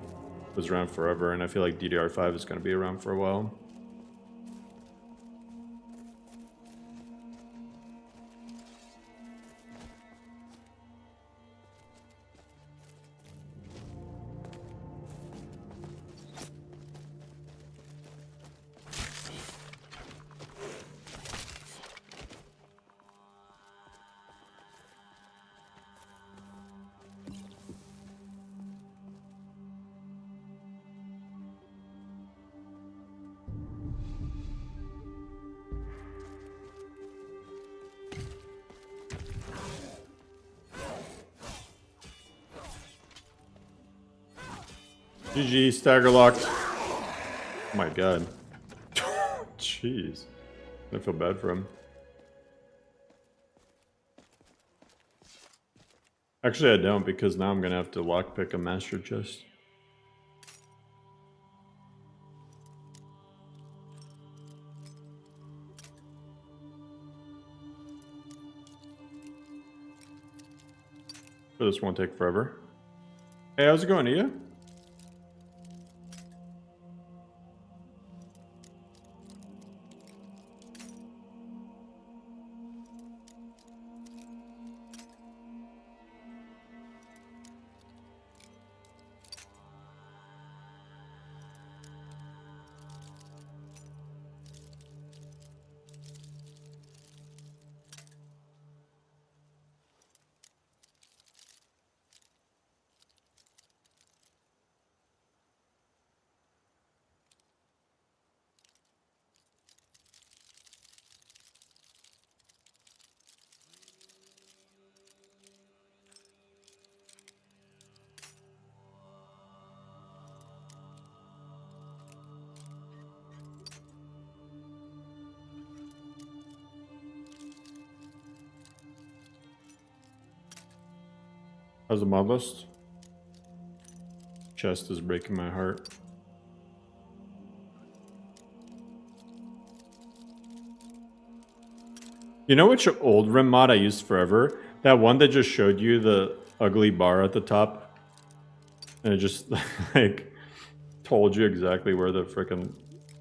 was around forever, and I feel like DDR5 is going to be around for a while. GG, stagger locked. Oh my god. Jeez. I feel bad for him. Actually, I don't, because now I'm gonna have to lockpick a master chest. Sure, this won't take forever. Hey, how's it going, Ia? How's the mod list? Chest is breaking my heart. You know which old rim mod I used forever? That one that just showed you the ugly bar at the top? And it just like told you exactly where the frickin'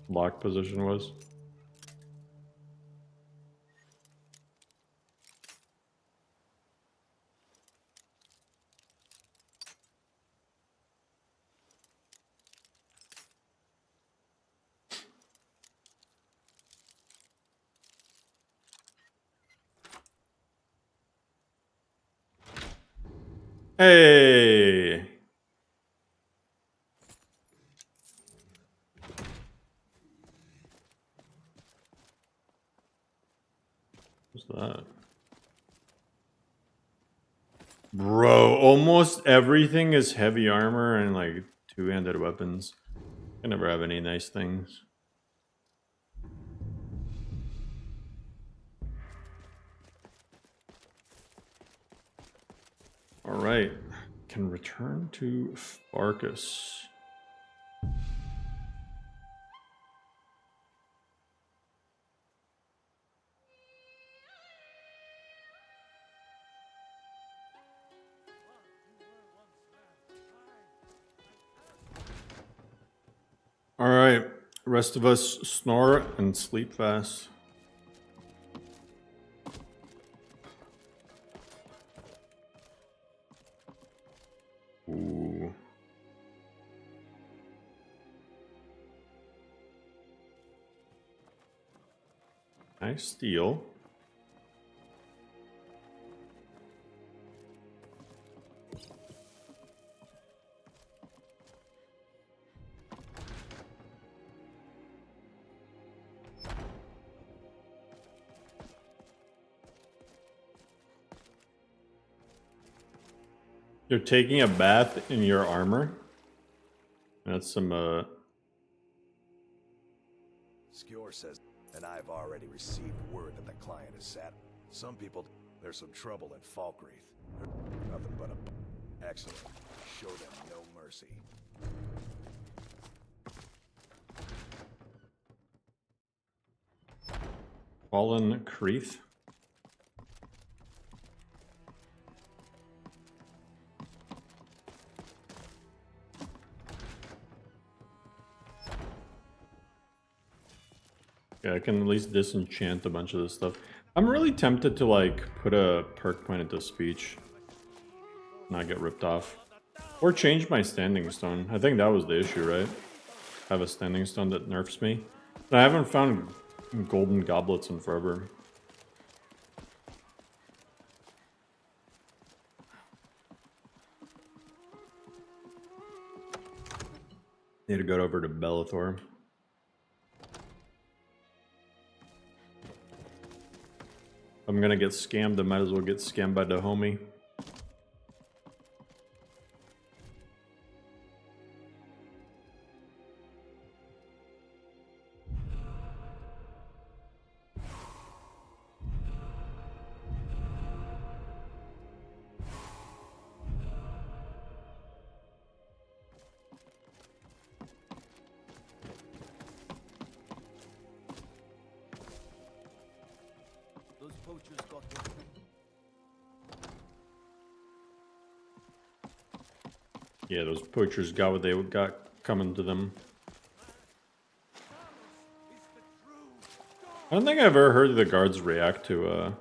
lock position was. Hey! What's that? Bro, almost everything is heavy armor and like two-handed weapons. I never have any nice things. Alright. Can return to Farkas. Alright. Rest of us snore and sleep fast. Ooh. Nice steel. You're taking a bath in your armor? That's some, Skjor says, and I've already received word that the client is sad. Some people, there's some trouble in Falkreath. Nothing but a... Excellent. Show them no mercy. Fallen Creeth. Yeah, I can at least disenchant a bunch of this stuff. I'm really tempted to like put a perk point into speech. Not get ripped off. Or change my standing stone. I think that was the issue, right? I have a standing stone that nerfs me. And I haven't found golden goblets in forever. Need to go over to Bellathor. I'm gonna get scammed, I might as well get scammed by the homie. Those poachers got what Yeah, those poachers got what they got coming to them. I don't think I've ever heard the guards react to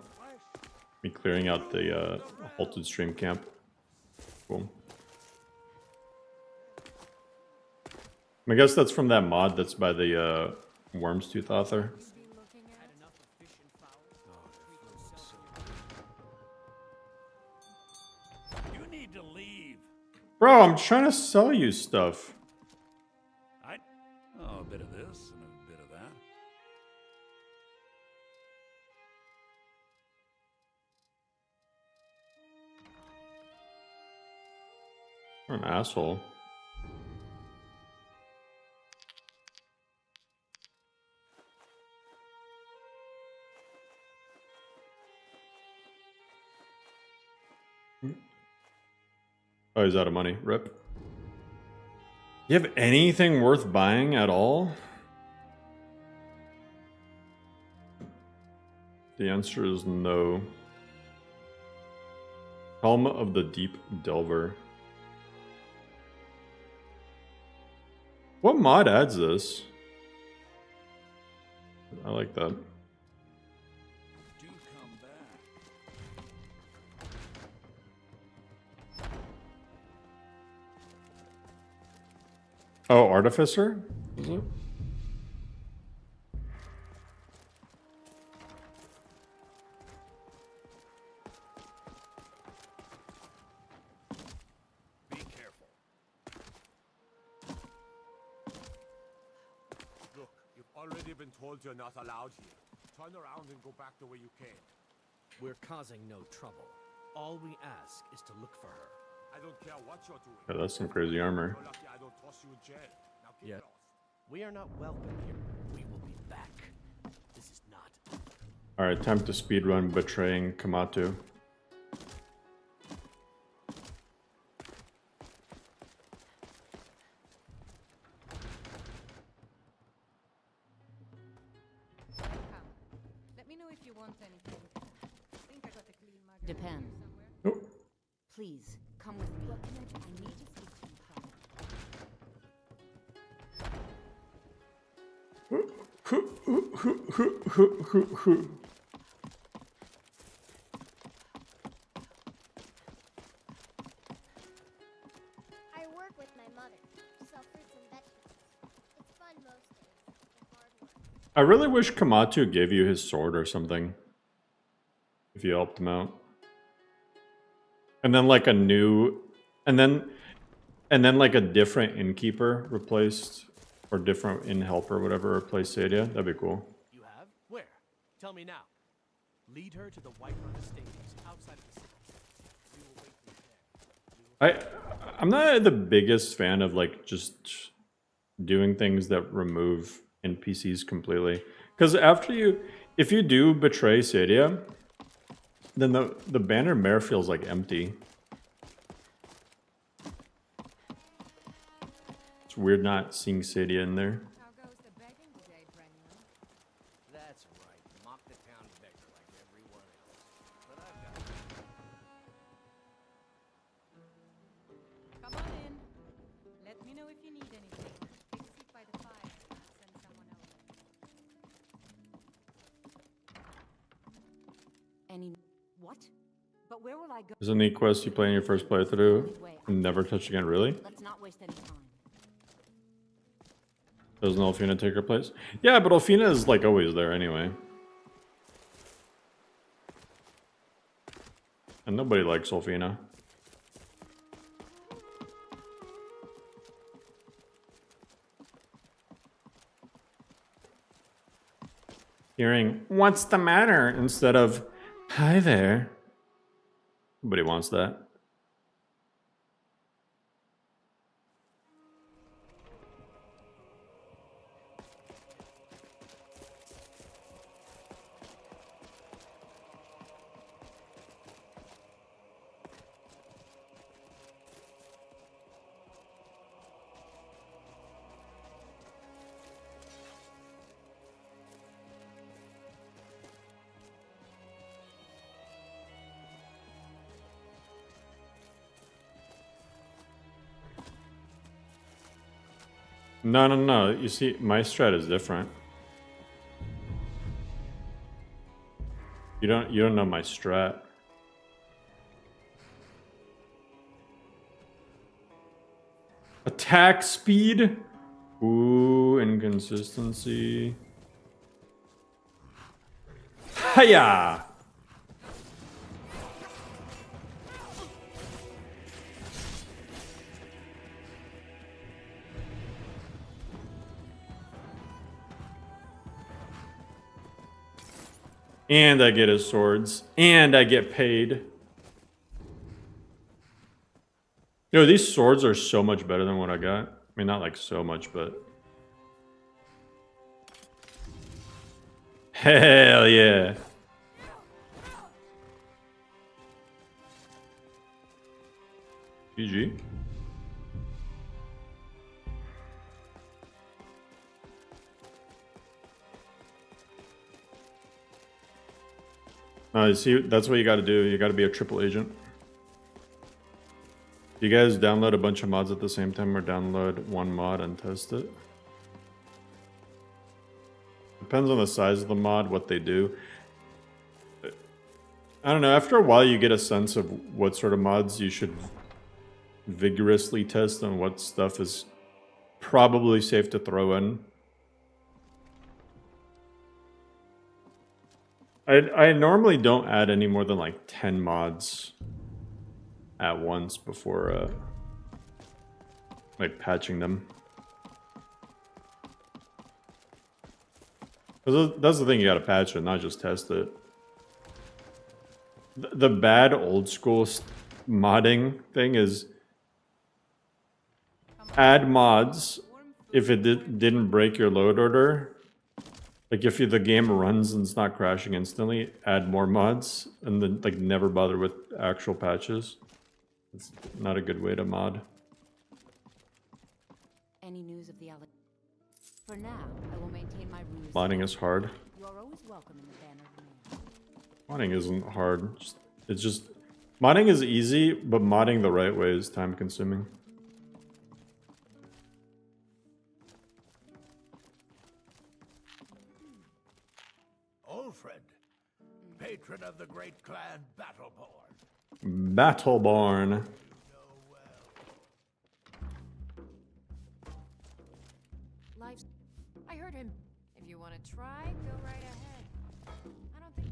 me clearing out the halted stream camp. Cool. I guess that's from that mod that's by the Worm's Tooth author. You need to leave. Bro, I'm trying to sell you stuff. Oh, a bit of this and a bit of that. You're an asshole. Oh, he's out of money. Rip. You have anything worth buying at all? The answer is no. Helm of the Deep Delver. What mod adds this? I like that. Do come back. Oh, Artificer? Is it? already been told you're not allowed here. Turn around and go back the way you came. We're causing no trouble. All we ask is to look for her. I don't care what you're doing. Yeah, that's some crazy armor. You're lucky I don't toss you in jail. Now get Yeah. lost. We are not welcome here. We will be back. This is not. Alright, time to speedrun betraying Kamatu. Welcome. Let me know if you want anything. I think I got a clean margarita Depend. somewhere. Oh. Please, come with me. What can I do? I need to speak to you privately. I work with my mother. Sell fruits and vegetables. It's fun most days. And hard work. I really wish Kamatu gave you his sword or something. If you helped him out. And then like a new... And then like a different innkeeper replaced... Or different inn-helper, whatever, replaced Sadia. That'd be cool. You have? Where? Tell me now. Lead her to the Whiterun Estate outside of the city. We will wait for you there. I'm not the biggest fan of like just doing things that remove NPCs completely. Because if you do betray Sadia, then the banner mare feels like empty. It's weird not seeing Sadia in there. How goes the begging today, Brennan? That's right. Mock the town beggar like everyone else. But I've got Come on in. Let me know if you need anything. Take a seat by the fire. I'll send someone over. Any... What? But where will I go? Isn't the quest you play in your first playthrough and never touch again, really? Let's not waste any time. Doesn't Alfina take her place? Yeah, but Alfina is like always there anyway. And nobody likes Alfina. Hearing, what's the matter? Instead of, hi there. Nobody wants that. No. You see, my strat is different. You don't know my strat. Attack speed? Ooh, inconsistency. Hiya! And I get his swords. And I get paid. Yo, these swords are so much better than what I got. I mean, not like so much, but... Hell yeah. GG. You see, that's what you gotta do. You gotta be a triple agent. You guys download a bunch of mods at the same time or download one mod and test it? Depends on the size of the mod, what they do. I don't know, after a while you get a sense of what sort of mods you should vigorously test and what stuff is probably safe to throw in. I normally don't add any more than like 10 mods at once before like patching them. 'Cause that's the thing, you gotta patch it, not just test it. The bad old school modding thing is add mods if it didn't break your load order. Like if the game runs and it's not crashing instantly, add more mods and then like never bother with actual patches. It's not a good way to mod. Any news of the Alec? For now, I will maintain my rules. Modding is hard. You are always welcome in the Banner of the Man. Modding isn't hard. It's just modding is easy, but modding the right way is time consuming. Old friend, patron of the great clan Battleborn. Battleborn. Life's... I heard him. If you want to try, go right ahead. I don't think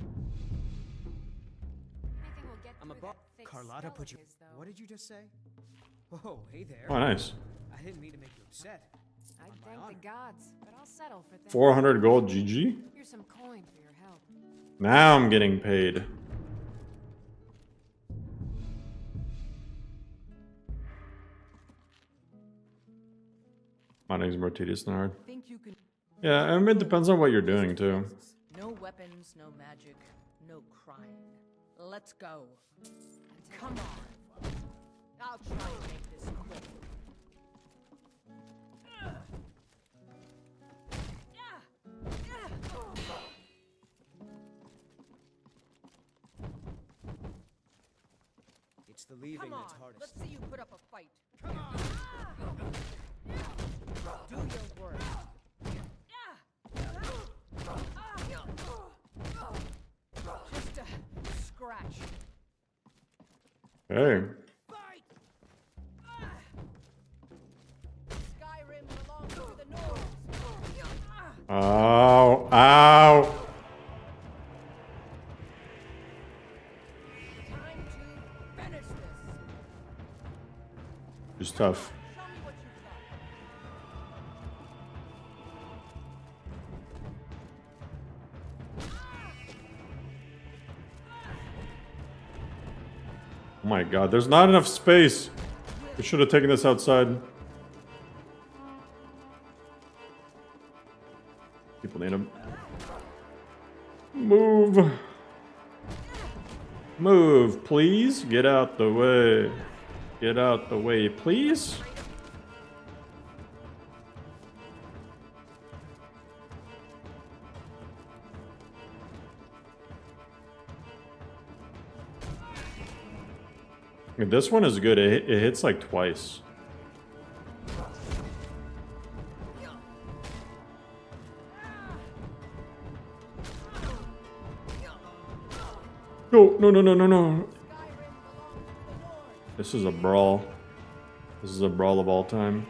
anything will get I'm through a that thick Carlotta skull put of you. his, though. What did you just say? Whoa, hey there. Oh, nice. I didn't mean to make you upset. I'd thank the gods, but I'll settle for things. 400 gold, GG. Here's some coin for your help. Now I'm getting paid. Modding's more tedious than hard. Think you can... Yeah, I mean, it depends on what you're doing too. No weapons, no magic, no crying. Let's go. Come on. I'll try and make this quick. It's the leaving Come on, that's hardest. let's see you put up a fight. Come on. Do your work. Just a scratch. Hey. Skyrim belongs to the Nords. Ow. Ow. Time to finish this. It's tough. Show me what you've got. Oh my god, there's not enough space. We should have taken this outside. People need to move. Move, please. Get out the way. Get out the way, please. This one is good. It hits like twice. No, no, no, no, no, no. This is a brawl. This is a brawl of all time.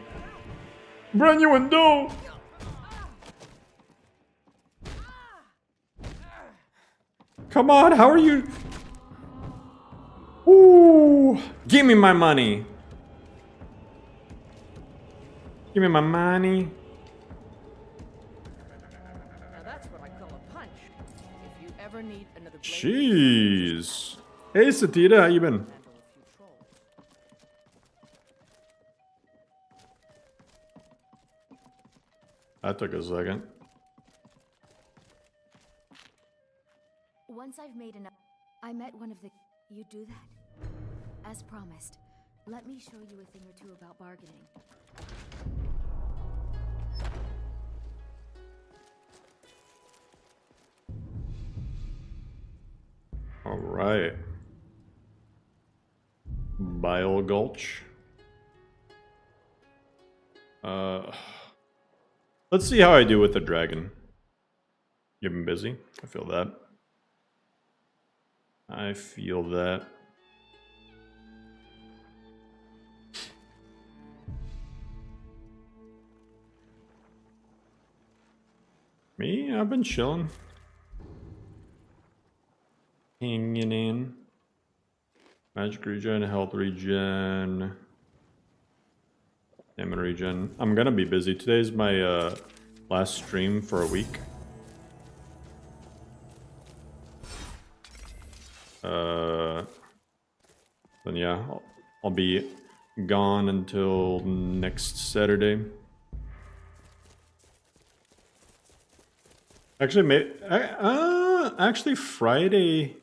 Brenuin, no! Come on, how are you? Ooh, give me my money. Give me my money. Now that's what I call a punch. If you ever need another blade, Jeez. Hey, Satita, how you been? handle a few trolls. That took a second. Once I've made enough, I met one of the... You do that? As promised, let me show you a thing or two about bargaining. All right. Bile Gulch. Let's see how I do with the dragon. You've been busy. I feel that. I feel that. Me? I've been chilling. Hanging in. Magic regen, health regen. Stamina regen. I'm gonna be busy. Today's my last stream for a week. Then yeah, I'll be gone until next Saturday. Actually, actually Friday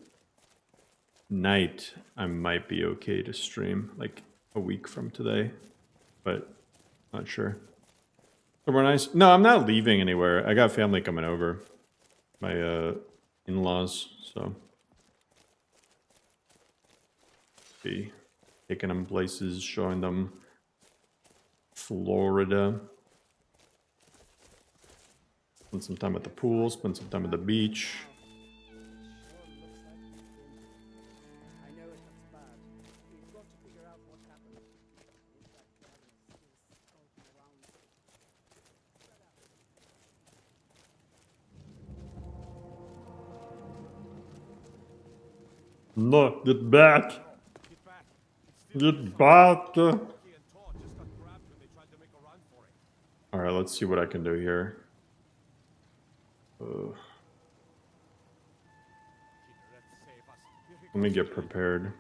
night I might be okay to stream, like a week from today, but not sure. Somewhere nice. No, I'm not leaving anywhere. I got family coming over, my in-laws, so be taking them places, showing them Florida. Spend some time at the pool, spend some time at the beach. No, get back! Get back! Alright, let's see what I can do here. Let me get prepared.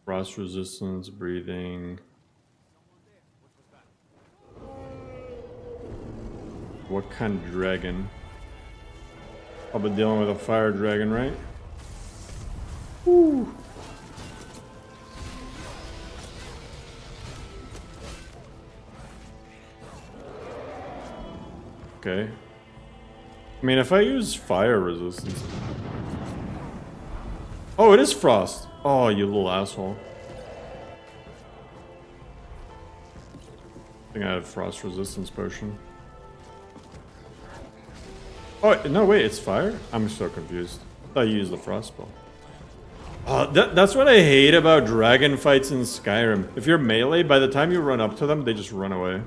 Frost resistance, breathing. What kind of dragon? I'll be dealing with a fire dragon, right? Woo! Okay. I mean, if I use fire resistance... Oh, it is frost! Oh, you little asshole. I think I have frost resistance potion. Oh, no, wait, it's fire? I'm so confused. I thought you used the frost spell. That's what I hate about dragon fights in Skyrim. If you're melee, by the time you run up to them, they just run away.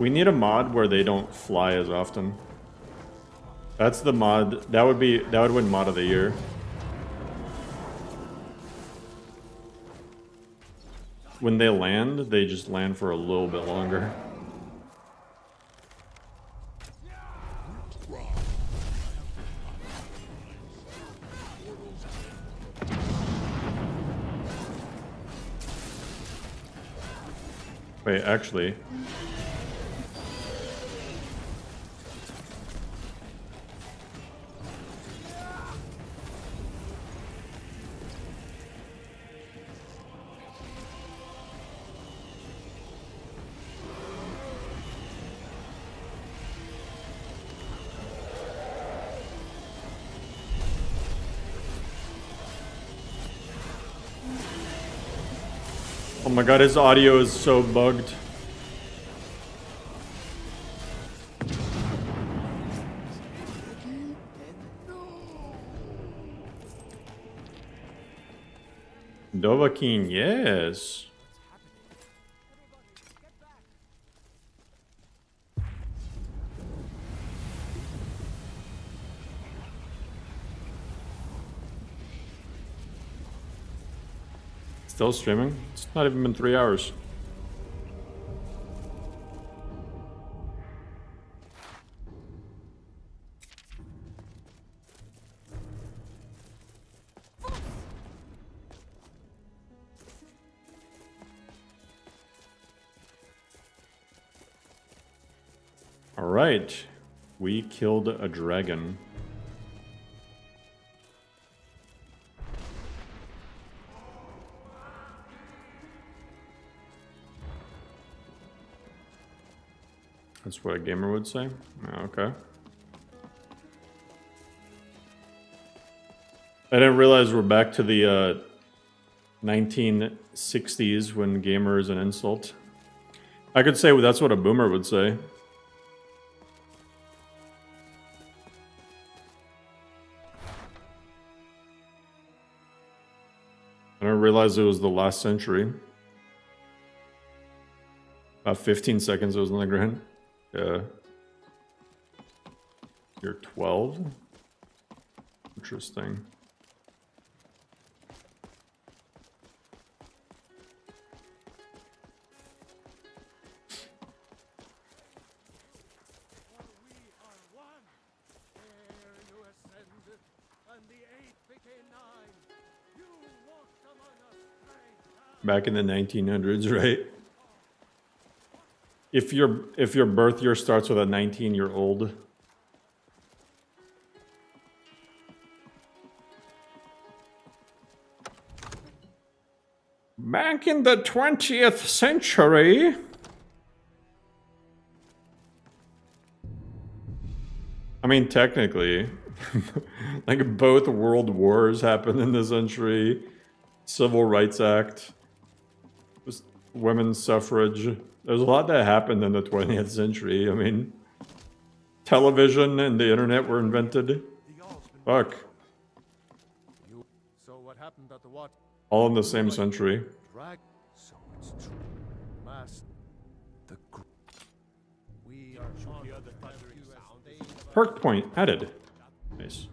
We need a mod where they don't fly as often. That's the mod. That would win mod of the year. When they land, they just land for a little bit longer. Wait, actually... Oh my god, his audio is so bugged. Dovahkiin, yes. Still streaming? It's not even been 3 hours. All right, we killed a dragon. That's what a gamer would say? Okay. I didn't realize we're back to the 1960s when gamer is an insult. I could say that's what a boomer would say. I didn't realize it was the last century. About 15 seconds it was on the ground. Yeah. You're 12? Interesting. Back in the 1900s, right? If your birth year starts with a 19-year-old. Back in the 20th century. I mean, technically, like both world wars happened in this century. Civil Rights Act, women's suffrage. There's a lot that happened in the 20th century. I mean, television and the internet were invented. Fuck. So what happened at the what? All in the same century. So it's true. Master. We are on the other sound. Perk point added. Nice.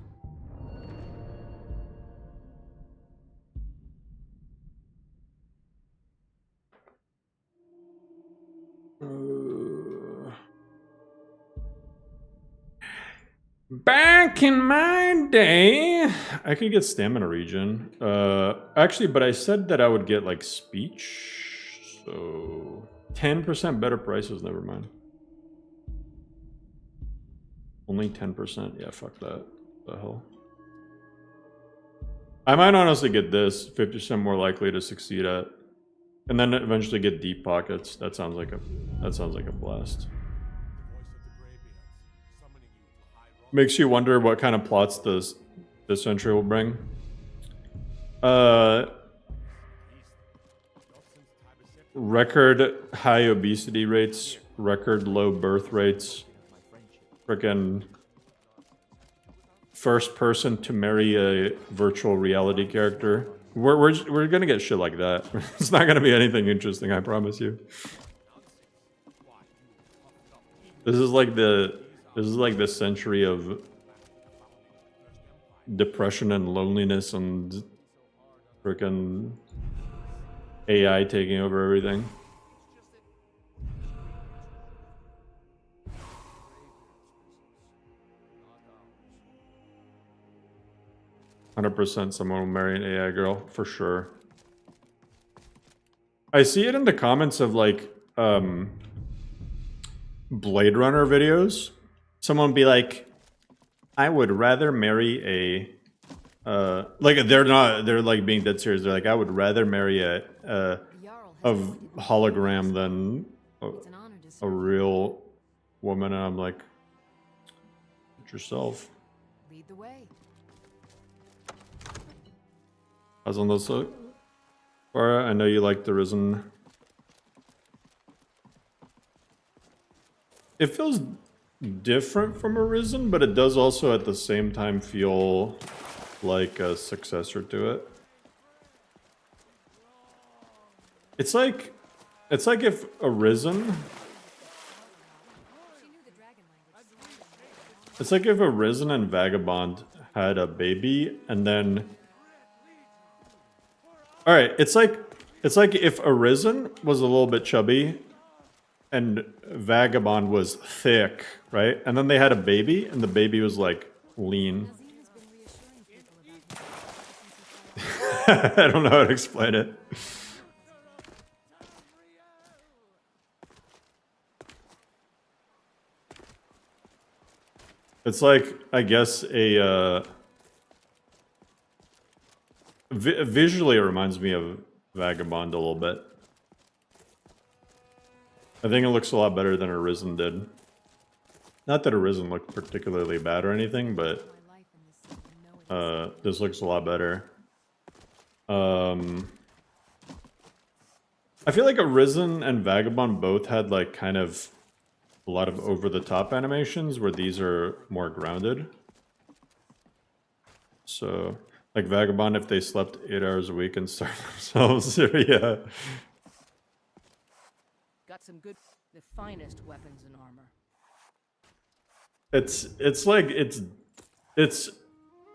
Back in my day, I could get stamina regen. Actually, but I said that I would get like speech, so 10% better prices. Never mind. Only 10%. Yeah, fuck that. What the hell? I might honestly get this. 50% more likely to succeed at, and then eventually get deep pockets. That sounds like a blast. Makes you wonder what kind of plots this century will bring. Record high obesity rates, record low birth rates, frickin' first person to marry a virtual reality character. We're gonna get shit like that. It's not gonna be anything interesting, I promise you. This is like the century of depression and loneliness and frickin' AI taking over everything. %, someone will marry an AI girl, for sure. I see it in the comments of like Blade Runner videos. Someone be like, I would rather marry a like they're like being dead serious. They're like, I would rather marry a hologram than a real woman. And I'm like, get yourself. Lead the way. How's on those look? Farah, I know you like the Risen. It feels different from Arisen, but it does also at the same time feel like a successor to it. It's like if Arisen... It's like if Arisen and Vagabond had a baby and then... Alright, it's like if Arisen was a little bit chubby and Vagabond was thick, right? And then they had a baby, and the baby was like lean. I don't know how to explain it. It's like, I guess, a visually it reminds me of Vagabond a little bit. I think it looks a lot better than Arisen did. Not that Arisen looked particularly bad or anything, but this looks a lot better. I feel like Arisen and Vagabond both had like kind of a lot of over-the-top animations, where these are more grounded. So, like Vagabond, if they slept 8 hours a week and starved themselves, yeah. Got some good, the finest weapons and armor. It's like it's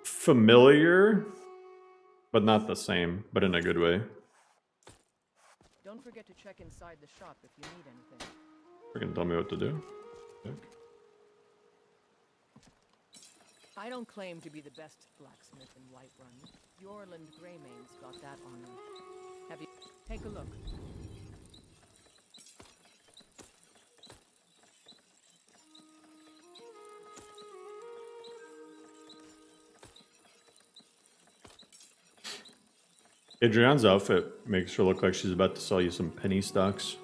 familiar, but not the same, but in a good way. Don't forget to check inside the shop if you need anything. Freaking tell me what to do. Okay. I don't claim to be the best blacksmith in Whiterun. Yorland Greymane's got that honor. Have you? Take a look. Adrian's outfit makes her look like she's about to sell you some penny stocks.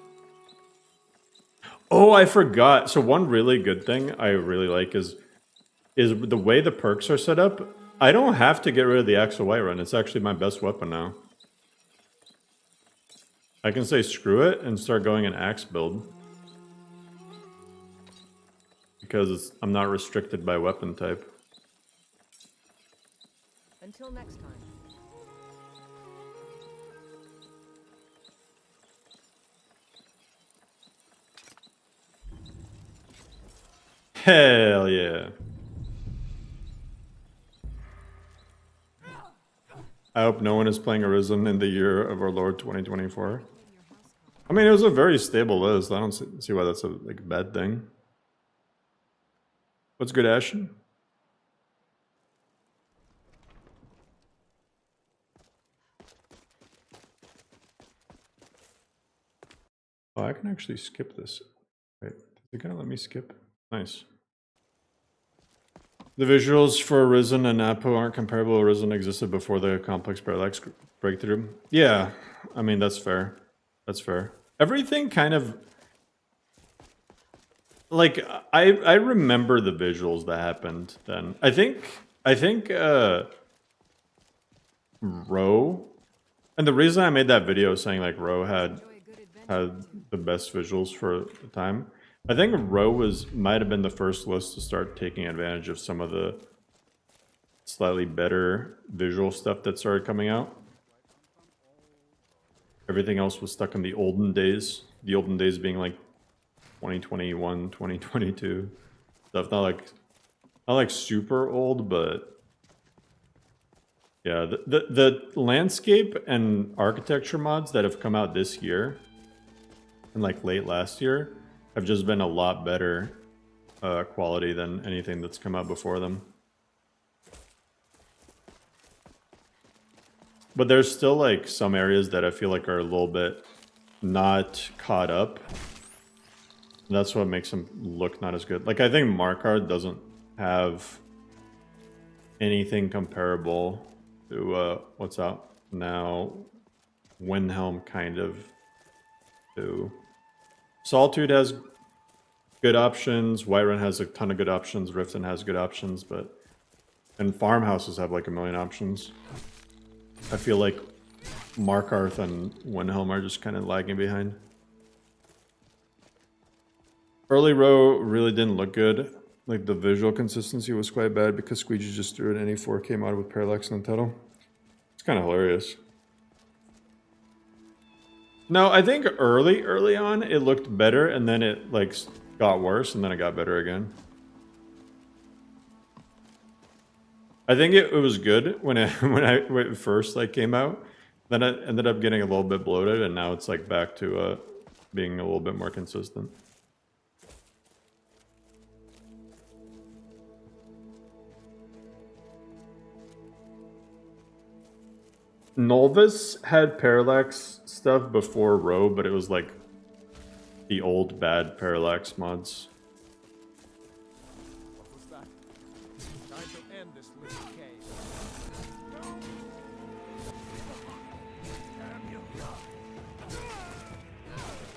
Oh, I forgot. So one really good thing I really like is the way the perks are set up. I don't have to get rid of the Axe of Whiterun. It's actually my best weapon now. I can say screw it and start going an axe build. Because I'm not restricted by weapon type. Until next time. Hell yeah. I hope no one is playing Arisen in the year of our Lord 2024. I mean, it was a very stable list. I don't see why that's a like bad thing. What's good, Ashen? Oh, I can actually skip this. Wait, is it gonna let me skip? Nice. The visuals for Arisen and Apo aren't comparable. Arisen existed before the complex parallax breakthrough. Yeah, I mean, that's fair. That's fair. Everything kind of... Like, I remember the visuals that happened then. I think Row... And the reason I made that video saying, like, Row had the best visuals for the time... I think Row might have been the first list to start taking advantage of some of the slightly better visual stuff that started coming out. Everything else was stuck in the olden days. The olden days being like 2021, 2022 stuff. Not like super old, but yeah, the landscape and architecture mods that have come out this year and like late last year have just been a lot better quality than anything that's come out before them. But there's still like some areas that I feel like are a little bit not caught up. And that's what makes them look not as good. Like I think Markarth doesn't have anything comparable to what's out now. Windhelm kind of too. Solitude has good options. Whiterun has a ton of good options. Riften has good options, and farmhouses have like a million options. I feel like Markarth and Windhelm are just kind of lagging behind. Early Row really didn't look good. Like the visual consistency was quite bad because Squeegee just threw an any 4K mod with parallax in the title. It's kind of hilarious. No, I think early on it looked better, and then it like got worse, and then it got better again. I think it was good when it first like came out. Then it ended up getting a little bit bloated, and now it's like back to being a little bit more consistent. Nolvis had parallax stuff before Row, but it was like the old bad parallax mods. What was that? Time to end this little cave.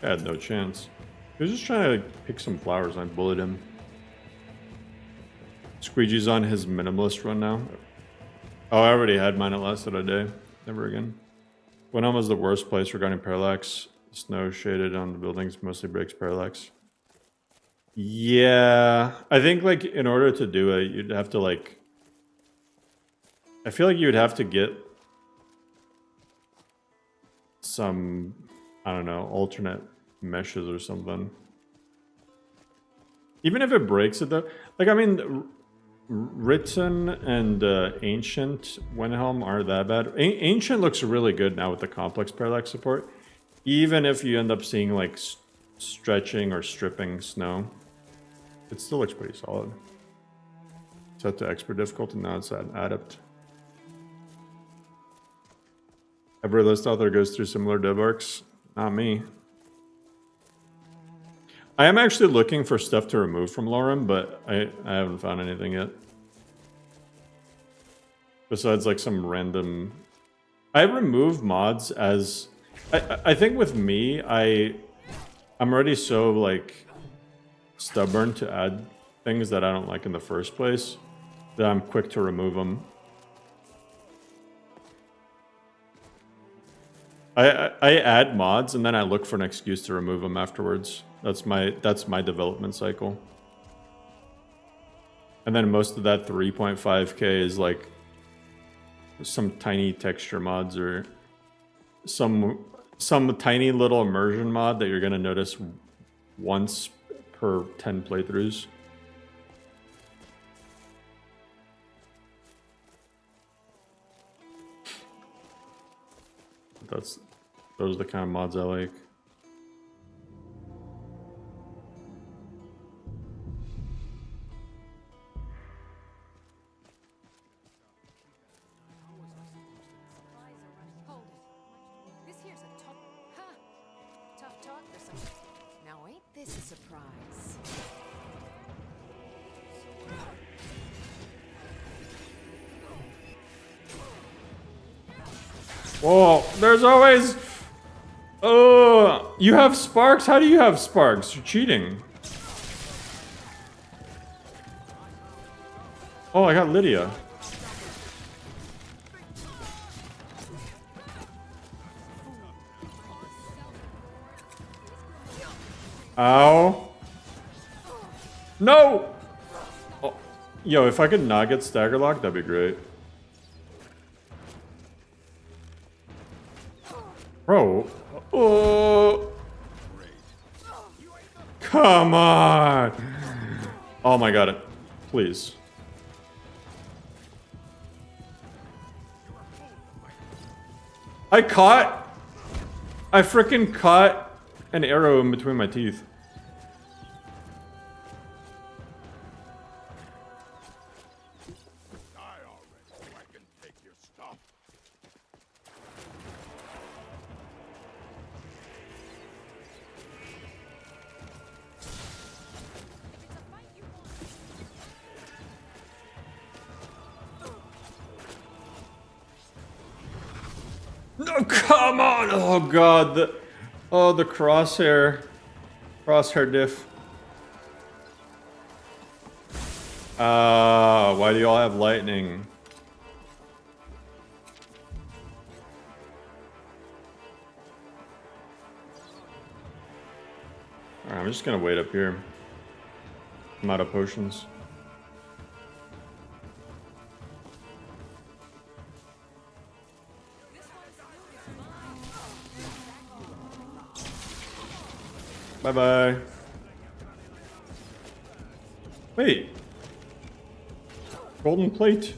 I had no chance. He was just trying to pick some flowers and I bullied him. Squeegee's on his minimalist run now. Oh, I already had mine. It lasted a day. Never again. Windhelm was the worst place regarding parallax. Snow shaded on the buildings mostly breaks parallax. Yeah, I think like in order to do it, you'd have to like... I feel like you would have to get some, I don't know, alternate meshes or something. Even if it breaks it though, like I mean, Written and Ancient Windhelm aren't that bad. Ancient looks really good now with the complex parallax support. Even if you end up seeing like stretching or stripping snow, it still looks pretty solid. Set to expert difficulty, now it's at adept. Every list author goes through similar dev arcs. Not me. I am actually looking for stuff to remove from Lorem, but I haven't found anything yet. Besides like some random... I remove mods as... I think with me, I'm already so like stubborn to add things that I don't like in the first place that I'm quick to remove them. I add mods and then I look for an excuse to remove them afterwards. That's my development cycle. And then most of that 3.5k is like some tiny texture mods or some tiny little immersion mod that you're gonna notice once per 10 playthroughs. Those are the kind of mods I like. Hold it. This here's a tough... Huh. Tough talk for some... Now ain't this a surprise? Whoa, there's always... Oh, you have sparks? How do you have sparks? You're cheating. Oh, I got Lydia. Ow. No! Oh. Yo, if I could not get stagger locked, that'd be great. Bro. Oh. Come on. Oh my god. Please. I freaking caught an arrow in between my teeth. No, come on! Oh god, the crosshair diff. Why do y'all have lightning? Alright, I'm just gonna wait up here. I'm out of potions. Bye-bye. Wait. Golden plate.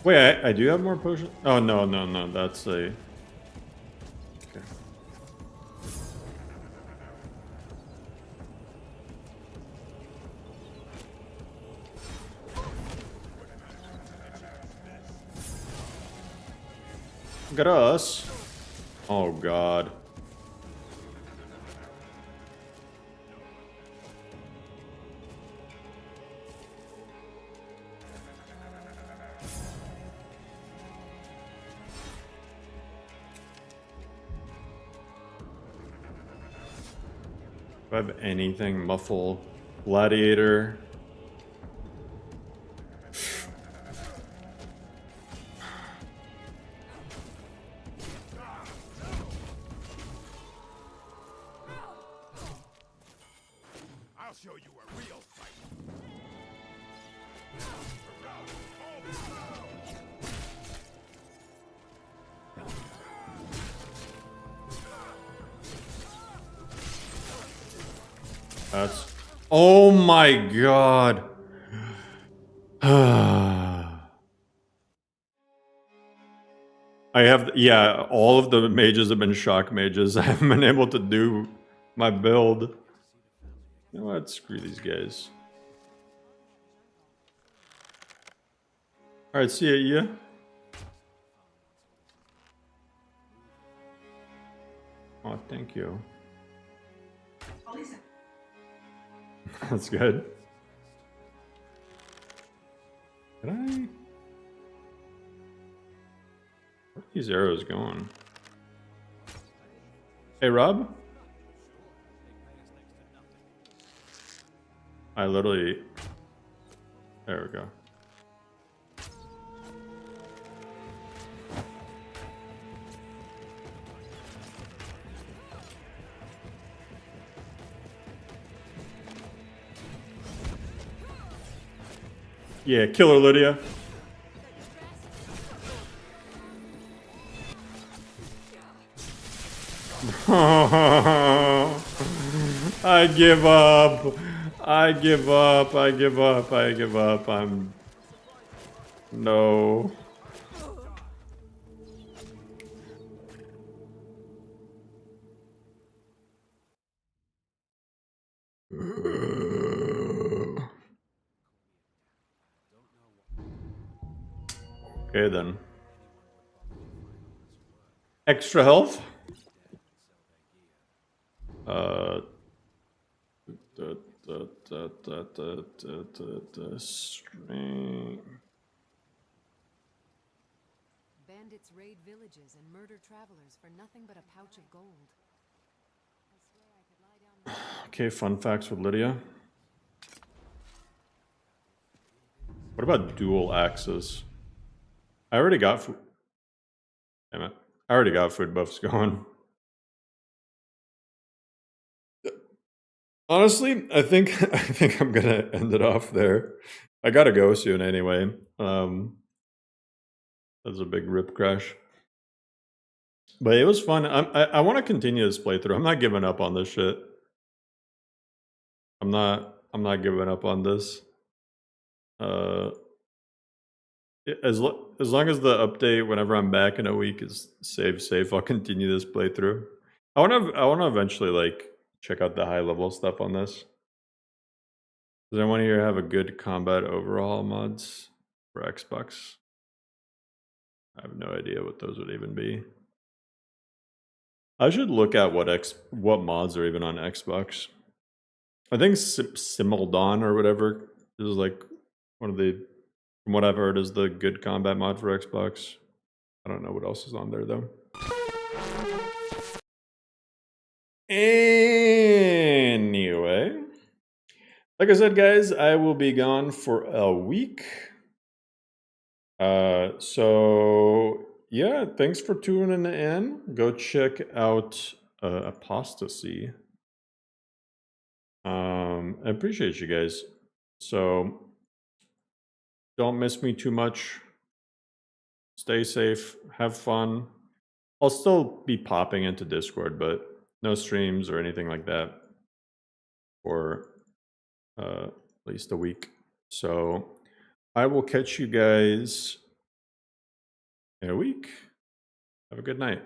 Wait, I do have more potions? Oh, no. That's a... Okay. Look at us. Oh, God. Do I have anything? Muffle, gladiator. I'll show you a real fight. That's... Oh my god. I have... Yeah, all of the mages have been shock mages. I haven't been able to do my build. You know what? Screw these guys. Alright, see ya. Oh, thank you. That's good. Can I? Where are these arrows going? Hey, Rob? I literally... There we go. Yeah, kill her, Lydia. I give up. I give up. I give up. I give up. I'm... No. Okay, then. Extra health? String. Bandits raid villages and murder travelers for nothing but a pouch of gold. I swear I could lie down. Okay, fun facts with Lydia. What about dual axes? I already got food. Damn it. I already got food buffs going. Honestly, I think I'm gonna end it off there. I gotta go soon anyway. That's a big rip crash. But it was fun. I want to continue this playthrough. I'm not giving up on this shit. I'm not giving up on this. As long as the update whenever I'm back in a week is safe, I'll continue this playthrough. I want to eventually like check out the high level stuff on this. Does anyone here have a good combat overhaul mods for Xbox? I have no idea what those would even be. I should look at what mods are even on Xbox. I think Simildon or whatever is like one of the, from what I've heard, is the good combat mod for Xbox. I don't know what else is on there though. Anyway, like I said, guys, I will be gone for a week. So yeah, thanks for tuning in. Go check out Apostasy. I appreciate you guys. So don't miss me too much. Stay safe. Have fun. I'll still be popping into Discord, but no streams or anything like that for at least a week. So I will catch you guys in a week. Have a good night.